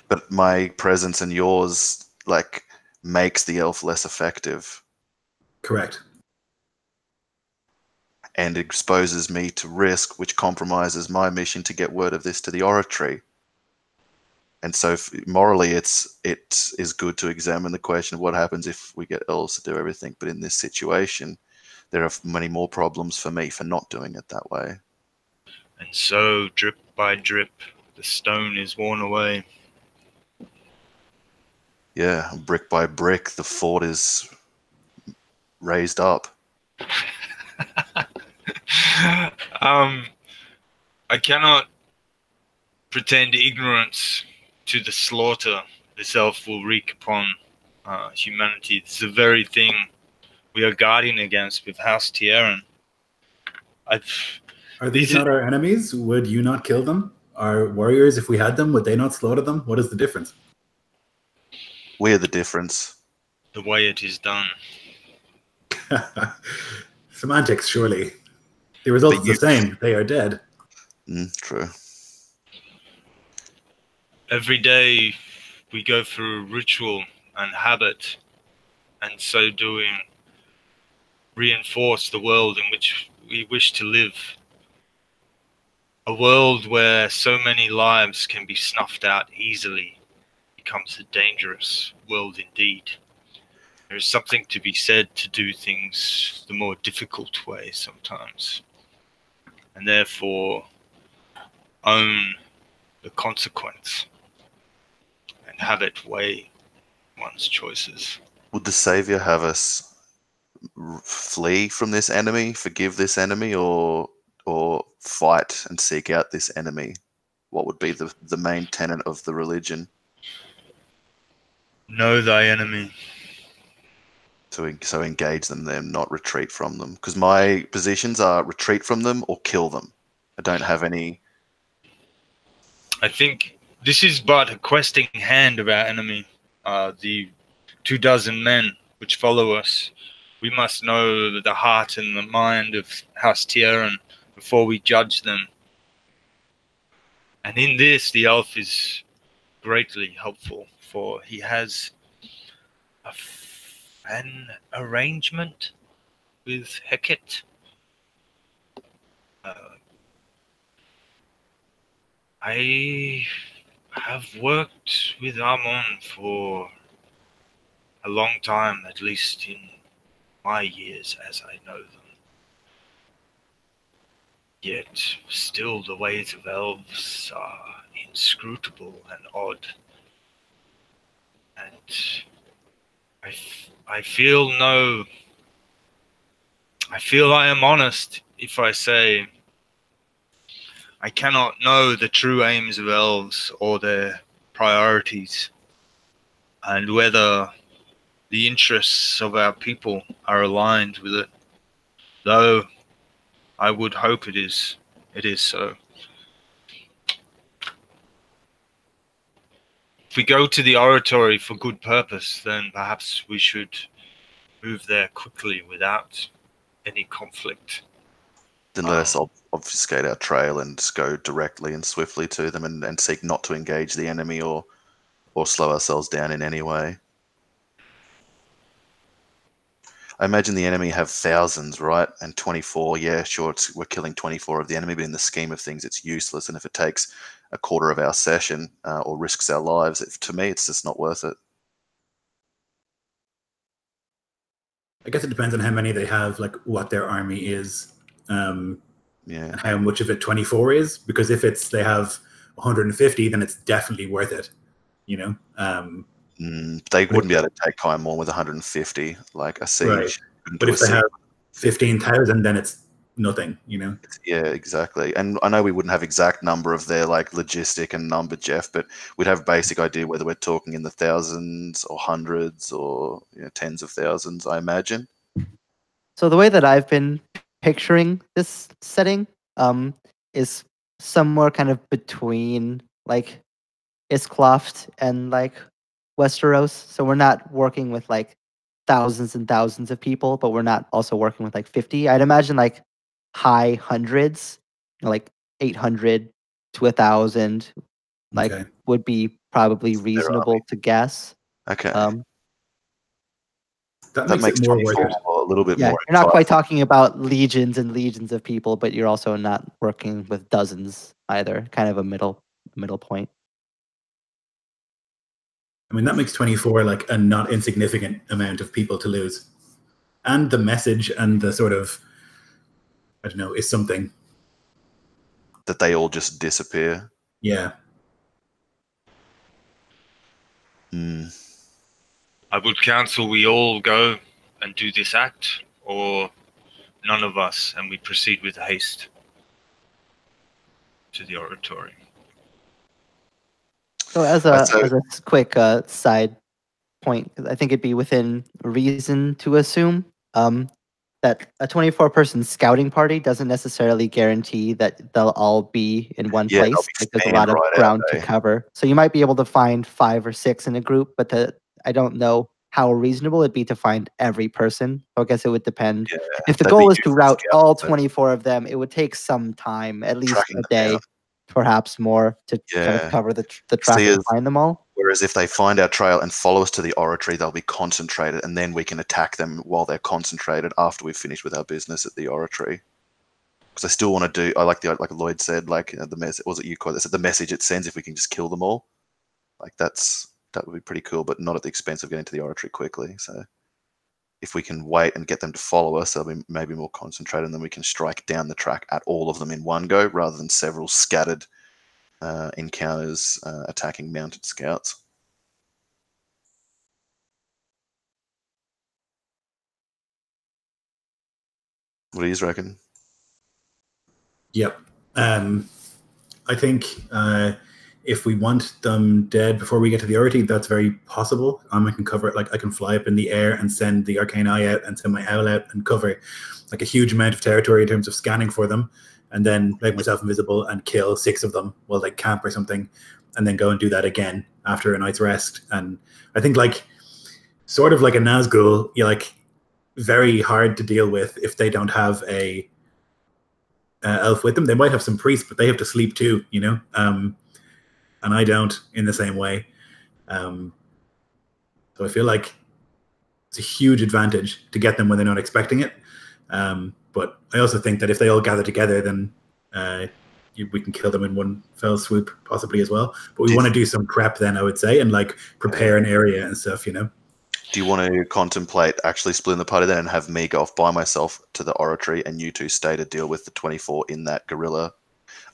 D: But my presence and yours like makes the elf less effective
C: Correct.
D: and exposes me to risk, which compromises my mission to get word of this to the oratory. And so morally, it is good to examine the question of what happens if we get elves to do everything. But in this situation, there are many more problems for me for not doing it that way.
E: And so, drip by drip, the stone is worn away.
D: Yeah, brick by brick, the fort is raised up.
E: I cannot pretend ignorance to the slaughter this elf will wreak upon humanity. It's the very thing we are guarding against with House Tieran.
C: Are these not our enemies? Would you not kill them? Our warriors, if we had them, would they not slaughter them? What is the difference?
D: We're the difference.
E: The way it is done.
C: Semantics, surely. The result is the same. They are dead.
D: True.
E: Every day we go through ritual and habit, and so doing reinforce the world in which we wish to live. A world where so many lives can be snuffed out easily becomes a dangerous world indeed. There is something to be said to do things the more difficult way sometimes, and therefore own the consequence and have it weigh one's choices.
D: Would the Savior have us flee from this enemy, forgive this enemy, or fight and seek out this enemy? What would be the main tenet of the religion?
E: Know thy enemy.
D: So engage them then, not retreat from them. Because my positions are retreat from them or kill them. I don't have any...
E: I think this is but a questing hand of our enemy, the 24 men which follow us. We must know the heart and the mind of House Tieran before we judge them. And in this, the elf is greatly helpful, for he has an arrangement with Heket. I have worked with Amon for a long time, at least in my years as I know them. Yet still the ways of elves are inscrutable and odd. And I feel I am honest if I say I cannot know the true aims of elves or their priorities, and whether the interests of our people are aligned with it, though I would hope it is so. If we go to the oratory for good purpose, then perhaps we should move there quickly without any conflict.
D: Then let us obfuscate our trail and go directly and swiftly to them and seek not to engage the enemy or slow ourselves down in any way. I imagine the enemy have thousands, right? And 24, yeah, sure, we're killing 24 of the enemy, but in the scheme of things, it's useless. And if it takes a quarter of our session or risks our lives, to me, it's just not worth it.
C: I guess it depends on how many they have, like what their army is, and how much of it 24 is. Because if they have 150, then it's definitely worth it. You know.
D: They wouldn't be able to take Kai more with 150, like a siege.
C: Right. But if they have 15,000, then it's nothing, you know?
D: Yeah, exactly. And I know we wouldn't have exact number of their like logistic and number, Jeff, but we'd have a basic idea whether we're talking in the thousands or hundreds or tens of thousands, I imagine.
A: So the way that I've been picturing this setting is somewhere kind of between like Iskloft and like Westeros. So we're not working with like thousands and thousands of people, but we're not also working with like 50. I'd imagine like high hundreds, like 800 to 1,000, like would be probably reasonable to guess.
D: Okay.
C: That makes it more worth it.
D: A little bit more.
A: You're not quite talking about legions and legions of people, but you're also not working with dozens either. Kind of a middle point.
C: I mean, that makes 24 like a not insignificant amount of people to lose. And the message and the sort of, I don't know, is something.
D: That they all just disappear.
C: Yeah.
E: I would counsel we all go and do this act, or none of us, and we proceed with haste to the oratory.
A: So as a quick side point, because I think it'd be within reason to assume that a 24-person scouting party doesn't necessarily guarantee that they'll all be in one place. Like there's a lot of ground to cover. So you might be able to find 5 or 6 in a group, but I don't know how reasonable it'd be to find every person. So I guess it would depend.
D: Yeah,
A: if the goal is to route all 24 of them, it would take some time, at least a day, perhaps more, to kind of cover the track and find them all.
D: Whereas if they find our trail and follow us to the oratory, they'll be concentrated, and then we can attack them while they're concentrated after we've finished with our business at the oratory. Because I still want to do, I like Lloyd said, like the message, was it you called it? The message it sends if we can just kill them all. Like that would be pretty cool, but not at the expense of getting to the oratory quickly. So if we can wait and get them to follow us, they'll be maybe more concentrated, and then we can strike down the track at all of them in one go rather than several scattered encounters attacking mounted scouts. What do you reckon?
C: Yep. I think if we want them dead before we get to the oratory, that's very possible. I can cover it. Like I can fly up in the air and send the arcane eye out and send my owl out and cover like a huge amount of territory in terms of scanning for them, and then make myself invisible and kill 6 of them while they camp or something, and then go and do that again after a night's rest. And I think like sort of like a Nazgul, you're like very hard to deal with if they don't have a elf with them. They might have some priests, but they have to sleep too, you know. And I don't in the same way. So I feel like it's a huge advantage to get them when they're not expecting it. But I also think that if they all gather together, then we can kill them in one fell swoop, possibly as well. But we want to do some prep then, I would say, and like prepare an area and stuff, you know.
D: Do you want to contemplate actually splitting the party then and have me go off by myself to the oratory and you two stay to deal with the 24 in that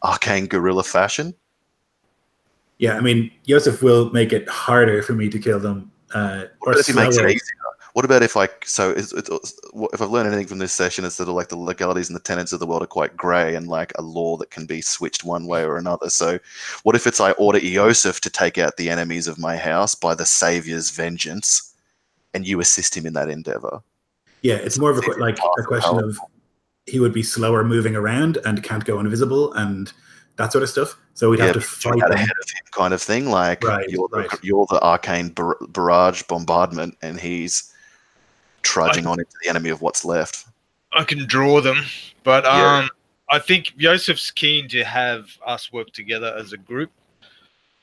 D: arcane guerrilla fashion?
C: Yeah, I mean, Yosef will make it harder for me to kill them.
D: Or if he makes it easier? What about if if I've learned anything from this session, it's that like the legalities and the tenets of the world are quite grey and like a law that can be switched one way or another. So what if I order Yosef to take out the enemies of my house by the Saviour's vengeance, and you assist him in that endeavor?
C: Yeah, it's more of a question of he would be slower moving around and can't go invisible and that sort of stuff. So we'd have to fight
D: ahead of him, kind of thing. Like you're the arcane barrage bombardment, and he's trudging on into the enemy of what's left.
E: I can draw them, but I think Joseph's keen to have us work together as a group,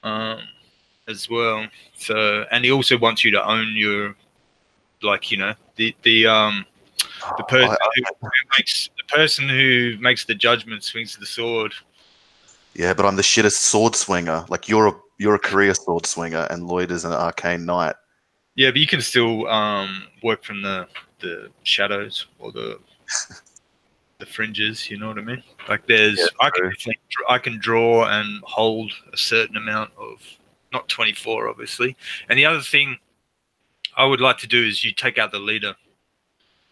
E: as well. So, and he also wants you to own your, like, you know, the person who makes the judgment swings the sword.
D: Yeah, but I'm the shittest sword swinger. Like you're a career sword swinger, and Lloyd is an arcane knight.
E: Yeah, but you can still work from the shadows or the fringes. You know what I mean? Like there's,
D: Yeah,
E: I can draw and hold a certain amount of, not 24, obviously. And the other thing I would like to do is you take out the leader.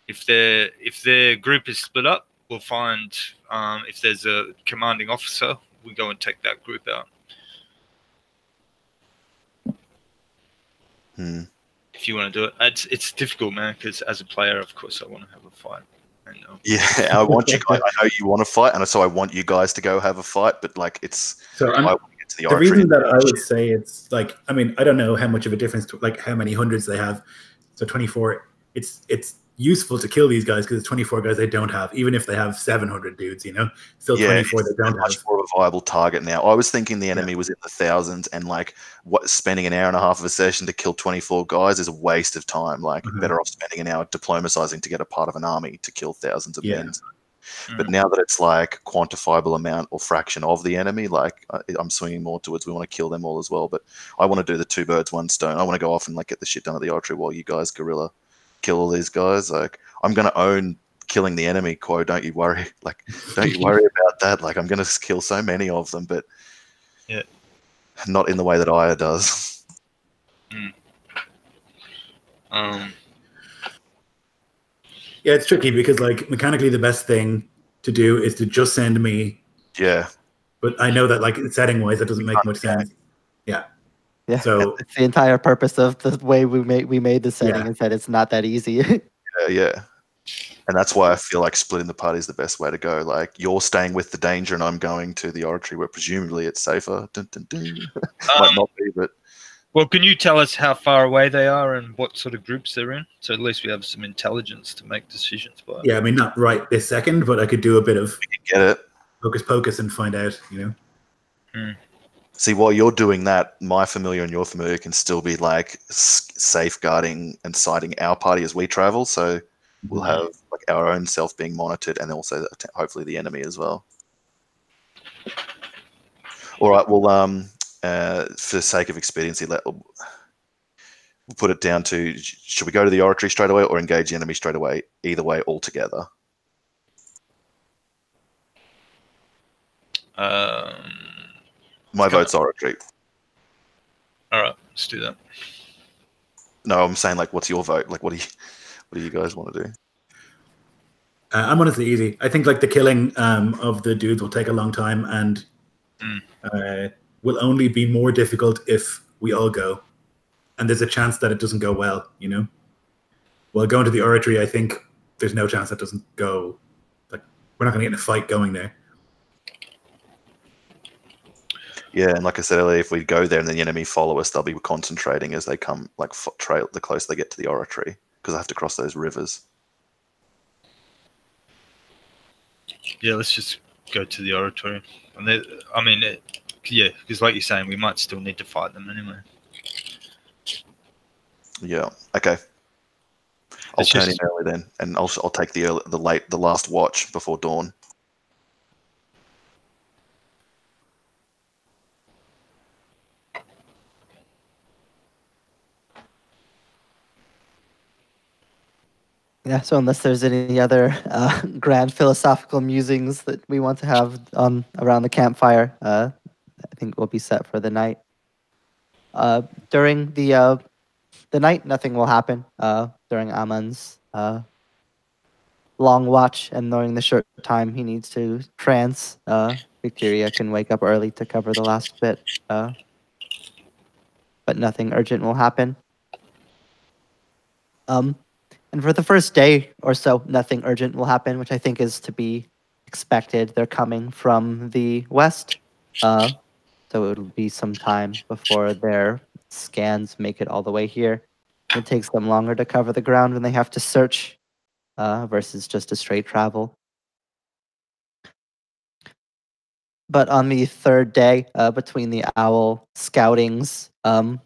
E: If their group is split up, we'll find if there's a commanding officer, we go and take that group out. If you want to do it, it's difficult, man. Because as a player, of course, I want to have a fight.
D: Yeah, I want you guys. I know you want to fight, and so I want you guys to go have a fight. But like, it's
C: so
D: I want to get to
C: the reason that I would say it's like, I mean, I don't know how much of a difference to, like, how many hundreds they have. So 24, it's useful to kill these guys because it's 24 guys they don't have, even if they have 700 dudes, you know, still 24 they don't have.
D: Much more of a viable target now. I was thinking the enemy was in the thousands, and like spending an hour and a half of a session to kill 24 guys is a waste of time. Like better off spending an hour diplomatizing to get a part of an army to kill thousands of men. But now that it's like quantifiable amount or fraction of the enemy, like I'm swinging more towards we want to kill them all as well. But I want to do the 2 birds, 1 stone. I want to go off and like get the shit done at the oratory while you guys guerrilla kill all these guys. Like I'm gonna own killing the enemy, Quo. Don't you worry. Like don't you worry about that. Like I'm gonna kill so many of them, but not in the way that Aya does.
C: Yeah, it's tricky because like mechanically the best thing to do is to just send me.
D: Yeah.
C: But I know that like setting wise that doesn't make much sense. Yeah.
A: Yeah.
C: So
A: it's the entire purpose of the way we made the setting is that it's not that easy.
D: Yeah. And that's why I feel like splitting the party is the best way to go. Like you're staying with the danger, and I'm going to the oratory where presumably it's safer. Dun, dun, dun. Might not be, but
E: well, can you tell us how far away they are and what sort of groups they're in? So at least we have some intelligence to make decisions by.
C: Yeah, I mean, not right this second, but I could do a bit of
D: get it.
C: Hocus pocus and find out, you know.
D: See, while you're doing that, my familiar and your familiar can still be like safeguarding and citing our party as we travel. So we'll have like our own self being monitored, and also hopefully the enemy as well. All right. Well, for the sake of expediency, we'll put it down to: should we go to the oratory straight away or engage the enemy straight away? Either way, altogether. My vote's oratory.
E: All right, let's do that.
D: No, I'm saying like, what's your vote? Like, what do you guys want to do?
C: I'm honestly easy. I think like the killing of the dudes will take a long time and will only be more difficult if we all go. And there's a chance that it doesn't go well, you know? Well, going to the oratory, I think there's no chance that doesn't go. Like, we're not going to get in a fight going there.
D: Yeah, and like I said earlier, if we go there and the enemy follow us, they'll be concentrating as they come, like trail the closer they get to the oratory, because they have to cross those rivers.
E: Yeah, let's just go to the oratory. And I mean, yeah, because like you're saying, we might still need to fight them anyway.
D: Yeah. Okay. I'll turn in early then, and I'll take the last watch before dawn.
A: Yeah, so unless there's any other grand philosophical musings that we want to have around the campfire, I think we'll be set for the night. During the night, nothing will happen. During Amon's long watch and knowing the short time he needs to trance, Victoria can wake up early to cover the last bit. But nothing urgent will happen. And for the first day or so, nothing urgent will happen, which I think is to be expected. They're coming from the west, so it'll be some time before their scans make it all the way here. It takes them longer to cover the ground when they have to search versus just a straight travel. but on the third day, between the owl scoutings, and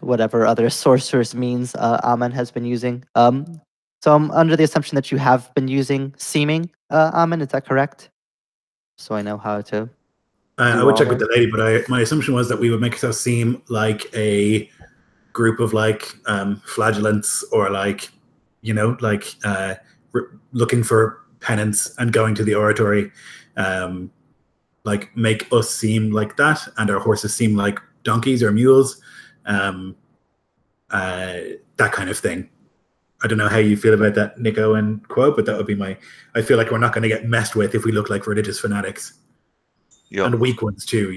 A: whatever other sorcerer's means Amen has been using. So I'm under the assumption that you have been using seeming, Amen. Is that correct? So I know how to.
C: I
A: do
C: would
A: all
C: check with
A: this.
C: the lady, but my assumption was that we would make ourselves seem like a group of like flagellants, or like, like looking for penance and going to the oratory, like make us seem like that, and our horses seem like donkeys or mules, um, that kind of thing. I don't know how you feel about that, Nico and Quo, but that would be my. I feel like we're not going to get messed with if we look like religious fanatics, and weak ones too.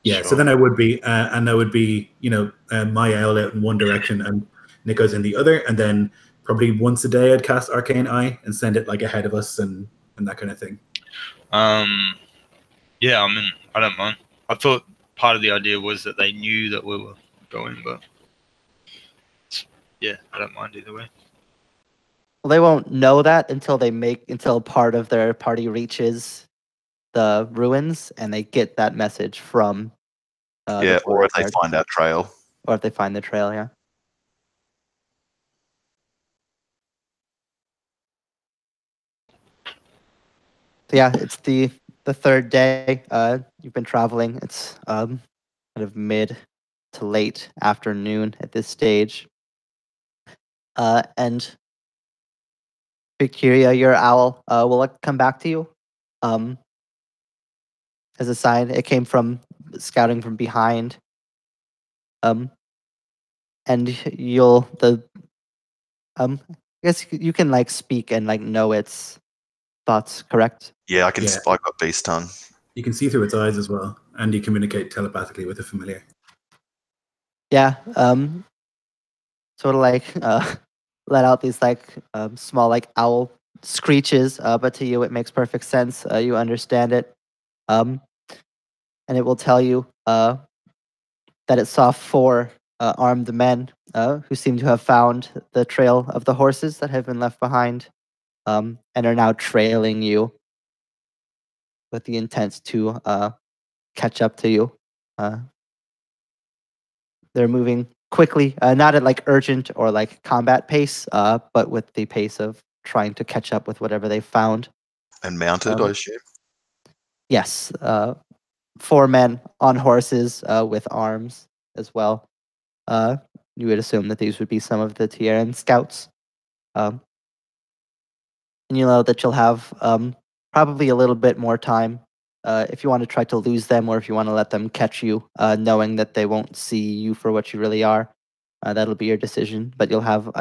C: Yeah,
D: Sure.
C: so then I would be, and I would be, my owl out in one direction and Nico's in the other, and then probably once a day I'd cast Arcane Eye and send it like ahead of us and that kind of thing.
E: Yeah, I mean, I don't mind. I thought part of the idea was that they knew that we were going, but yeah, I don't mind either way.
A: Well, they won't know that until part of their party reaches the ruins and they get that message from.
D: Yeah,
A: the
D: or if they
A: bodyguard.
D: find our trail.
A: Or if they find the trail, yeah. So yeah, it's the third day. You've been traveling. It's kind of mid to late afternoon at this stage. And Victoria, your owl, will come back to you. As a sign, it came from scouting from behind. And I guess you can like speak and like know its thoughts, correct?
D: Yeah, I can.
C: Yeah.
D: I got beast tongue.
C: You can see through its eyes as well, and you communicate telepathically with a familiar.
A: Yeah. Sort of like let out these like small like owl screeches, but to you it makes perfect sense. You understand it, and it will tell you that it saw 4 armed men who seem to have found the trail of the horses that have been left behind, and are now trailing you with the intent to catch up to you. They're moving quickly, not at like urgent or like combat pace, but with the pace of trying to catch up with whatever they found.
D: And mounted, I assume.
A: Yes, 4 men on horses with arms as well. You would assume that these would be some of the Tierran scouts. And you know that you'll have probably a little bit more time if you want to try to lose them, or if you want to let them catch you, knowing that they won't see you for what you really are. That'll be your decision. But you'll have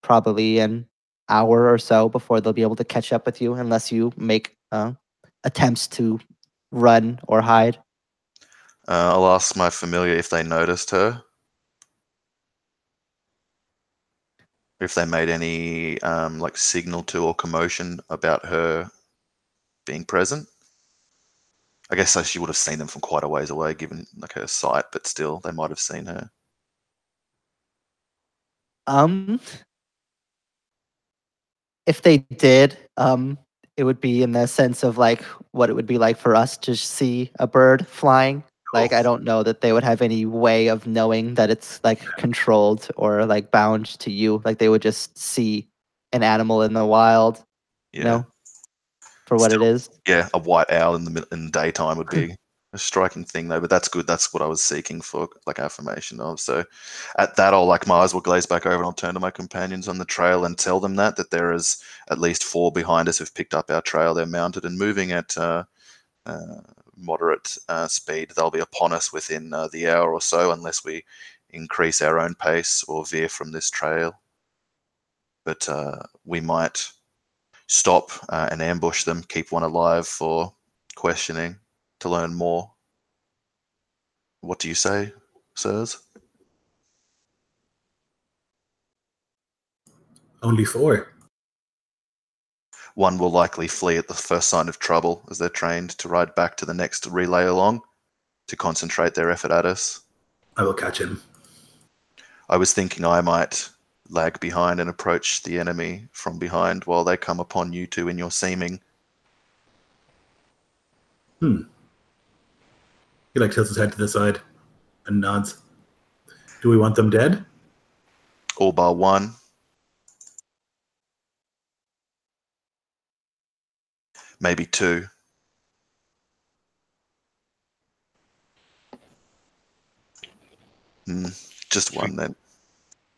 A: probably an hour or so before they'll be able to catch up with you, unless you make attempts to run or hide.
D: I'll ask my familiar if they noticed her. If they made any like signal to or commotion about her being present. I guess she would have seen them from quite a ways away, given like her sight, but still, they might have seen her.
A: If they did, it would be in the sense of like what it would be like for us to see a bird flying. Like, I don't know that they would have any way of knowing that it's like controlled or like bound to you. Like, they would just see an animal in the wild,
D: Yeah.
A: for what it is.
D: Yeah, a white owl in the daytime would be a striking thing, though. But that's good. That's what I was seeking for, like affirmation of. So, at that, I'll like my eyes will glaze back over, and I'll turn to my companions on the trail and tell them that there is at least 4 behind us who've picked up our trail. They're mounted and moving at moderate speed. They'll be upon us within the hour or so, unless we increase our own pace or veer from this trail. But we might stop and ambush them, keep one alive for questioning to learn more. What do you say, sirs?
C: Only 4.
D: One will likely flee at the first sign of trouble, as they're trained to ride back to the next relay along to concentrate their effort at us.
C: I will catch him.
D: I was thinking I might lag behind and approach the enemy from behind while they come upon you two in your seeming.
C: He like tilts his head to the side and nods. Do we want them dead?
D: All bar one. Maybe two. Just one then.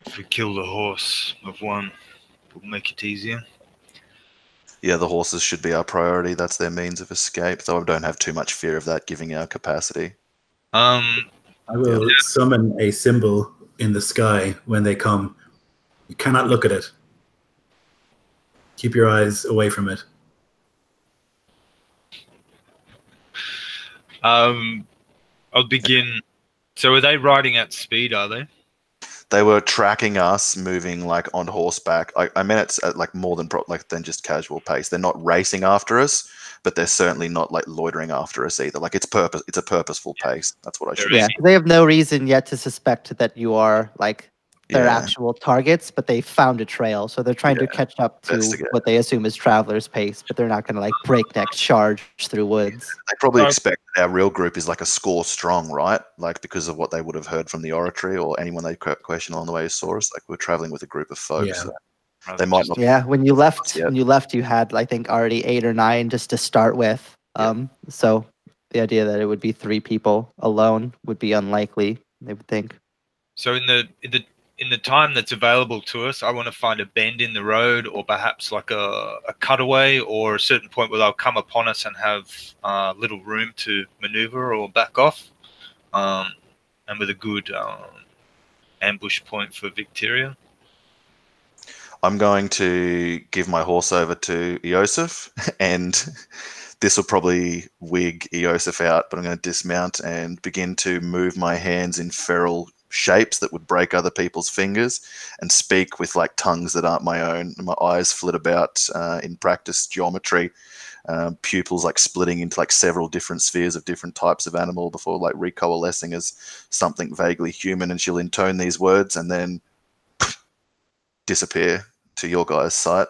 E: If we kill the horse of one, we'll make it easier.
D: Yeah, the horses should be our priority. That's their means of escape, though I don't have too much fear of that, given our capacity.
C: I will summon a symbol in the sky when they come. You cannot look at it. Keep your eyes away from it.
E: I'll begin. So are they riding at speed, are they?
D: They were tracking us, moving like on horseback. I meant it's at like more than than just casual pace. They're not racing after us, but they're certainly not like loitering after us either. Like it's a purposeful pace. That's what I should.
A: Yeah, they have no reason yet to suspect that you are like their
D: Yeah.
A: actual targets, but they found a trail, so they're trying to catch up to
D: Investigate.
A: what they assume is traveler's pace, but they're not going to like breakneck charge through woods.
D: They probably expect that our real group is like a score strong, right? Like because of what they would have heard from the oratory or anyone they questioned on the way who saw us. Like we're traveling with a group of folks.
C: Yeah.
D: So they might not.
A: Yeah, when you left,
D: Yeah.
A: you had I think already 8 or 9 just to start with. So the idea that it would be 3 people alone would be unlikely, they would think.
E: So in the time that's available to us, I want to find a bend in the road, or perhaps like a cutaway, or a certain point where they'll come upon us and have little room to maneuver or back off, and with a good ambush point for Victoria.
D: I'm going to give my horse over to Eosif, and this will probably wig Eosif out, but I'm going to dismount and begin to move my hands in feral shapes that would break other people's fingers and speak with like tongues that aren't my own. My eyes flit about in practice geometry, pupils like splitting into like several different spheres of different types of animal before like recoalescing as something vaguely human, and she'll intone these words and then disappear to your guys' sight.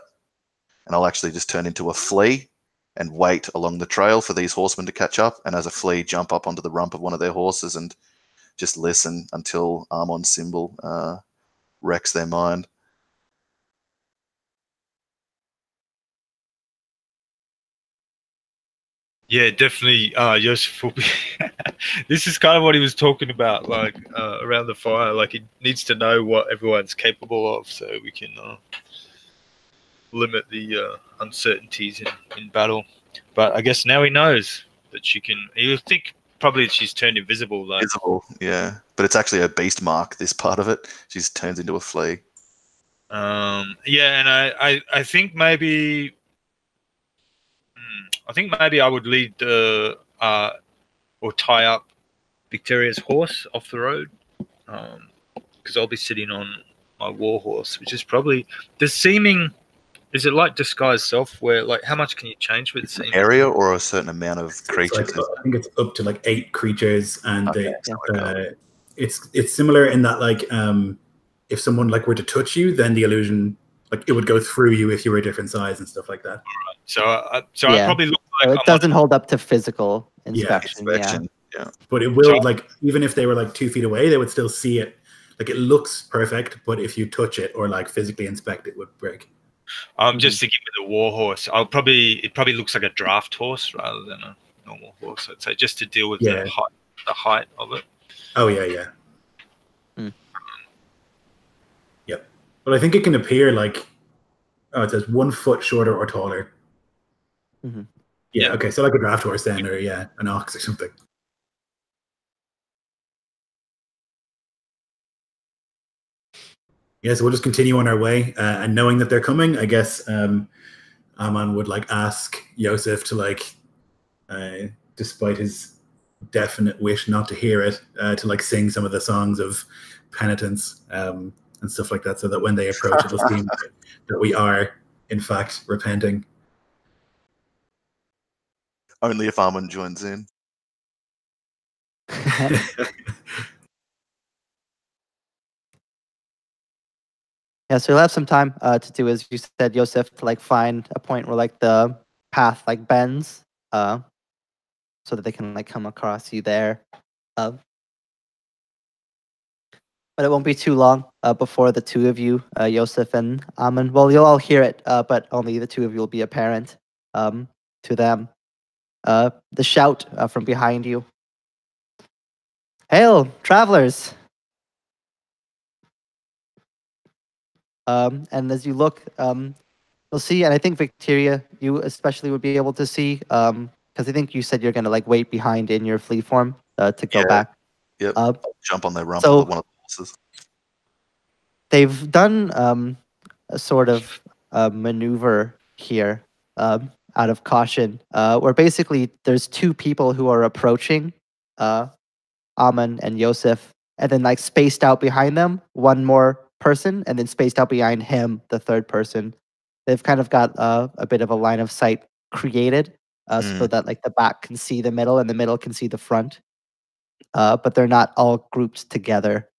D: And I'll actually just turn into a flea and wait along the trail for these horsemen to catch up, and as a flea jump up onto the rump of one of their horses and just listen until Armon's symbol wrecks their mind.
E: Yeah, definitely. Joseph will be. This is kind of what he was talking about, like around the fire. Like he needs to know what everyone's capable of, so we can limit the uncertainties in battle. But I guess now he knows that she can. He'll think probably she's turned invisible. Like.
D: Visible, yeah, but it's actually a beast mark. This part of it, she just turns into a flea.
E: Yeah, and I think maybe. I think maybe I would lead or tie up Victoria's horse off the road, because I'll be sitting on my war horse, which is probably the seeming. Is it like disguise self, where like how much can you change with seeming?
D: Area or a certain amount of creatures?
C: Like, I think it's up to like 8 creatures, and it's similar in that like if someone like were to touch you, then the illusion like it would go through you if you were a different size and stuff like that.
E: So I probably look like
A: So it doesn't hold up to physical inspection.
D: Yeah.
C: But it will, like, even if they were like 2 feet away, they would still see it. Like it looks perfect, but if you touch it or like physically inspect it, would break.
E: Just thinking with the war horse, it probably looks like a draft horse rather than a normal horse. I'd say just to deal with the height of it.
C: Oh yeah. Yep. But I think it can appear like, it says 1 foot shorter or taller. Yeah. Okay. So like a draft horse then, or an ox or something. Yeah, so we'll just continue on our way, and knowing that they're coming, I guess Amon would like ask Yosef to like, despite his definite wish not to hear it, to like sing some of the songs of penitence and stuff like that, so that when they approach, it'll seem that we are in fact repenting.
D: Only if Amon joins in.
A: Yeah, so you'll have some time to do, as you said, Yosef, to like find a point where like the path like bends, so that they can like come across you there. Uh, but it won't be too long before the two of you, Yosef and Amun, well, you'll all hear it, but only the two of you will be apparent to them. The shout from behind you. Hail, travelers! And as you look, you'll see, and I think Victoria, you especially would be able to see, because I think you said you're going to like wait behind in your flea form to go
D: Yeah.
A: back.
D: Yep.
A: Uh,
D: Jump on their rump
A: so-
D: with one of the horses.
A: They've done a sort of maneuver here out of caution, where basically there's two people who are approaching Amun and Yosef, and then like spaced out behind them, one more person, and then spaced out behind him, the third person. They've kind of got a bit of a line of sight created so that like the back can see the middle and the middle can see the front, but they're not all grouped together.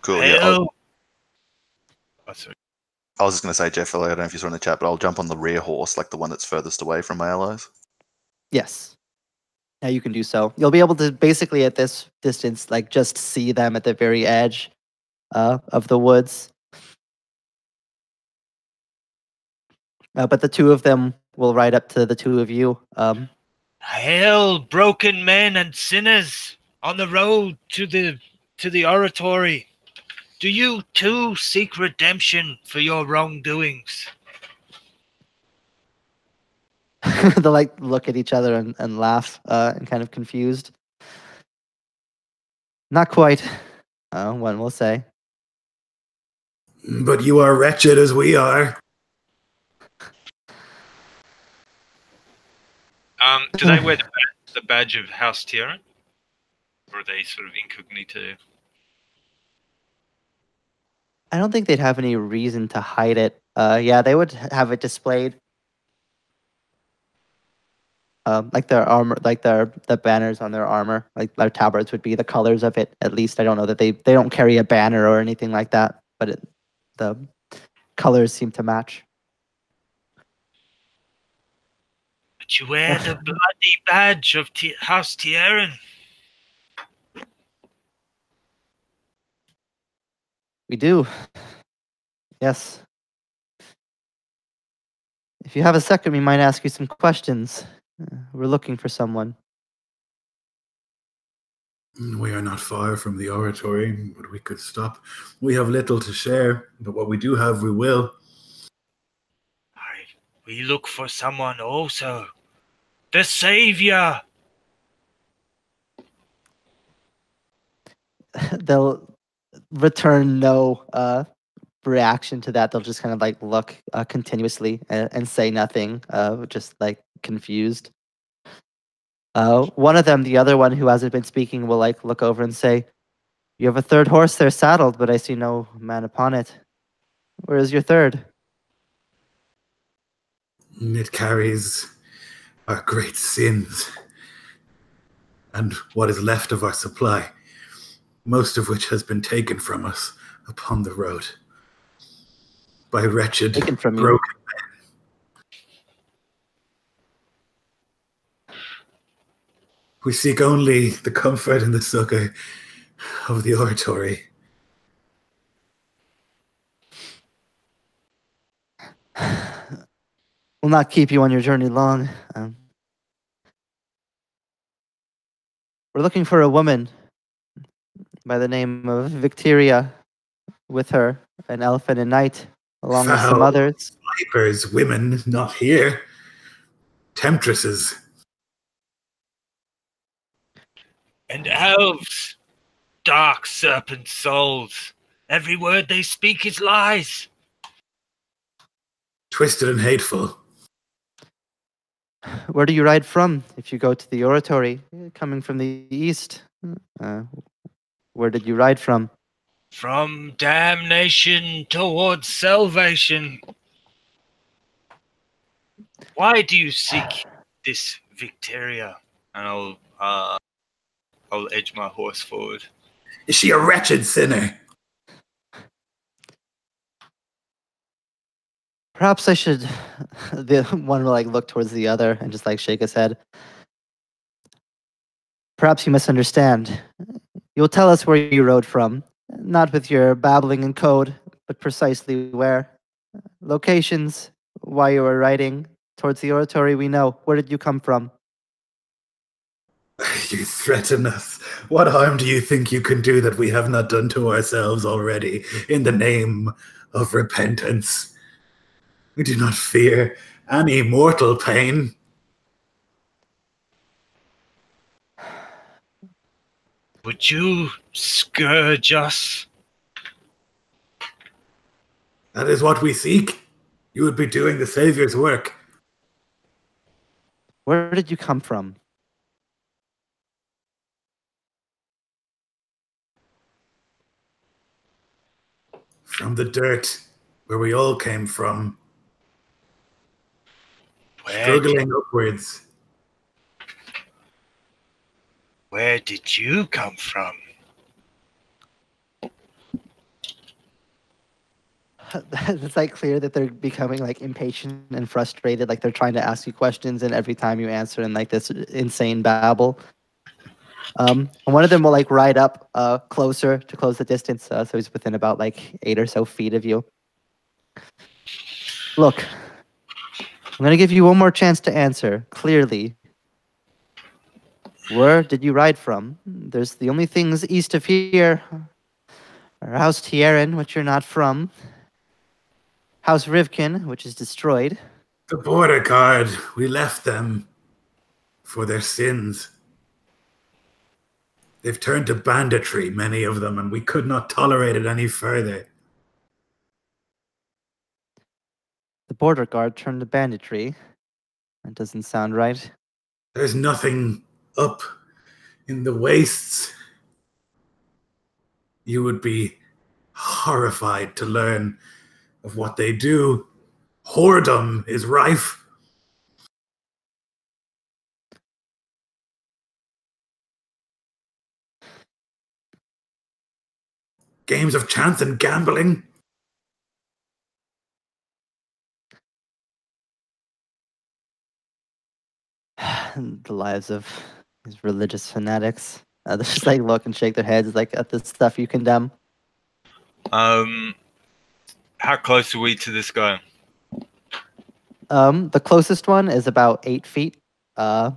D: Cool. Yeah.
E: Hail. Oh, sorry.
D: I was just going to say, Jeff, I don't know if you saw in the chat, but I'll jump on the rear horse, like the one that's furthest away from my allies.
A: Yes. Yeah, you can do so. You'll be able to basically at this distance, like just see them at the very edge of the woods. But the two of them will ride up to the two of you.
F: Hail, broken men and sinners on the road to the oratory. Do you too seek redemption for your wrongdoings?
A: They'll like look at each other and laugh and kind of confused. Not quite, one will say.
C: But you are wretched as we are.
G: Do they wear the badge of House Tyrant? Or are they sort of incognito?
A: I don't think they'd have any reason to hide it. Yeah, they would have it displayed. Like their armor, like the banners on their armor, like their tabards would be the colors of it. At least I don't know that they don't carry a banner or anything like that, but the colors seem to match.
F: But you wear the bloody badge of House Tierran.
A: We do. Yes. If you have a second, we might ask you some questions. We're looking for someone.
C: We are not far from the oratory, but we could stop. We have little to share, but what we do have, we will.
F: We look for someone also. The Savior.
A: They'll return no reaction to that. They'll just kind of like look continuously and say nothing, just like confused. One of them, the other one who hasn't been speaking, will like look over and say, "You have a third horse there saddled, but I see no man upon it. Where is your third?"
C: It carries our great sins and what is left of our supply, most of which has been taken from us upon the road by wretched,
A: Taken from you.
C: broken men. We seek only the comfort and the succor of the oratory.
A: Will not keep you on your journey long. We're looking for a woman by the name of Victoria, with her an elf and a knight, along with some
C: Foul
A: others.
C: Vipers, women, not here. Temptresses.
F: And elves. Dark serpent souls. Every word they speak is lies.
C: Twisted and hateful.
A: Where do you ride from if you go to the oratory? Coming from the east. Where did you ride from?
F: From damnation towards salvation. Why do you seek this Victoria?
G: And I'll edge my horse forward.
C: Is she a wretched sinner?
A: Perhaps I should. The one will like look towards the other and just like shake his head. Perhaps you misunderstand. You'll tell us where you rode from, not with your babbling in code, but precisely where. Locations, why you were riding towards the oratory. We know. Where did you come from?
C: You threaten us. What harm do you think you can do that we have not done to ourselves already in the name of repentance? We do not fear any mortal pain.
F: Would you scourge us?
C: That is what we seek. You would be doing the Savior's work.
A: Where did you come from?
C: From the dirt, where we all came from. Struggling upwards.
F: Where did you come from?
A: It's like clear that they're becoming like impatient and frustrated. Like they're trying to ask you questions, and every time you answer in like this insane babble. And one of them will like ride up closer to close the distance, so he's within about like 8 or so feet of you. Look, I'm gonna give you one more chance to answer clearly. Where did you ride from? There's the only things east of here are House Tierin, which you're not from, House Rivkin, which is destroyed.
C: The border guard, we left them for their sins. They've turned to banditry, many of them, and we could not tolerate it any further.
A: The border guard turned to banditry. That doesn't sound right.
C: There's nothing up in the wastes. You would be horrified to learn of what they do. Whoredom is rife. Games of chance and gambling.
A: The lives of these religious fanatics. They just like look and shake their heads like at the stuff you condemn.
G: How close are we to this guy?
A: The closest one is about 8 feet. The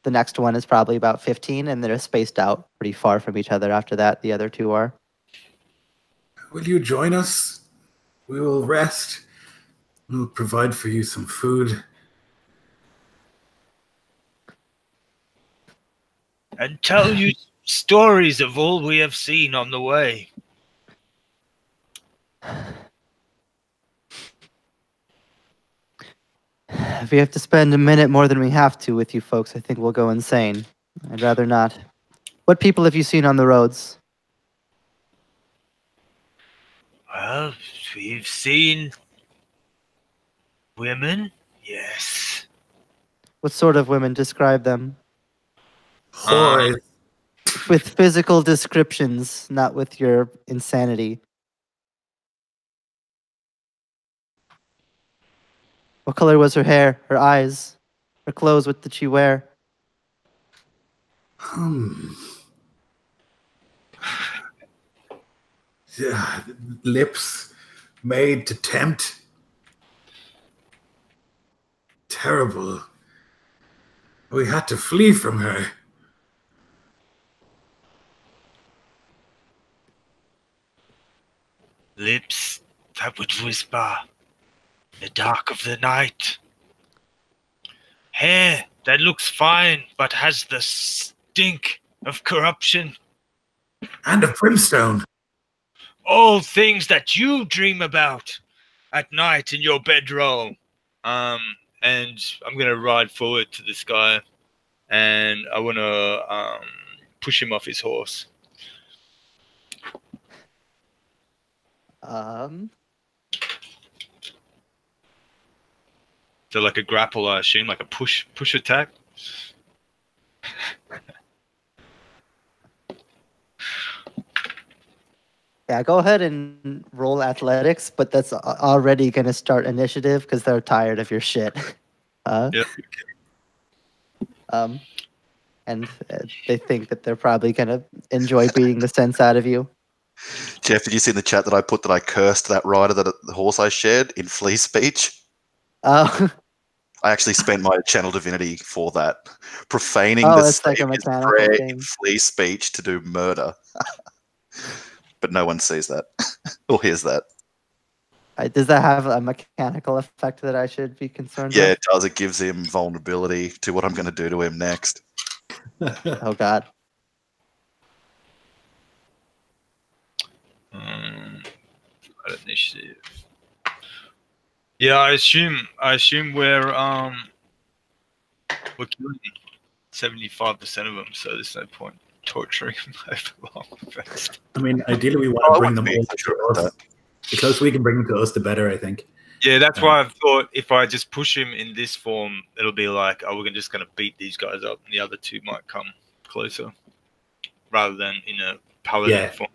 A: next one is probably about 15, and they're spaced out pretty far from each other after that. The other two are.
C: Will you join us? We will rest. We'll provide for you some food.
F: And tell you stories of all we have seen on the way.
A: If we have to spend a minute more than we have to with you folks, I think we'll go insane. I'd rather not. What people have you seen on the roads?
F: Well, we've seen women, yes.
A: What sort of women? Describe them.
C: Whores.
A: With physical descriptions, not with your insanity. What color was her hair, her eyes, her clothes? What did she wear?
C: Yeah, lips made to tempt. Terrible. We had to flee from her.
F: Lips that would whisper in the dark of the night. Hair that looks fine but has the stink of corruption.
C: And of brimstone.
F: All things that you dream about at night in your bedroll.
G: And I'm gonna ride forward to this guy, and I wanna push him off his horse. So like a grapple, I assume, like a push attack.
A: Yeah, go ahead and roll athletics, but that's already going to start initiative because they're tired of your shit.
E: Yeah.
A: Um, and they think that they're probably going to enjoy beating the sense out of you.
D: Jeff, did you see in the chat that I put that I cursed that rider, that the horse I shared, in flea speech?
A: Oh,
D: I actually spent my channel divinity for that, profaning
A: oh,
D: the
A: it's like a
D: Savior's
A: mechanical
D: prayer in
A: thing.
D: flea speech to do murder. But no one sees that or hears that.
A: Does that have a mechanical effect that I should be concerned
D: Yeah,
A: with?
D: it does. It gives him vulnerability to what I'm going to do to him next.
A: Oh, God.
G: Initiative. Yeah, I assume we're killing 75% of them, so there's no point torturing them over long first.
C: I mean, ideally, we want
D: Oh,
C: to
D: I
C: bring them
D: wouldn't be
C: all
D: sure
C: to
D: about
C: us. The closer we can bring them to us, the better, I think.
G: Yeah, that's why I've thought if I just push him in this form, it'll be like, oh, we're just going to beat these guys up, and the other two might come closer, rather than in a paladin form.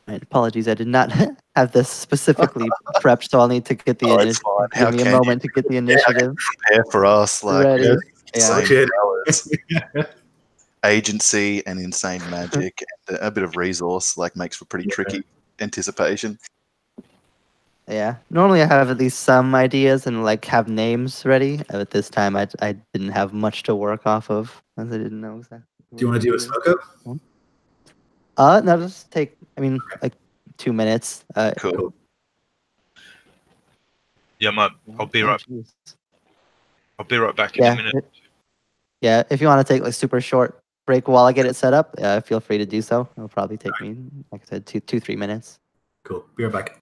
A: Right, apologies, I did not have this specifically prepped, so I'll need to get the
D: Oh, it's
A: initiative.
D: fine.
A: Give
D: How
A: me a
D: can
A: moment to get the initiative
D: Prepare for us, like
A: ready.
C: Oh,
D: insane
C: shit.
D: powers, agency, and insane magic, and a bit of resource, like makes for pretty tricky anticipation.
A: Yeah, normally I have at least some ideas and like have names ready. But this time I didn't have much to work off of, as I didn't know exactly.
C: Do you want to do a smoko?
A: No, just take. I mean, like 2 minutes.
D: Cool.
G: Yeah, I'll be right.
A: Geez.
G: I'll be right back in a minute.
A: Yeah, if you want to take like super short break while I get it set up, feel free to do so. It'll probably take me, like I said, 3 minutes.
C: Cool. Be right back.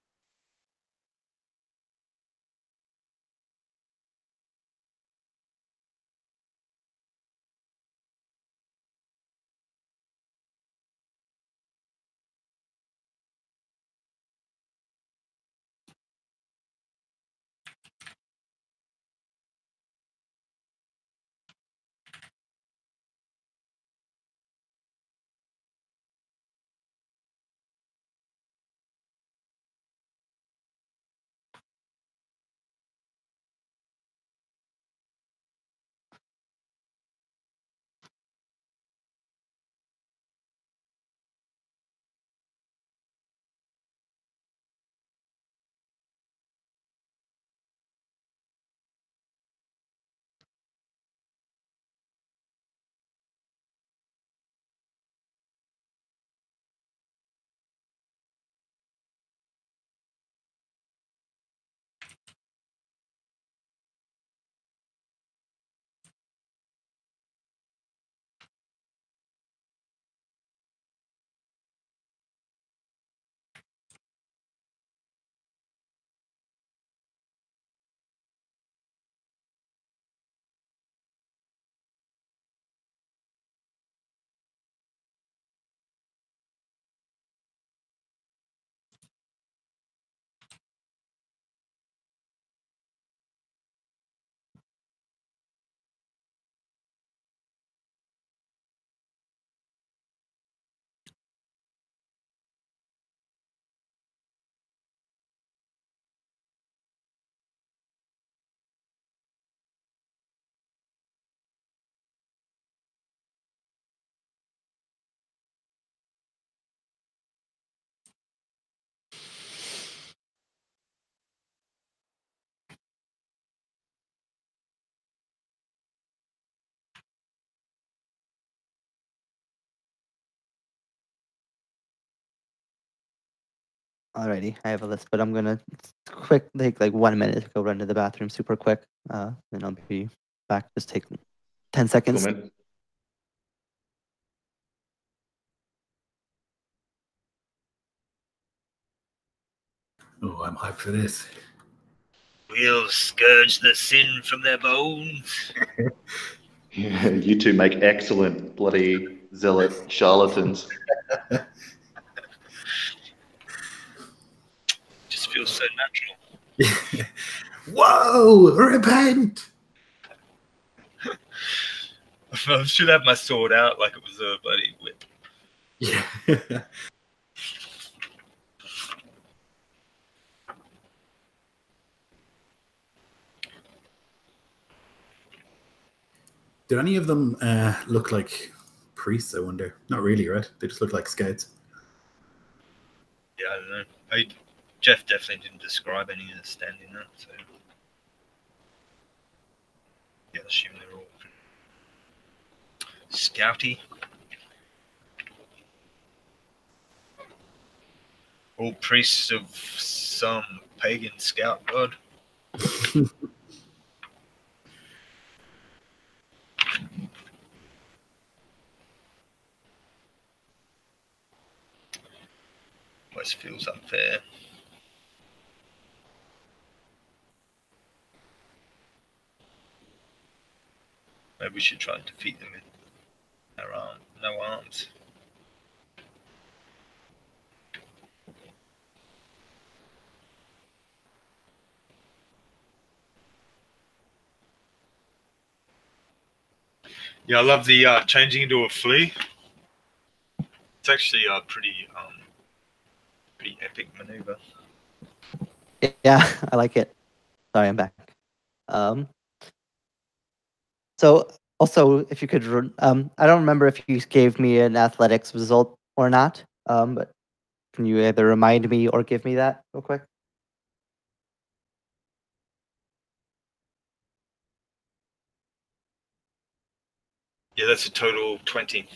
A: Alrighty, I have a list, but I'm gonna take like 1 minute to go run to the bathroom super quick. Then I'll be back. Just take 10 seconds.
H: Cool, man.
C: Oh, I'm hyped for this.
F: We'll scourge the sin from their bones.
H: Yeah, you two make excellent bloody zealot charlatans.
E: Just feels so natural.
C: Whoa! Repent!
E: I should have my sword out like it was a bloody whip.
C: Yeah. Did any of them look like priests, I wonder? Not really, right? They just look like scouts.
E: Yeah, I don't know. Jeff definitely didn't describe any of the standing up, so yeah, I assume they're all scouty. All priests of some pagan scout god. Always feels unfair. Maybe we should try and defeat them with no arms. Yeah, I love the changing into a flea. It's actually a pretty epic maneuver.
A: Yeah, I like it. Sorry, I'm back. So also, if you could, I don't remember if you gave me an athletics result or not. But can you either remind me or give me that real quick?
E: Yeah, that's a total 20.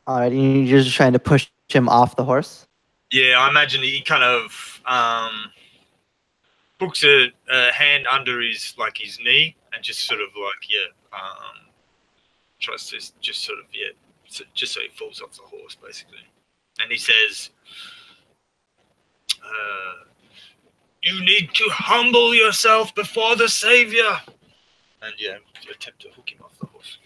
A: All right, you're just trying to push him off the horse.
E: Yeah, I imagine he kind of hooks a hand under his knee and just sort of tries to just sort of just so he falls off the horse basically. And he says, "You need to humble yourself before the savior." And yeah, attempt to hook him off the horse.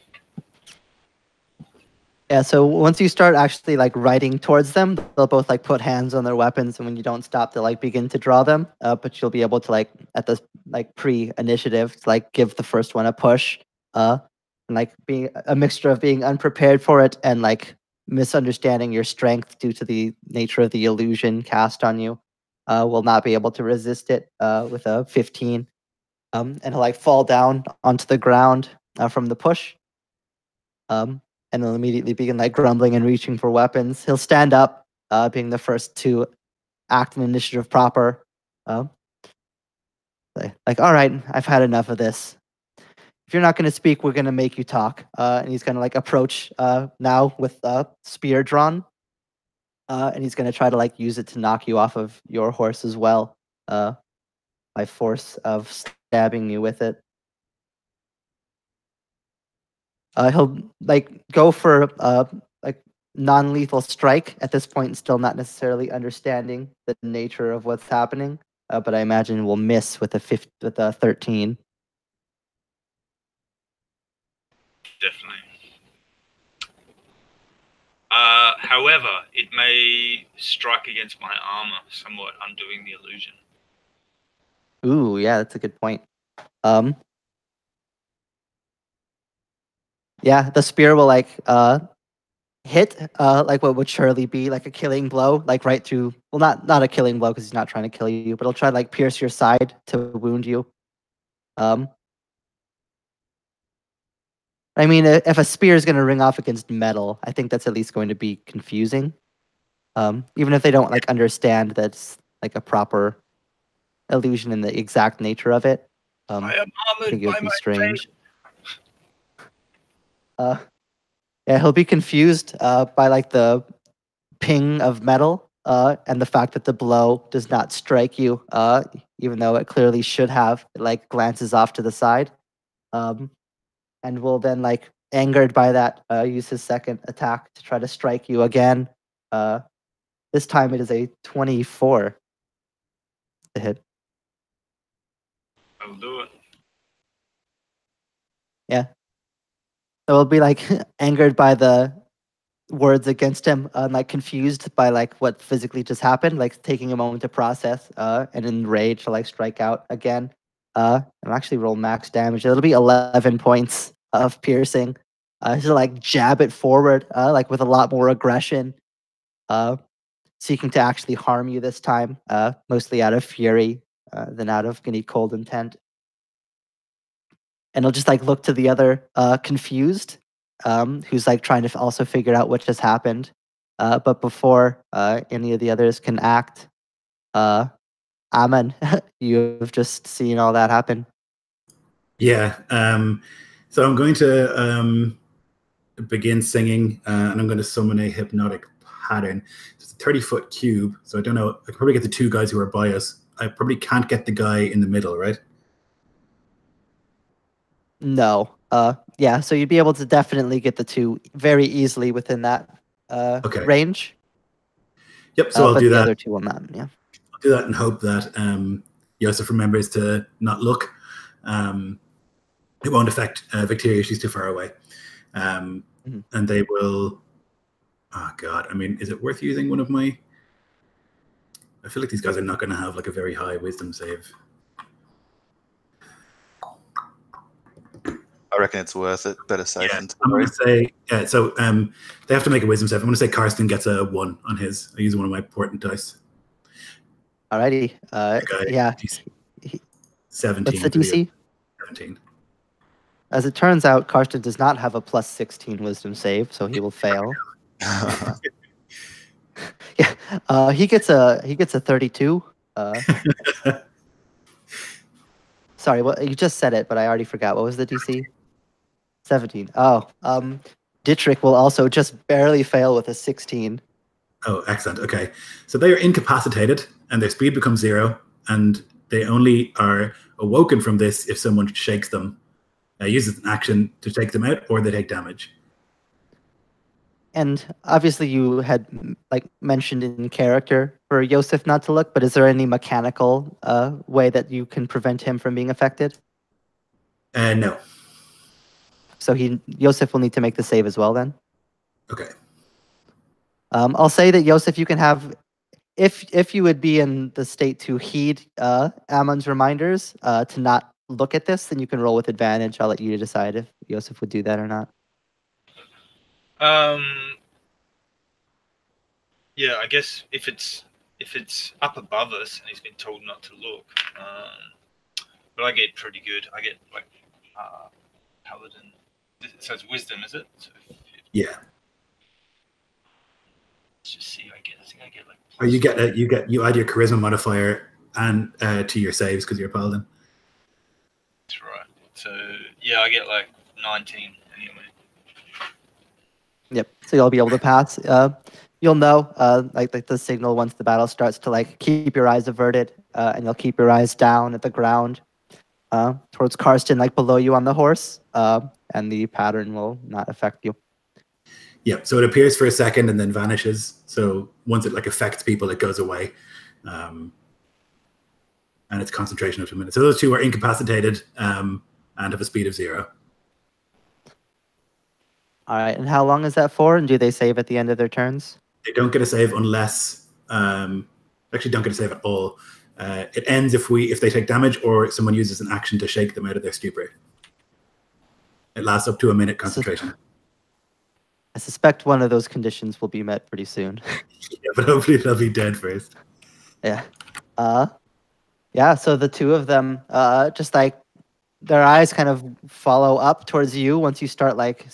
A: Yeah, so once you start actually like riding towards them, they'll both like put hands on their weapons, and when you don't stop, they'll like begin to draw them. But you'll be able to like at this like pre-initiative to like give the first one a push. And like being a mixture of being unprepared for it and like misunderstanding your strength due to the nature of the illusion cast on you, will not be able to resist it with a 15. And he'll like fall down onto the ground from the push. And he'll immediately begin like grumbling and reaching for weapons. He'll stand up, being the first to act an initiative proper. Like, all right, I've had enough of this. If you're not going to speak, we're going to make you talk. And he's going to like approach now with a spear drawn. And he's going to try to like use it to knock you off of your horse as well, by force of stabbing you with it. He'll like go for like non-lethal strike at this point, still not necessarily understanding the nature of what's happening. But I imagine we'll miss with a 13.
E: Definitely. However, it may strike against my armor, somewhat undoing the illusion.
A: Ooh, yeah, that's a good point. Yeah, the spear will like hit like what would surely be like a killing blow, like right through. Well, not a killing blow because he's not trying to kill you, but he'll try to like pierce your side to wound you. I mean, if a spear is going to ring off against metal, I think that's at least going to be confusing. Even if they don't like understand that's like a proper illusion in the exact nature of it.
E: I am
A: I
E: armored
A: think it
E: by
A: would be
E: my
A: strange. Yeah, he'll be confused by like the ping of metal and the fact that the blow does not strike you, even though it clearly should have. It like glances off to the side, and will then like angered by that use his second attack to try to strike you again. This time it is a 24 to hit.
E: I'll do it.
A: Yeah. So it'll be like angered by the words against him, like confused by like what physically just happened, like taking a moment to process, and in rage to like strike out again. and actually roll max damage. It'll be 11 points of piercing. To like jab it forward, like with a lot more aggression, seeking to actually harm you this time, mostly out of fury than out of any cold intent. And he'll just like look to the other confused, who's like trying to also figure out what just happened. But before any of the others can act, Amen, you've just seen all that happen.
C: Yeah. So I'm going to begin singing, and I'm going to summon a hypnotic pattern. It's a 30-foot cube, so I don't know. I could probably get the two guys who are by us. I probably can't get the guy in the middle, right?
A: No. Yeah, so you'd be able to definitely get the two very easily within that
C: Okay.
A: range.
C: Yep. So I'll
A: but
C: do
A: the
C: that.
A: other two will not. Yeah.
C: I'll do that and hope that Yosef remembers to not look. It won't affect Victoria. She's too far away. And they will. Oh God! I mean, is it worth using one of my? I feel like these guys are not going to have like a very high wisdom save.
D: I reckon it's worth it. Better safe than
C: I'm going
D: sorry.
C: to say so. They have to make a wisdom save. I'm going to say Karsten gets a 1 on his. I use one of my portent dice.
A: Alrighty. Yeah.
C: 17.
A: What's the DC?
C: 17.
A: As it turns out, Karsten does not have a plus 16 wisdom save, so he will fail. Yeah. He gets a 32. Sorry, what you just said it, but I already forgot. What was the DC? 17. Oh, Dietrich will also just barely fail with a 16.
C: Oh, excellent. Okay. So they are incapacitated and their speed becomes 0, and they only are awoken from this if someone shakes them, uses an action to take them out, or they take damage.
A: And obviously you had like mentioned in character for Yosef not to look, but is there any mechanical way that you can prevent him from being affected?
C: No.
A: So Yosef will need to make the save as well then?
C: Okay.
A: I'll say that Yosef, you can have, if you would be in the state to heed Ammon's reminders to not look at this, then you can roll with advantage. I'll let you decide if Yosef would do that or not.
G: Yeah, I guess if it's up above us and he's been told not to look, but I get pretty good. I get like paladin. So it's wisdom, is it? So
C: Yeah.
G: let's just see. I think I get like.
C: Or you add your charisma modifier and to your saves because you're a paladin.
G: That's right. So yeah, I get like 19 anyway.
A: Yep. So you'll be able to pass. You'll know, like the signal once the battle starts to like keep your eyes averted, and you'll keep your eyes down at the ground, towards Karsten, like below you on the horse, and the pattern will not affect you.
C: Yeah. So it appears for a second and then vanishes. So once it like affects people, it goes away, and it's concentration of 2 minutes. So those two are incapacitated and have a speed of 0.
A: All right. And how long is that for? And do they save at the end of their turns?
C: They don't get a save unless actually don't get a save at all. It ends if they take damage or someone uses an action to shake them out of their stupor. It lasts up to a minute concentration.
A: I suspect one of those conditions will be met pretty soon.
C: Yeah, but hopefully they'll be dead first.
A: Yeah. Yeah, so the two of them just like their eyes kind of follow up towards you once you start like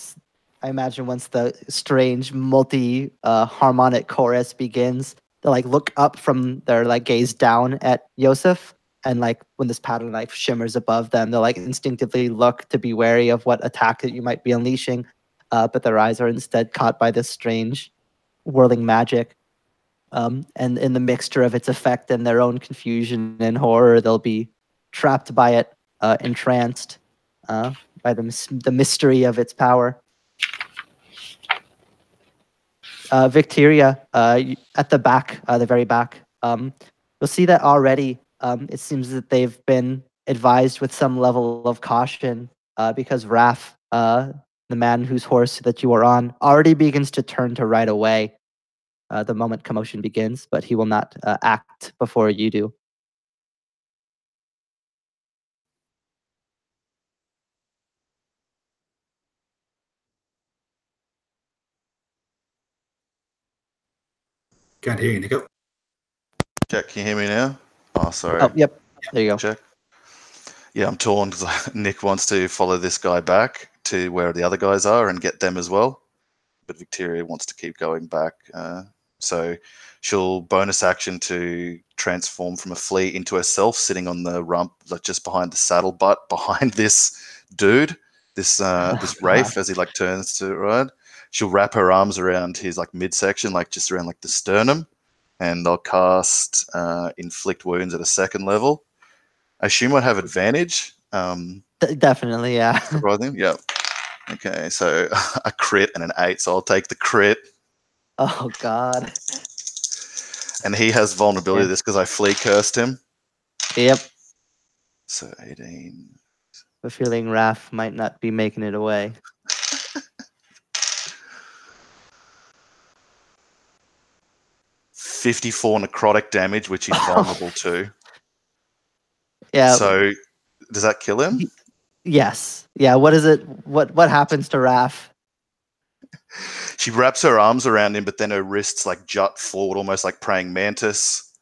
A: I imagine once the strange multi harmonic chorus begins, they'll like look up from their like gaze down at Yosef, and like when this pattern like shimmers above them, they'll like instinctively look to be wary of what attack that you might be unleashing, but their eyes are instead caught by this strange whirling magic. And in the mixture of its effect and their own confusion and horror, they'll be trapped by it, entranced by the mystery of its power. Victoria, at the back, the very back, you'll see that already. It seems that they've been advised with some level of caution because Raph, the man whose horse that you are on, already begins to turn to right away the moment commotion begins, but he will not act before you do.
C: Can't hear you, Nico.
D: Jack, can you hear me now? Oh, sorry.
A: Oh, yep. There you go.
D: Check. Yeah, I'm torn because Nick wants to follow this guy back to where the other guys are and get them as well. But Victoria wants to keep going back. So she'll bonus action to transform from a flea into herself, sitting on the rump, like just behind the saddle butt, behind this dude, this Wraith, as he like turns to ride. She'll wrap her arms around his like midsection, like just around like the sternum, and they'll cast inflict wounds at a 2nd level. I assume I'd have advantage.
A: Definitely, yeah.
D: Surprising, yeah. Okay, so a crit and an 8, so I'll take the crit.
A: Oh God.
D: And he has vulnerability
A: Yeah.
D: to this because I flea cursed him.
A: Yep.
D: So 18.
A: The feeling Raph might not be making it away.
D: $54 necrotic damage, which he's vulnerable to.
A: Yeah.
D: So does that kill him?
A: Yes. Yeah. What is it? What happens to Raph?
D: She wraps her arms around him, but then her wrists like jut forward, almost like praying mantis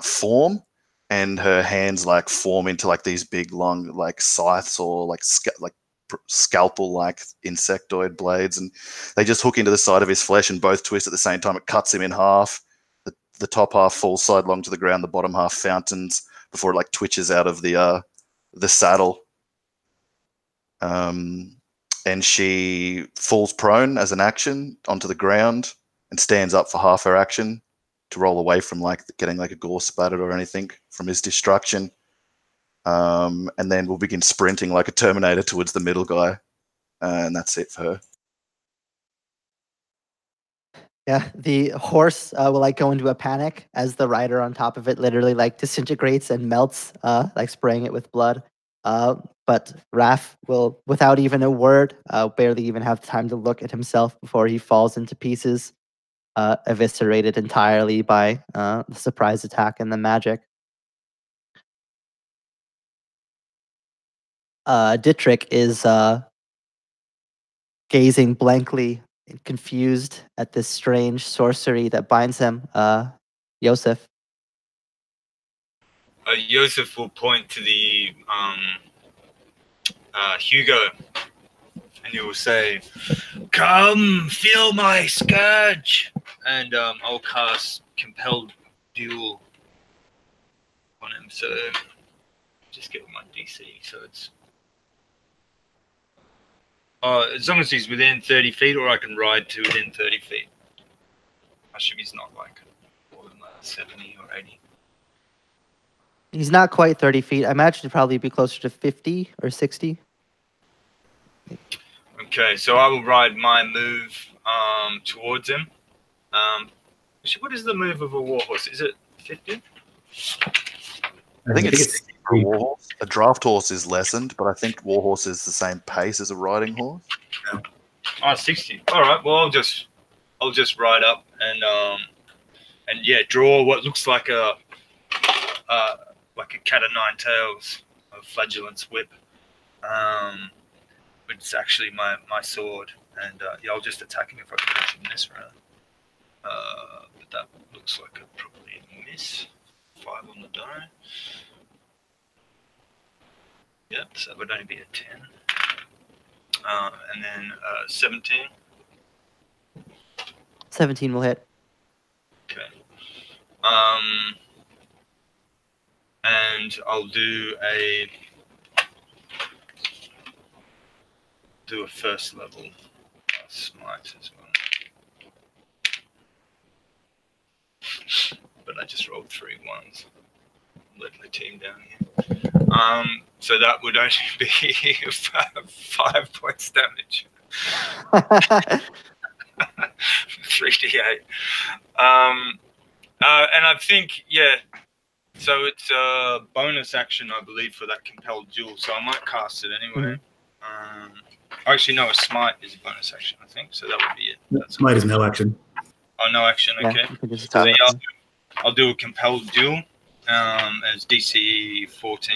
D: form, and her hands like form into like these big long like scythes or like scalpel like insectoid blades, and they just hook into the side of his flesh and both twist at the same time. It cuts him in half. The top half falls sidelong to the ground, the bottom half fountains before it like twitches out of the saddle. And she falls prone as an action onto the ground and stands up for half her action to roll away from like getting like a gore splattered or anything from his destruction. And then we'll begin sprinting like a Terminator towards the middle guy. And that's it for her.
A: Yeah, the horse will like go into a panic as the rider on top of it literally like disintegrates and melts, like spraying it with blood. But Raph will, without even a word, barely even have time to look at himself before he falls into pieces, eviscerated entirely by the surprise attack and the magic. Dietrich is gazing blankly, confused at this strange sorcery that binds him. Yosef.
G: Yosef will point to the Hugo, and he will say, "Come, feel my scourge," and I'll cast Compelled Duel on him. So just get my DC. So it's as long as he's within 30 feet, or I can ride to within 30 feet. I assume he's not like more than like 70 or 80.
A: He's not quite 30 feet. I imagine it'd probably be closer to 50 or 60.
G: Okay, so I will ride my move towards him. Actually, what is the move of a warhorse? Is it 50?
D: I think it's a warhorse. A draft horse is lessened, but I think warhorse is the same pace as a riding horse.
G: Oh, 60. All right. Well, I'll just ride up and yeah, draw what looks like a cat of nine tails of Flagellant's whip. But it's actually my sword, and yeah, I'll just attack him if I can reach him this round. But that looks like a probably a miss. 5 on the die. Yep, so it would only be a 10. And then 17.
A: 17 will hit.
G: Okay. And I'll do a first level smite as well. But I just rolled 3 ones. Let the team down here. So that would only be 5 points damage. 3d8. And I think, yeah. So it's a bonus action, I believe, for that compelled duel. So I might cast it anyway. Actually, no, a smite is a bonus action, I think. So that would be it.
C: Smite is no action.
G: Oh, no action. Okay.
A: Yeah,
G: So then I'll do a compelled duel. As DC 14.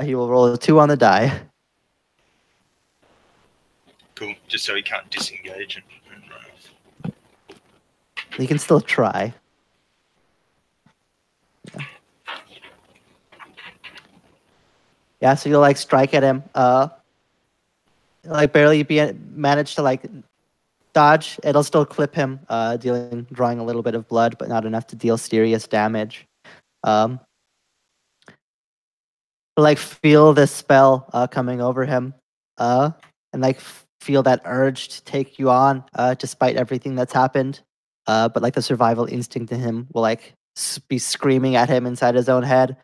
A: He will roll a 2 on the die.
G: Cool. Just so he can't disengage and
A: You can still try. Yeah, so you'll like strike at him. Like barely manage to like dodge. It'll still clip him, drawing a little bit of blood, but not enough to deal serious damage. Um, like feel this spell coming over him, and like feel that urge to take you on, despite everything that's happened. But like the survival instinct in him will like be screaming at him inside his own head,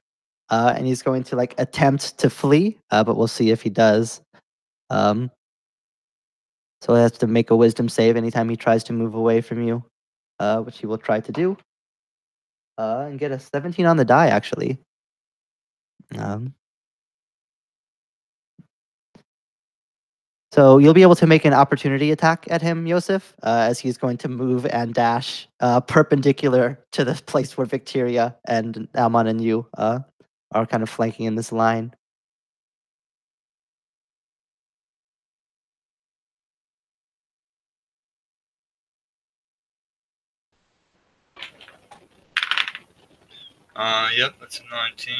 A: and he's going to like attempt to flee, but we'll see if he does. So he has to make a wisdom save anytime he tries to move away from you, which he will try to do, and get a 17 on the die actually. So you'll be able to make an opportunity attack at him, Yosef, as he's going to move and dash perpendicular to the place where Victoria and Almon and you are kind of flanking in this line.
G: Yep, that's a 19.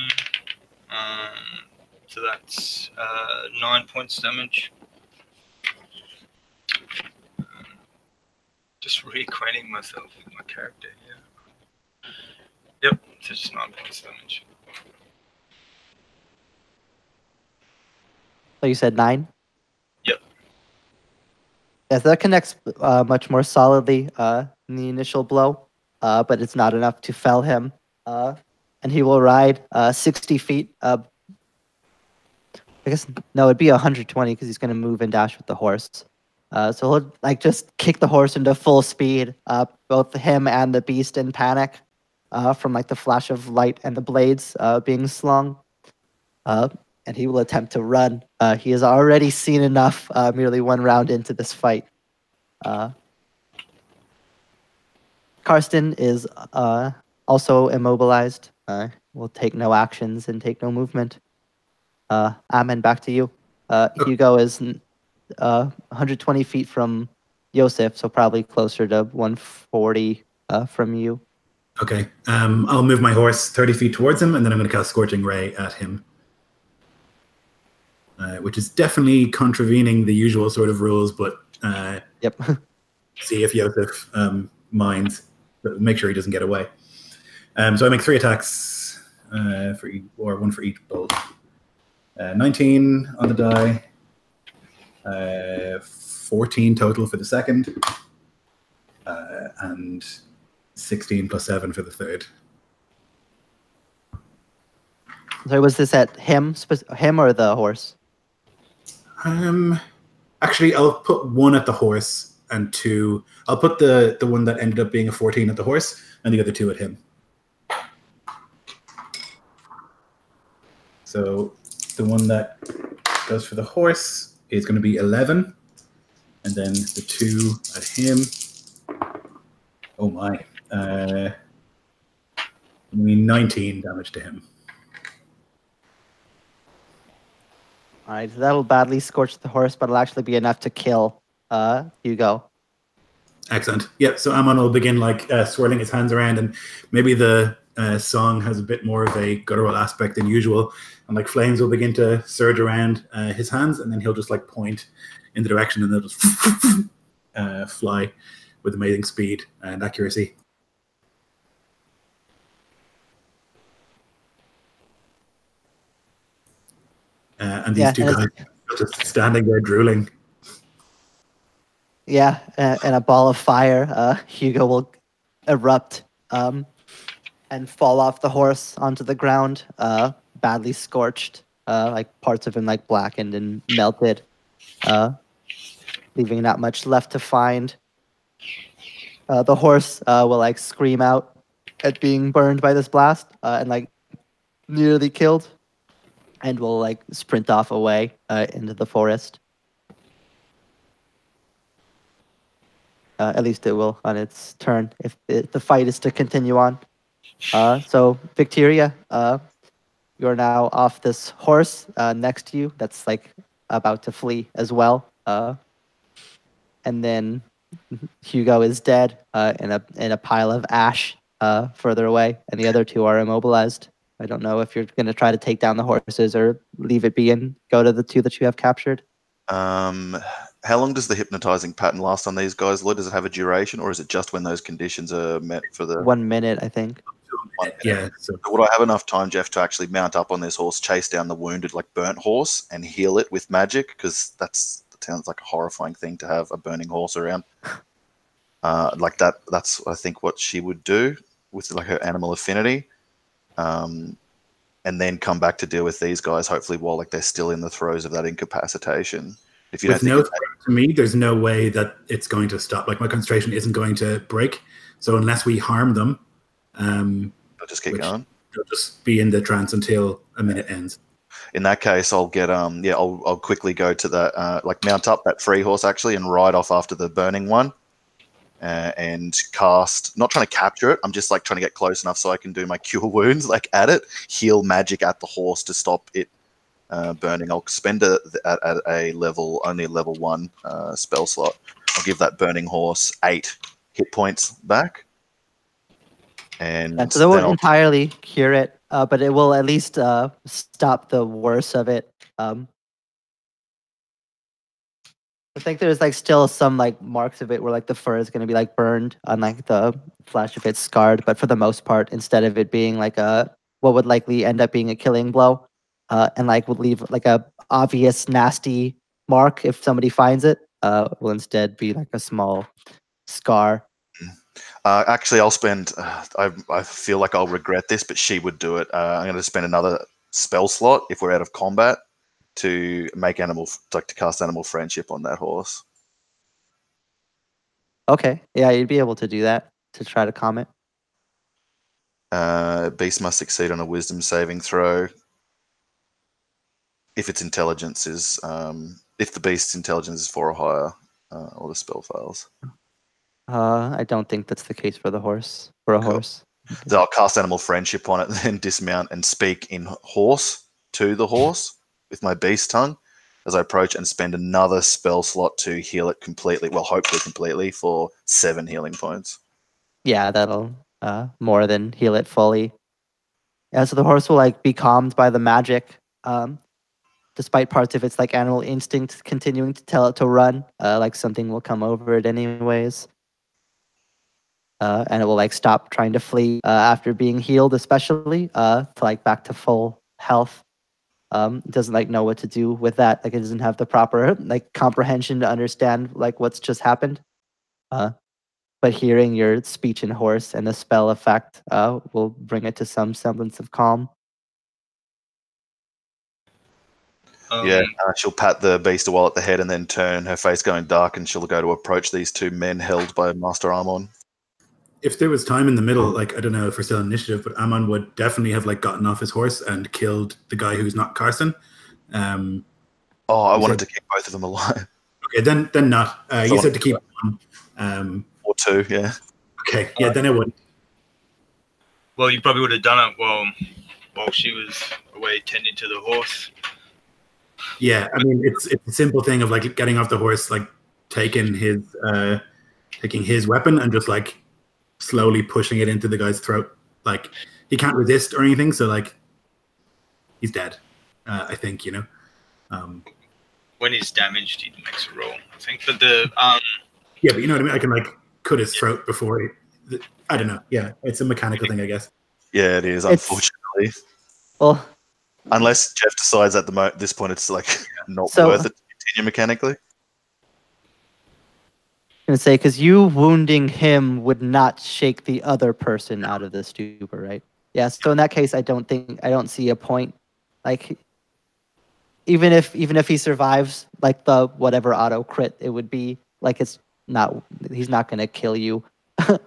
G: So that's 9 points damage. Just reacquainting myself with my character here. Yep, so just 9 points damage.
A: So you said 9?
G: Yep.
A: Yes, that connects much more solidly in the initial blow, but it's not enough to fell him. And he will ride 60 feet. I guess, no, it'd be 120 because he's going to move and dash with the horse. So he'll like just kick the horse into full speed, both him and the beast in panic from like the flash of light and the blades being slung. And he will attempt to run. He has already seen enough merely one round into this fight. Karsten is also immobilized. Will take no actions and take no movement. Amen, back to you. Hugo is 120 feet from Yosef, so probably closer to 140 from you.
C: Okay. I'll move my horse 30 feet towards him, and then I'm going to cast Scorching Ray at him. Which is definitely contravening the usual sort of rules, but
A: Yep.
C: see if Yosef minds. Make sure he doesn't get away. So I make 3 attacks or 1 for each bolt. 19 on the die. 14 total for the second. And 16 plus 7 for the third.
A: So was this at him or the horse?
C: Actually, I'll put 1 at the horse and 2. I'll put the one that ended up being a 14 at the horse and the other 2 at him. So the one that goes for the horse is going to be 11, and then the 2 at him. Oh my! I mean 19 damage to him.
A: All right, so that'll badly scorch the horse, but it'll actually be enough to kill Hugo.
C: Excellent. Yeah, so Amon will begin like swirling his hands around, and maybe the song has a bit more of a guttural aspect than usual, and like flames will begin to surge around his hands, and then he'll just like point in the direction, and they'll just fly with amazing speed and accuracy. And these 2 guys are just standing there drooling.
A: Yeah, and a ball of fire. Hugo will erupt and fall off the horse onto the ground, badly scorched, like parts of him like blackened and melted, leaving not much left to find. The horse will like scream out at being burned by this blast and like nearly killed, and will like sprint off away into the forest. At least it will on its turn if the fight is to continue on. So Victoria, you're now off this horse next to you that's like about to flee as well. And then Hugo is dead in a pile of ash further away, and the other two are immobilized. I don't know if you're going to try to take down the horses or leave it be and go to the two that you have captured.
D: How long does the hypnotizing pattern last on these guys, Lloyd? Does it have a duration, or is it just when those conditions are met for the
A: 1 minute, I think.
D: 1 minute?
C: Yeah. So
D: So would I have enough time, Jeff, to actually mount up on this horse, chase down the wounded, like burnt horse, and heal it with magic? Because that sounds like a horrifying thing to have a burning horse around. Like that. That's I think what she would do with like her animal affinity, and then come back to deal with these guys. Hopefully, while like they're still in the throes of that incapacitation. If you
C: with
D: don't
C: no
D: think
C: threat to me, there's no way that it's going to stop. Like my concentration isn't going to break. So unless we harm them,
D: I'll just keep
C: which-
D: going.
C: they'll just be in the trance until a minute ends.
D: In that case, I'll get I'll quickly go to the like mount up that free horse actually and ride off after the burning one, and cast. Not trying to capture it. I'm just like trying to get close enough so I can do my cure wounds like at it, heal magic at the horse to stop it burning. I'll spend it at a level only a level 1 spell slot. I'll give that burning horse 8 hit points back, and
A: And so they won't
D: then I'll
A: entirely cure it, but it will at least stop the worst of it. I think there's like still some like marks of it where like the fur is going to be like burned on like the flesh if it's scarred, but for the most part, instead of it being like what would likely end up being a killing blow, and like would leave like a obvious nasty mark if somebody finds it, will instead be like a small scar.
D: actually, I'll spend. I feel like I'll regret this, but she would do it. I'm going to spend another spell slot if we're out of combat to make to cast animal friendship on that horse.
A: Okay, yeah, you'd be able to do that to try to calm it.
D: Beast must succeed on a wisdom saving throw if its intelligence is if the beast's intelligence is 4 or higher, or the spell fails.
A: I don't think that's the case for the horse. For a
D: Cool.
A: horse.
D: So I'll cast animal friendship on it, then dismount and speak in horse to the horse with my beast tongue as I approach, and spend another spell slot to heal it completely. Well, hopefully completely, for 7 healing points.
A: Yeah, that'll more than heal it fully. Yeah, so the horse will like be calmed by the magic, despite parts of its like animal instinct continuing to tell it to run. Like something will come over it anyways, and it will like stop trying to flee after being healed, especially to like back to full health. It doesn't like know what to do with that. Like it doesn't have the proper like comprehension to understand like what's just happened. But hearing your speech in horse and the spell effect will bring it to some semblance of calm.
D: Yeah, she'll pat the beast a while at the head and then turn, her face going dark, and she'll go to approach these 2 men held by Master Armon.
C: If there was time in the middle, like I don't know if we're still in initiative, but Amon would definitely have like gotten off his horse and killed the guy who's not Carson.
D: I
C: You
D: wanted
C: said-
D: to keep both of them alive.
C: Okay, then not. You said to keep one.
D: Or 2, yeah.
C: Okay, yeah, then I would.
E: Well, you probably would have done it while she was away tending to the horse.
C: Yeah, I mean it's a simple thing of like getting off the horse, like taking his weapon and just like slowly pushing it into the guy's throat. Like he can't resist or anything, so like he's dead. I think, you know.
E: When he's damaged, he makes a roll, I think. But the
C: Yeah, but you know what I mean. I can like cut his throat before he. I don't know. Yeah, it's a mechanical thing, I guess.
D: Yeah, it is,
A: It's-
D: unfortunately.
A: Well,
D: Unless Jeff decides at this point it's like not
A: So-
D: worth it to continue mechanically.
A: I'm gonna say because you wounding him would not shake the other person out of the stupor, right? Yeah. So in that case, I don't see a point. Like, even if he survives, like the whatever auto crit, it would be like he's not gonna kill you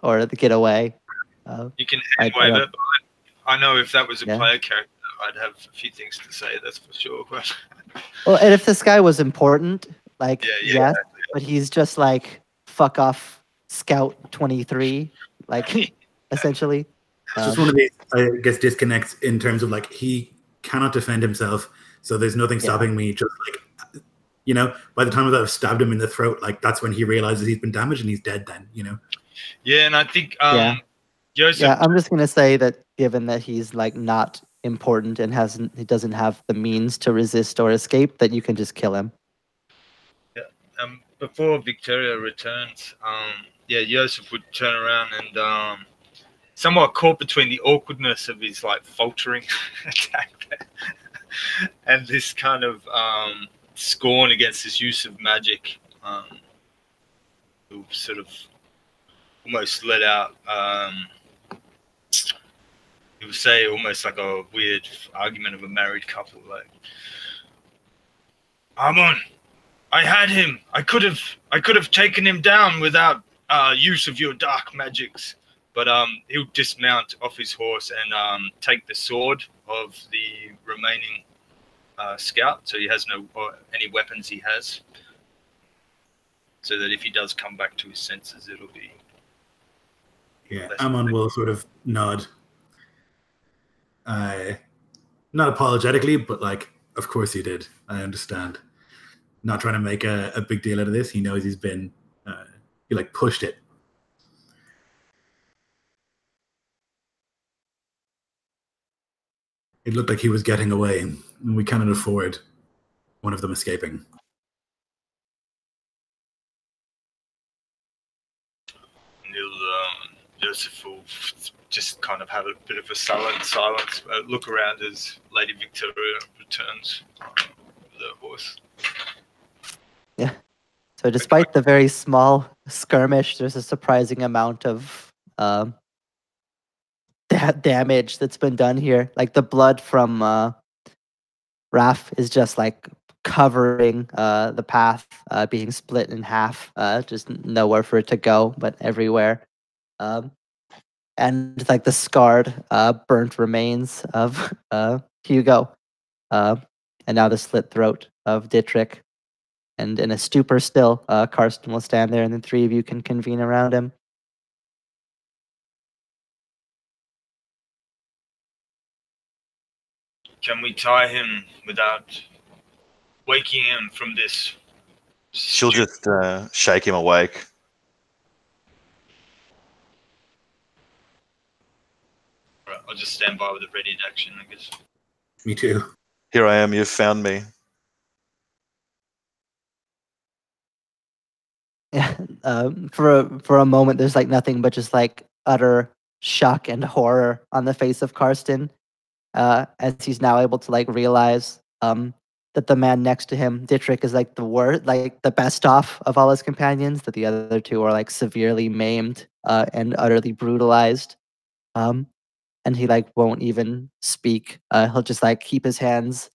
A: or get away.
E: you can
A: I
E: hand wave
A: don't-
E: it. But I know if that was a
A: Yeah.
E: player character, I'd have a few things to say. That's for sure. But
A: Well, and if this guy was important, like
E: Yeah,
A: yes, but he's just like fuck off, Scout 23, like essentially.
C: It's just one of these, I guess, disconnects in terms of like he cannot defend himself, so there's nothing
A: Yeah.
C: stopping me just like You know, by the time that I've stabbed him in the throat, like that's when he realizes he's been damaged and he's dead. Then, you know.
E: Yeah, and I think
A: Yeah.
E: Joseph.
A: Yeah, I'm just gonna say that given that he's like not important and he doesn't have the means to resist or escape, that you can just kill him.
E: Before Victoria returns, Joseph would turn around and somewhat caught between the awkwardness of his like faltering attack there, and this kind of scorn against his use of magic, who sort of almost let out. He would say almost like a weird argument of a married couple, like, Amon, I had him. I could have taken him down without use of your dark magics. But he'll dismount off his horse and take the sword of the remaining scout, so he has any weapons he has, so that if he does come back to his senses, it'll be.
C: Yeah, Amon will sort of nod. Not apologetically, but like, of course he did. I understand. Not trying to make a big deal out of this. He knows he's been, he like pushed it. It looked like he was getting away, and we cannot afford one of them escaping.
E: Joseph will just kind of have a bit of a silence, look around as Lady Victoria returns with her horse.
A: Yeah. So despite the very small skirmish, there's a surprising amount of damage that's been done here. Like the blood from Raph is just like covering the path, being split in half, just nowhere for it to go, but everywhere. And like the scarred, burnt remains of Hugo, and now the slit throat of Dietrich. And in a stupor still, Karsten will stand there, and the three of you can convene around him.
E: Can we tie him without waking him from this?
D: She'll just shake him awake.
E: Right, I'll just stand by with a ready action, I guess.
C: Me too.
D: Here I am, you've found me.
A: Yeah. For a moment, there's like nothing but just like utter shock and horror on the face of Karsten, as he's now able to like realize that the man next to him, Dietrich, is like the worst, like the best off of all his companions. That the other two are like severely maimed and utterly brutalized. And he like won't even speak. He'll just like keep his hands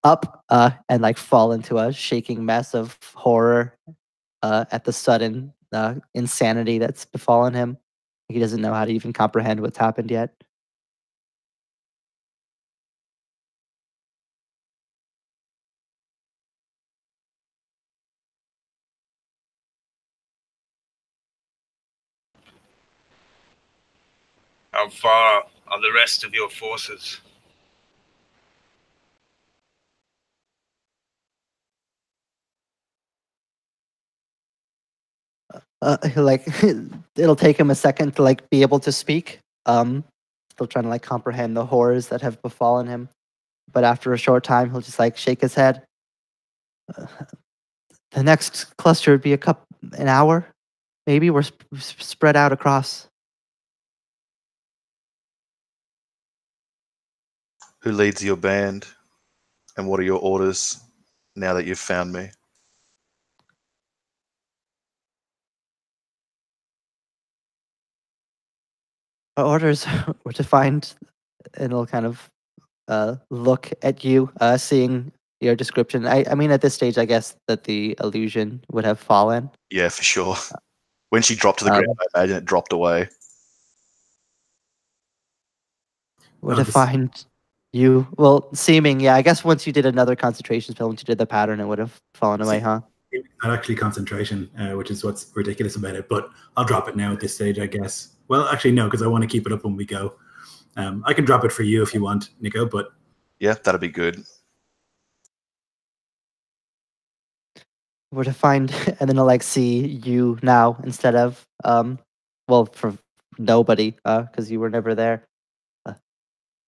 A: up and like fall into a shaking mess of horror at the sudden insanity that's befallen him. He doesn't know how to even comprehend what's happened yet.
E: How far are the rest of your forces?
A: Like it'll take him a second to like be able to speak. Still trying to like comprehend the horrors that have befallen him. But after a short time, he'll just like shake his head. The next cluster would be an hour, maybe. We're spread out across.
D: Who leads your band? And what are your orders now that you've found me?
A: Our orders were to find, and it'll kind of look at you, seeing your description. I mean, at this stage, I guess that the illusion would have fallen.
D: Yeah, for sure. When she dropped to the ground, I imagine it dropped away.
A: Were to find you. Well, seeming, yeah. I guess once you did another concentration spell, once you did the pattern, it would have fallen away, huh?
C: Not actually concentration, which is what's ridiculous about it. But I'll drop it now at this stage, I guess. Well, actually, no, because I want to keep it up when we go. I can drop it for you if you want, Nico. But
D: yeah, that'd be good.
A: were to find, and then I'll like see you now instead of well, for nobody, because you were never there.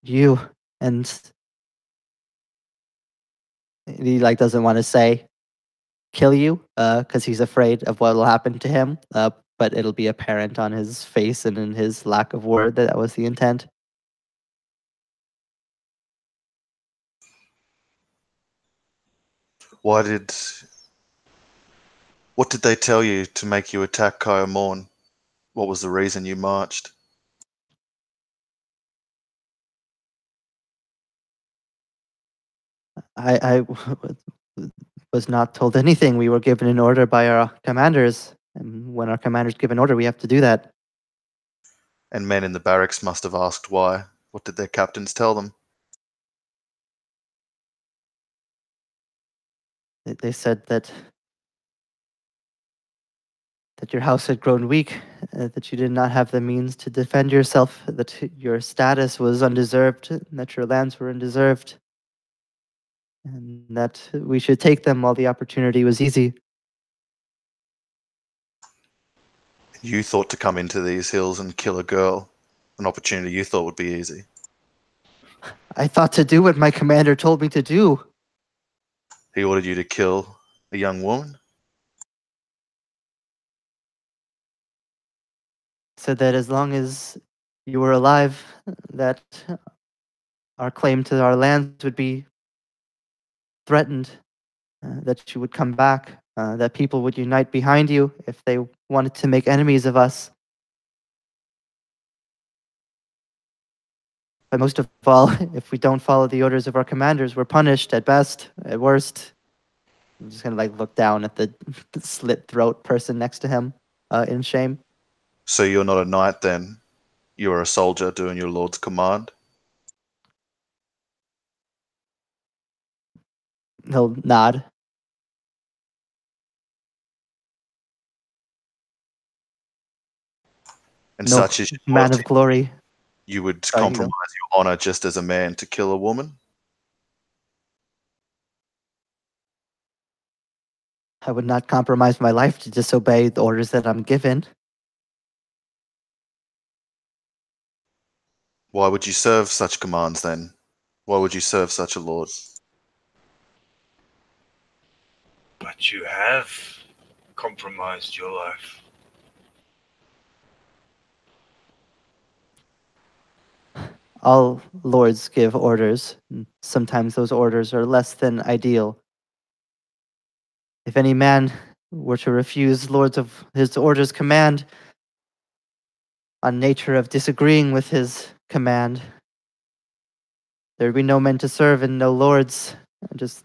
A: You and he like doesn't want to say kill you, because he's afraid of what will happen to him. But it'll be apparent on his face and in his lack of word that that was the intent.
D: What did they tell you to make you attack Kaya Morn? What was the reason you marched?
A: I was not told anything. We were given an order by our commanders, and when our commanders give an order, we have to do that.
D: And men in the barracks must have asked why. What did their captains tell them?
A: They said that your house had grown weak, that you did not have the means to defend yourself, that your status was undeserved, and that your lands were undeserved, and that we should take them while the opportunity was easy.
D: You thought to come into these hills and kill a girl, an opportunity you thought would be easy.
A: I thought to do what my commander told me to do.
D: He ordered you to kill a young woman?
A: Said that as long as you were alive, that our claim to our lands would be threatened, that you would come back, that people would unite behind you if they wanted to make enemies of us. But most of all, if we don't follow the orders of our commanders, we're punished at best, at worst. I'm just gonna like look down at the slit throat person next to him, in shame.
D: So you're not a knight then? You're a soldier doing your lord's command?
A: He'll nod.
D: And
A: No
D: such is your
A: man
D: loyalty.
A: of glory.
D: You would
A: Sorry, you go.
D: compromise your honor just as a man to kill a woman?
A: I would not compromise my life to disobey the orders that I'm given.
D: Why would you serve such commands then? Why would you serve such a lord?
G: But you have compromised your life.
A: All lords give orders. Sometimes those orders are less than ideal. If any man were to refuse lords of his orders' command on nature of disagreeing with his command, there would be no men to serve and no lords, just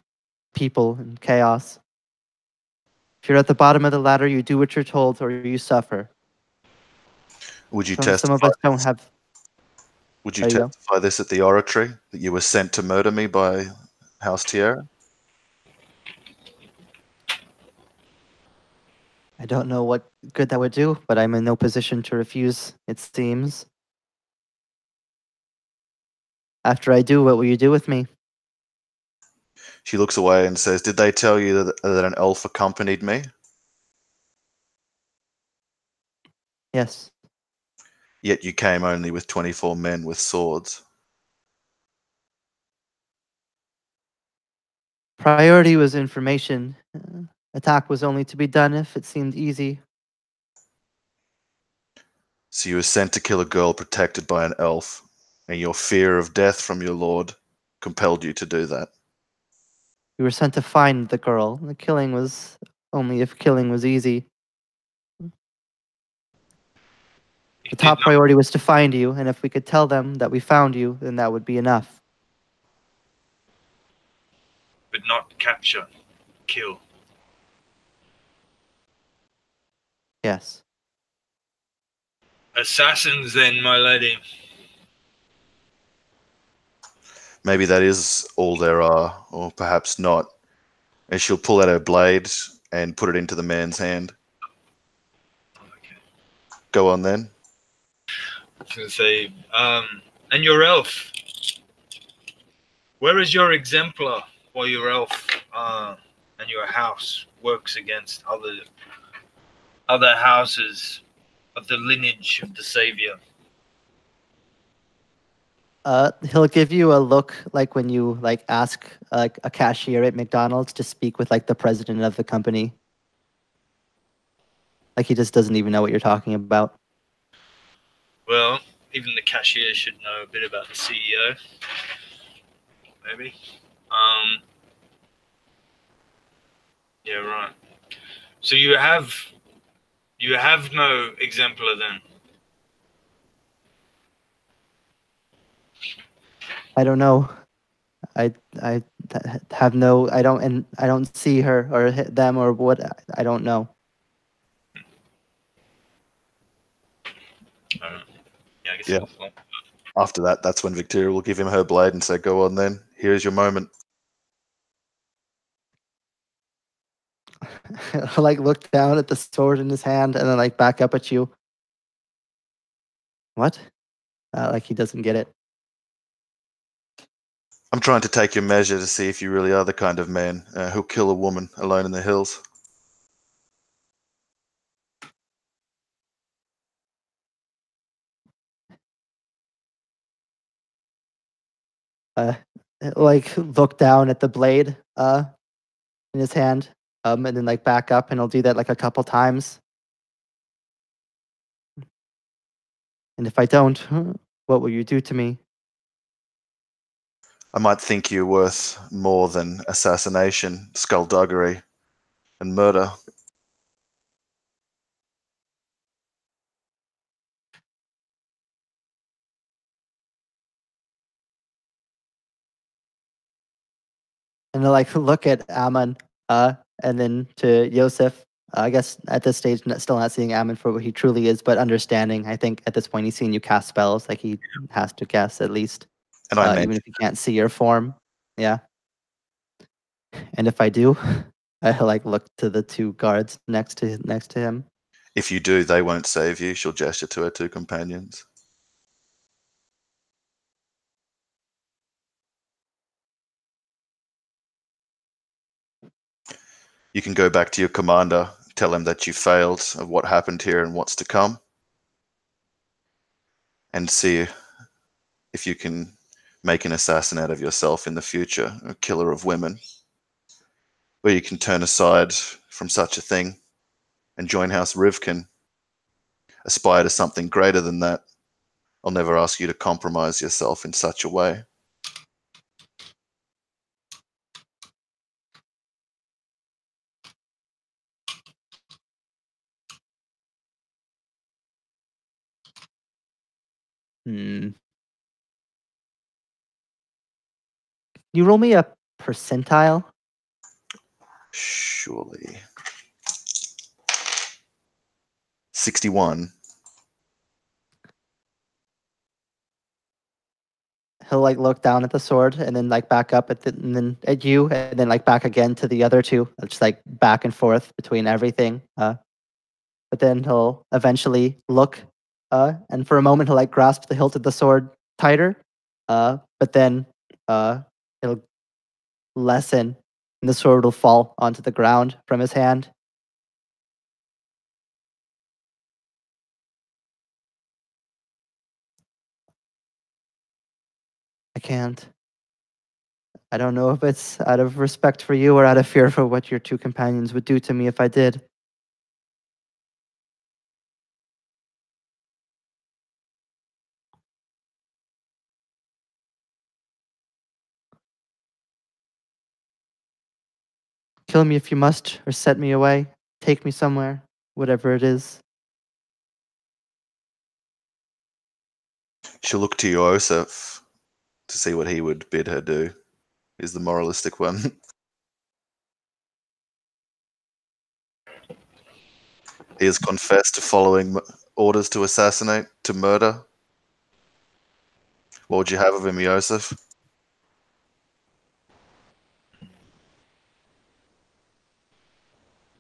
A: people and chaos. If you're at the bottom of the ladder, you do what you're told or you suffer.
D: Would you
A: Some of
D: testify?
A: us don't have.
D: Would you
A: There you go.
D: testify this at the oratory that you were sent to murder me by House Tierra?
A: I don't know what good that would do, but I'm in no position to refuse, it seems. After I do, what will you do with me?
D: She looks away and says, "Did they tell you that an elf accompanied me?
A: Yes.
D: Yet you came only with 24 men with swords."
A: Priority was information. Attack was only to be done if it seemed easy.
D: So you were sent to kill a girl protected by an elf, and your fear of death from your lord compelled you to do that.
A: We were sent to find the girl. The killing was only if killing was easy. The top priority was to find you, and if we could tell them that we found you, then that would be enough.
G: But not capture, kill.
A: Yes.
G: Assassins then, my lady.
D: Maybe that is all there are, or perhaps not. And she'll pull out her blade and put it into the man's hand.
G: Okay.
D: Go on then.
G: I was going to say, and your elf. Where is your exemplar while your elf and your house works against other houses of the lineage of the Savior.
A: He'll give you a look like when you like ask like a cashier at McDonald's to speak with like the president of the company. Like he just doesn't even know what you're talking about.
G: Well, even the cashier should know a bit about the CEO. Maybe. Yeah, right. So you have no exemplar then.
A: I don't know. I have no. I don't see her or them or what. I don't know.
G: Yeah, I guess
D: Yeah.
G: I'll-
D: After that, that's when Victoria will give him her blade and say, "Go on then. Here's your moment."
A: He'll like look down at the sword in his hand and then like back up at you. What? Like he doesn't get it.
D: I'm trying to take your measure to see if you really are the kind of man who'll kill a woman alone in the hills.
A: Like look down at the blade in his hand and then like back up, and he'll do that like a couple times. And if I don't, what will you do to me?
D: I might think you're worth more than assassination, skullduggery, and murder.
A: And he'll like look at Ammon and then to Yosef. I guess at this stage, still not seeing Ammon for what he truly is, but understanding. I think at this point, he's seen you cast spells. Like he has to guess at least,
D: And I
A: even if he can't see your form. Yeah. And if I do, I like look to the two guards next to him.
D: if you do, they won't save you. She'll gesture to her two companions. You can go back to your commander, tell him that you failed of what happened here and what's to come, and see if you can make an assassin out of yourself in the future, a killer of women. Or you can turn aside from such a thing and join House Rivkin. Aspire to something greater than that. I'll never ask you to compromise yourself in such a way.
A: Hmm. You roll me a percentile.
D: Surely. 61.
A: He'll like look down at the sword and then like back up and then at you and then like back again to the other two. Just like back and forth between everything. But then he'll eventually look and for a moment he'll like grasp the hilt of the sword tighter. But then it'll lessen and the sword will fall onto the ground from his hand. I can't. I don't know if it's out of respect for you or out of fear for what your two companions would do to me if I did. Kill me if you must, or set me away. Take me somewhere, whatever it is.
D: She'll look to Yosef to see what he would bid her do. He's the moralistic one. He has confessed to following orders to assassinate, to murder. What would you have of him, Yosef?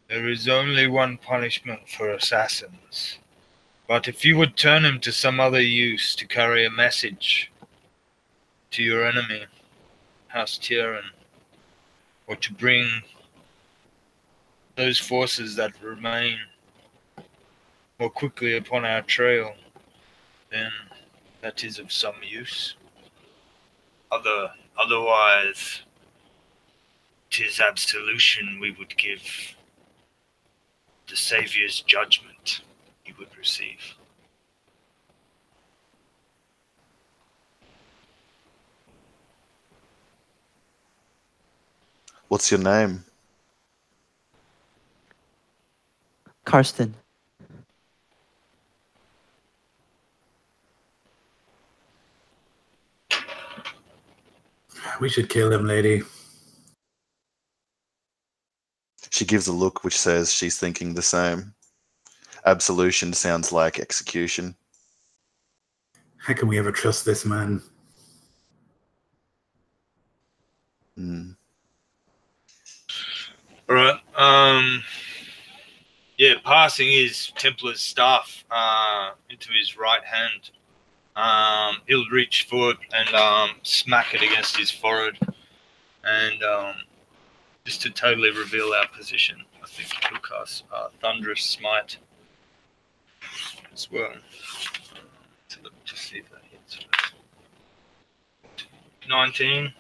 F: There is only one punishment for assassins. But if you would turn him to some other use to carry a message to your enemy, House Tyrion, or to bring those forces that remain more quickly upon our trail, then that is of some use. Otherwise, 'tis absolution we would give, the Saviour's judgment you would receive.
D: What's your name?
A: Karsten.
C: We should kill him, lady.
D: She gives a look which says she's thinking the same. Absolution sounds like execution.
C: How can we ever trust this man?
D: Mm.
F: All right. Yeah, passing his Templar's staff into his right hand. He'll reach forward and smack it against his forehead, and just to totally reveal our position, I think he'll cast Thunderous Smite as well. So let me just see if that hits. 19.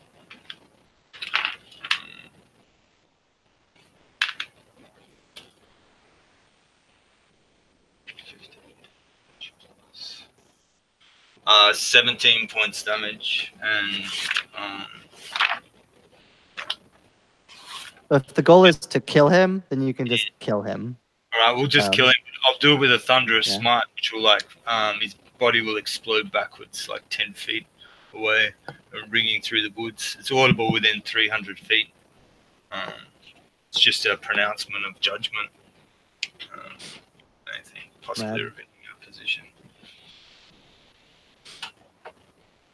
F: Uh, 17 points damage, and
A: If the goal is to kill him, then you can just kill him.
F: all right, we'll just kill him. I'll do it with a Thunderous
A: Yeah.
F: Smite, which will his body will explode backwards like 10 feet away, ringing through the woods. It's audible within 300 feet. It's just a pronouncement of judgment. Anything possibly revealing our position.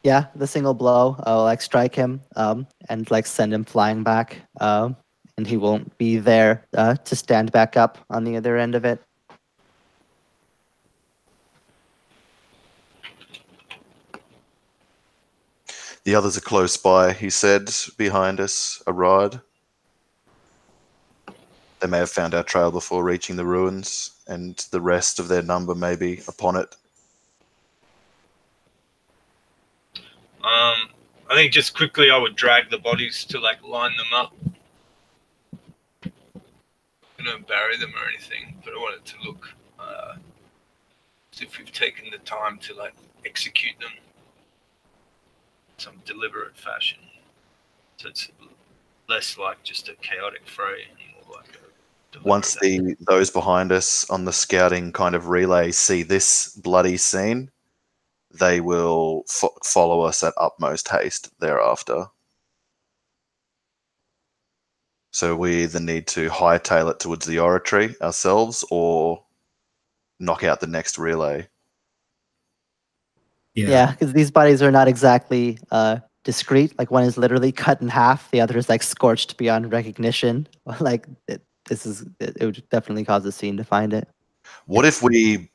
A: Yeah, the single blow will like strike him and like send him flying back, and he won't be there to stand back up on the other end of it.
D: The others are close by, he said, behind us, a ride. They may have found our trail before reaching the ruins, and the rest of their number may be upon it.
F: I think just quickly I would drag the bodies to like line them up. I don't bury them or anything, but I want it to look as if we've taken the time to like execute them in some deliberate fashion. So it's less like just a chaotic fray and more like a
D: Once
F: deliberate
D: those behind us on the scouting kind of relay see this bloody scene, they will follow us at utmost haste thereafter. So we either need to hightail it towards the oratory ourselves or knock out the next relay.
A: Yeah, because these bodies are not exactly discreet. Like one is literally cut in half, the other is like scorched beyond recognition. Like it would definitely cause a scene to find it.
D: What if we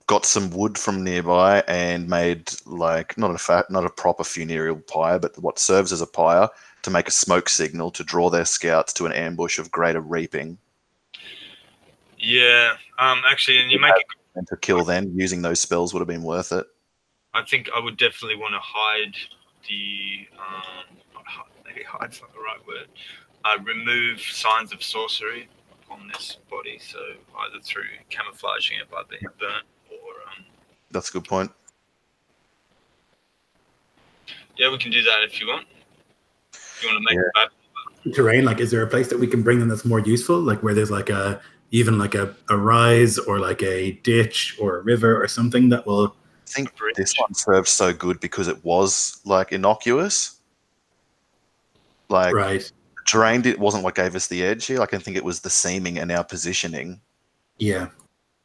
D: got some wood from nearby and made like not a proper funereal pyre, but what serves as a pyre to make a smoke signal to draw their scouts to an ambush of greater reaping?
F: Yeah, actually, and you make it.
D: And to kill them using those spells would have been worth it.
F: I think I would definitely want to hide the. Maybe hide's not the right word. Remove signs of sorcery on this body, so either through camouflaging it by being burnt or.
D: That's a good point.
F: Yeah, we can do that if you want. If you want to make it bad.
C: Terrain, like, is there a place that we can bring them that's more useful, like where there's like a rise or like a ditch or a river or something that will.
D: I think this one served so good because it was like innocuous. Like
C: right.
D: Terrain, it wasn't what gave us the edge here. Like I think it was the seaming and our positioning.
C: Yeah.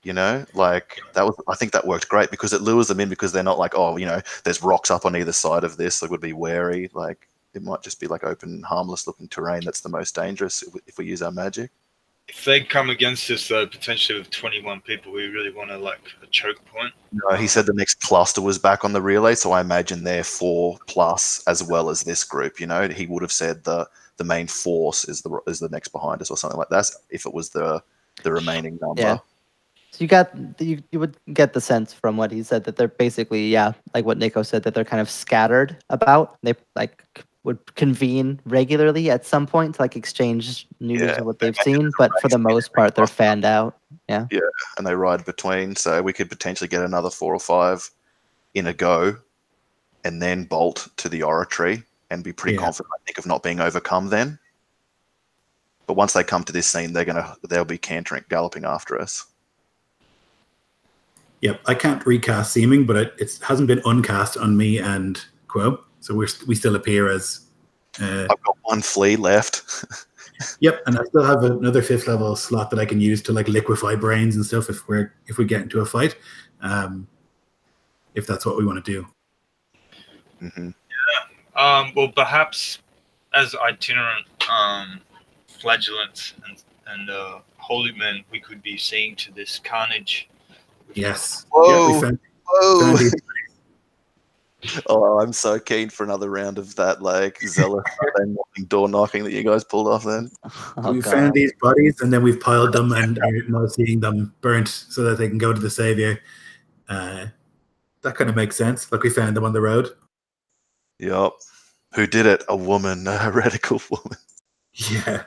D: You know, like that was. I think that worked great because it lures them in because they're not like, oh, you know, there's rocks up on either side of this. They would be wary. Like it might just be like open, harmless-looking terrain that's the most dangerous if we use our magic.
F: If they come against us, though, potentially with 21 people, we really want to like a choke point.
D: No, he said the next cluster was back on the relay, so I imagine they're 4+ as well as this group. You know, he would have said the the main force is the next behind us or something like that. If it was the remaining number.
A: Yeah. So you would get the sense from what he said that they're basically, like what Nico said, that they're kind of scattered about. They like would convene regularly at some point to like exchange news of what they've seen, but for the most part they're fanned out. Yeah.
D: Yeah, and they ride between, so we could potentially get another 4 or 5 in a go, and then bolt to the oratory and be pretty confident, I think, of not being overcome then. But once they come to this scene, they'll be galloping after us.
C: Yep, I can't recast seeming, but it hasn't been uncast on me and Quo, so we still appear as.
D: I've got 1 flea left.
C: Yep, and I still have another 5th level slot that I can use to like liquefy brains and stuff if we get into a fight, if that's what we want to do.
D: Mm-hmm.
G: Yeah. Well, perhaps as itinerant flagellants and holy men, we could be seeing to this carnage.
C: Yes.
D: Whoa.
C: Yeah, found these.
D: Oh, I'm so keen for another round of that, like zealous door knocking that you guys pulled off. Then
C: we found these bodies, and then we've piled them, and are now seeing them burnt so that they can go to the savior. That kind of makes sense. Like we found them on the road.
D: Yep. Who did it? A woman, a heretical woman.
C: Yeah.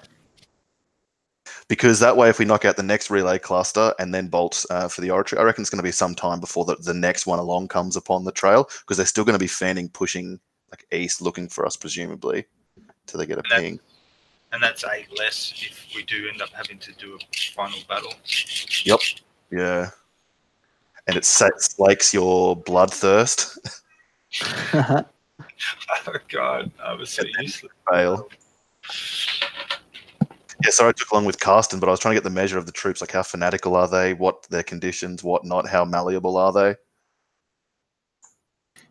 D: Because that way, if we knock out the next relay cluster and then bolt for the oratory, I reckon it's going to be some time before the next one along comes upon the trail, because they're still going to be fanning, pushing like east, looking for us, presumably, till they get a ping.
G: And that's 8 less if we do end up having to do a final battle.
D: Yep. Yeah. And it slakes your bloodthirst.
G: Oh God, I was so useless.
D: Fail. Yeah, sorry I took along with Carsten, but I was trying to get the measure of the troops, like how fanatical are they, what their conditions, what not, how malleable are they?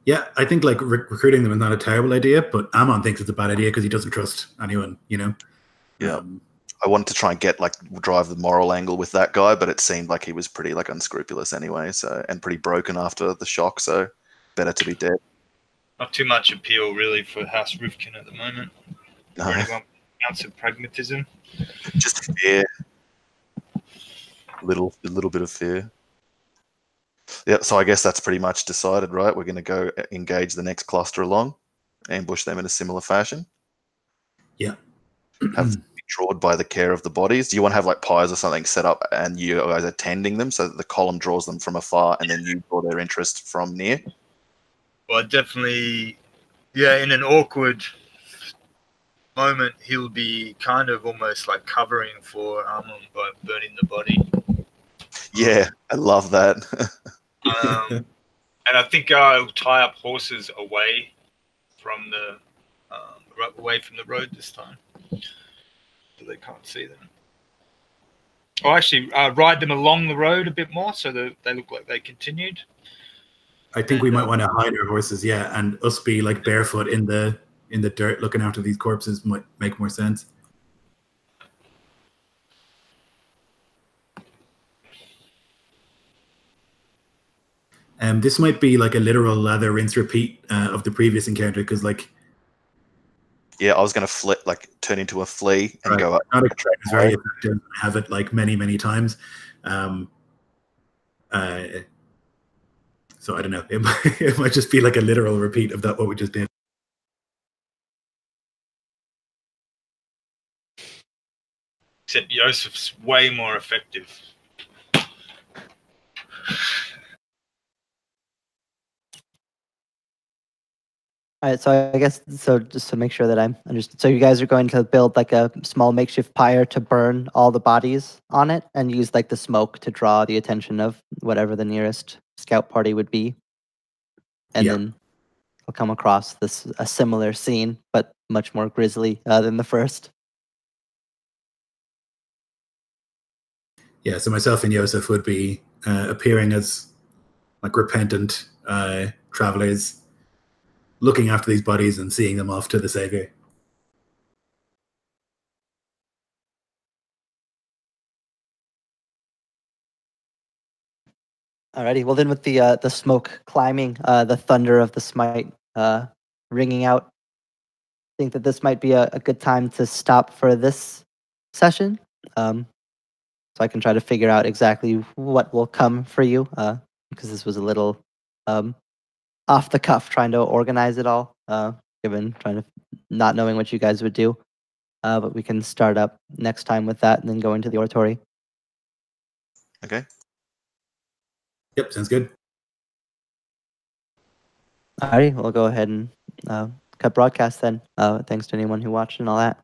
C: Yeah, I think like recruiting them is not a terrible idea, but Amon thinks it's a bad idea because he doesn't trust anyone, you know?
D: Yeah. I wanted to try and drive the moral angle with that guy, but it seemed like he was pretty like unscrupulous anyway, and pretty broken after the shock, so better to be dead.
G: Not too much appeal really for House Rifkin at the moment.
D: No.
G: For anyone with an ounce of pragmatism.
D: Just fear. A little bit of fear. Yeah, so I guess that's pretty much decided, right? We're going to go engage the next cluster along, ambush them in a similar fashion.
C: Yeah.
D: Have them be drawn by the care of the bodies. Do you want to have like pies or something set up and you guys are tending them so that the column draws them from afar and then you draw their interest from near?
G: Well, definitely, in an awkward moment, he'll be kind of almost like covering for Amon by burning the body.
D: Yeah, I love that.
G: And I think I'll tie up horses away from the road this time, so they can't see them. Or actually, ride them along the road a bit more so that they look like they continued.
C: I think we might want to hide our horses, and us be like barefoot in the dirt looking after these corpses might make more sense. This might be like a literal lather rinse repeat of the previous encounter because like.
D: Yeah, I was going to turn into a flea and go up.
C: Not a is very effective. I have it like many times. So I don't know. It might just be like a literal repeat of what we just did.
G: Except Yosef's way more effective.
A: All right, so I guess just to make sure that I'm understood. So you guys are going to build like a small makeshift pyre to burn all the bodies on it and use like the smoke to draw the attention of whatever the nearest scout party would be. And then I'll come across a similar scene, but much more grisly than the first.
C: Yeah, so myself and Yosef would be appearing as like repentant travelers, looking after these bodies and seeing them off to the savior.
A: Alrighty, well then with the smoke climbing, the thunder of the smite ringing out, think that this might be a good time to stop for this session. So I can try to figure out exactly what will come for you, because this was a little off the cuff trying to organize it all, given trying to not knowing what you guys would do. But we can start up next time with that and then go into the oratory.
D: Okay.
C: Yep, sounds good.
A: Alrighty, we'll go ahead and cut broadcast then. Thanks to anyone who watched and all that.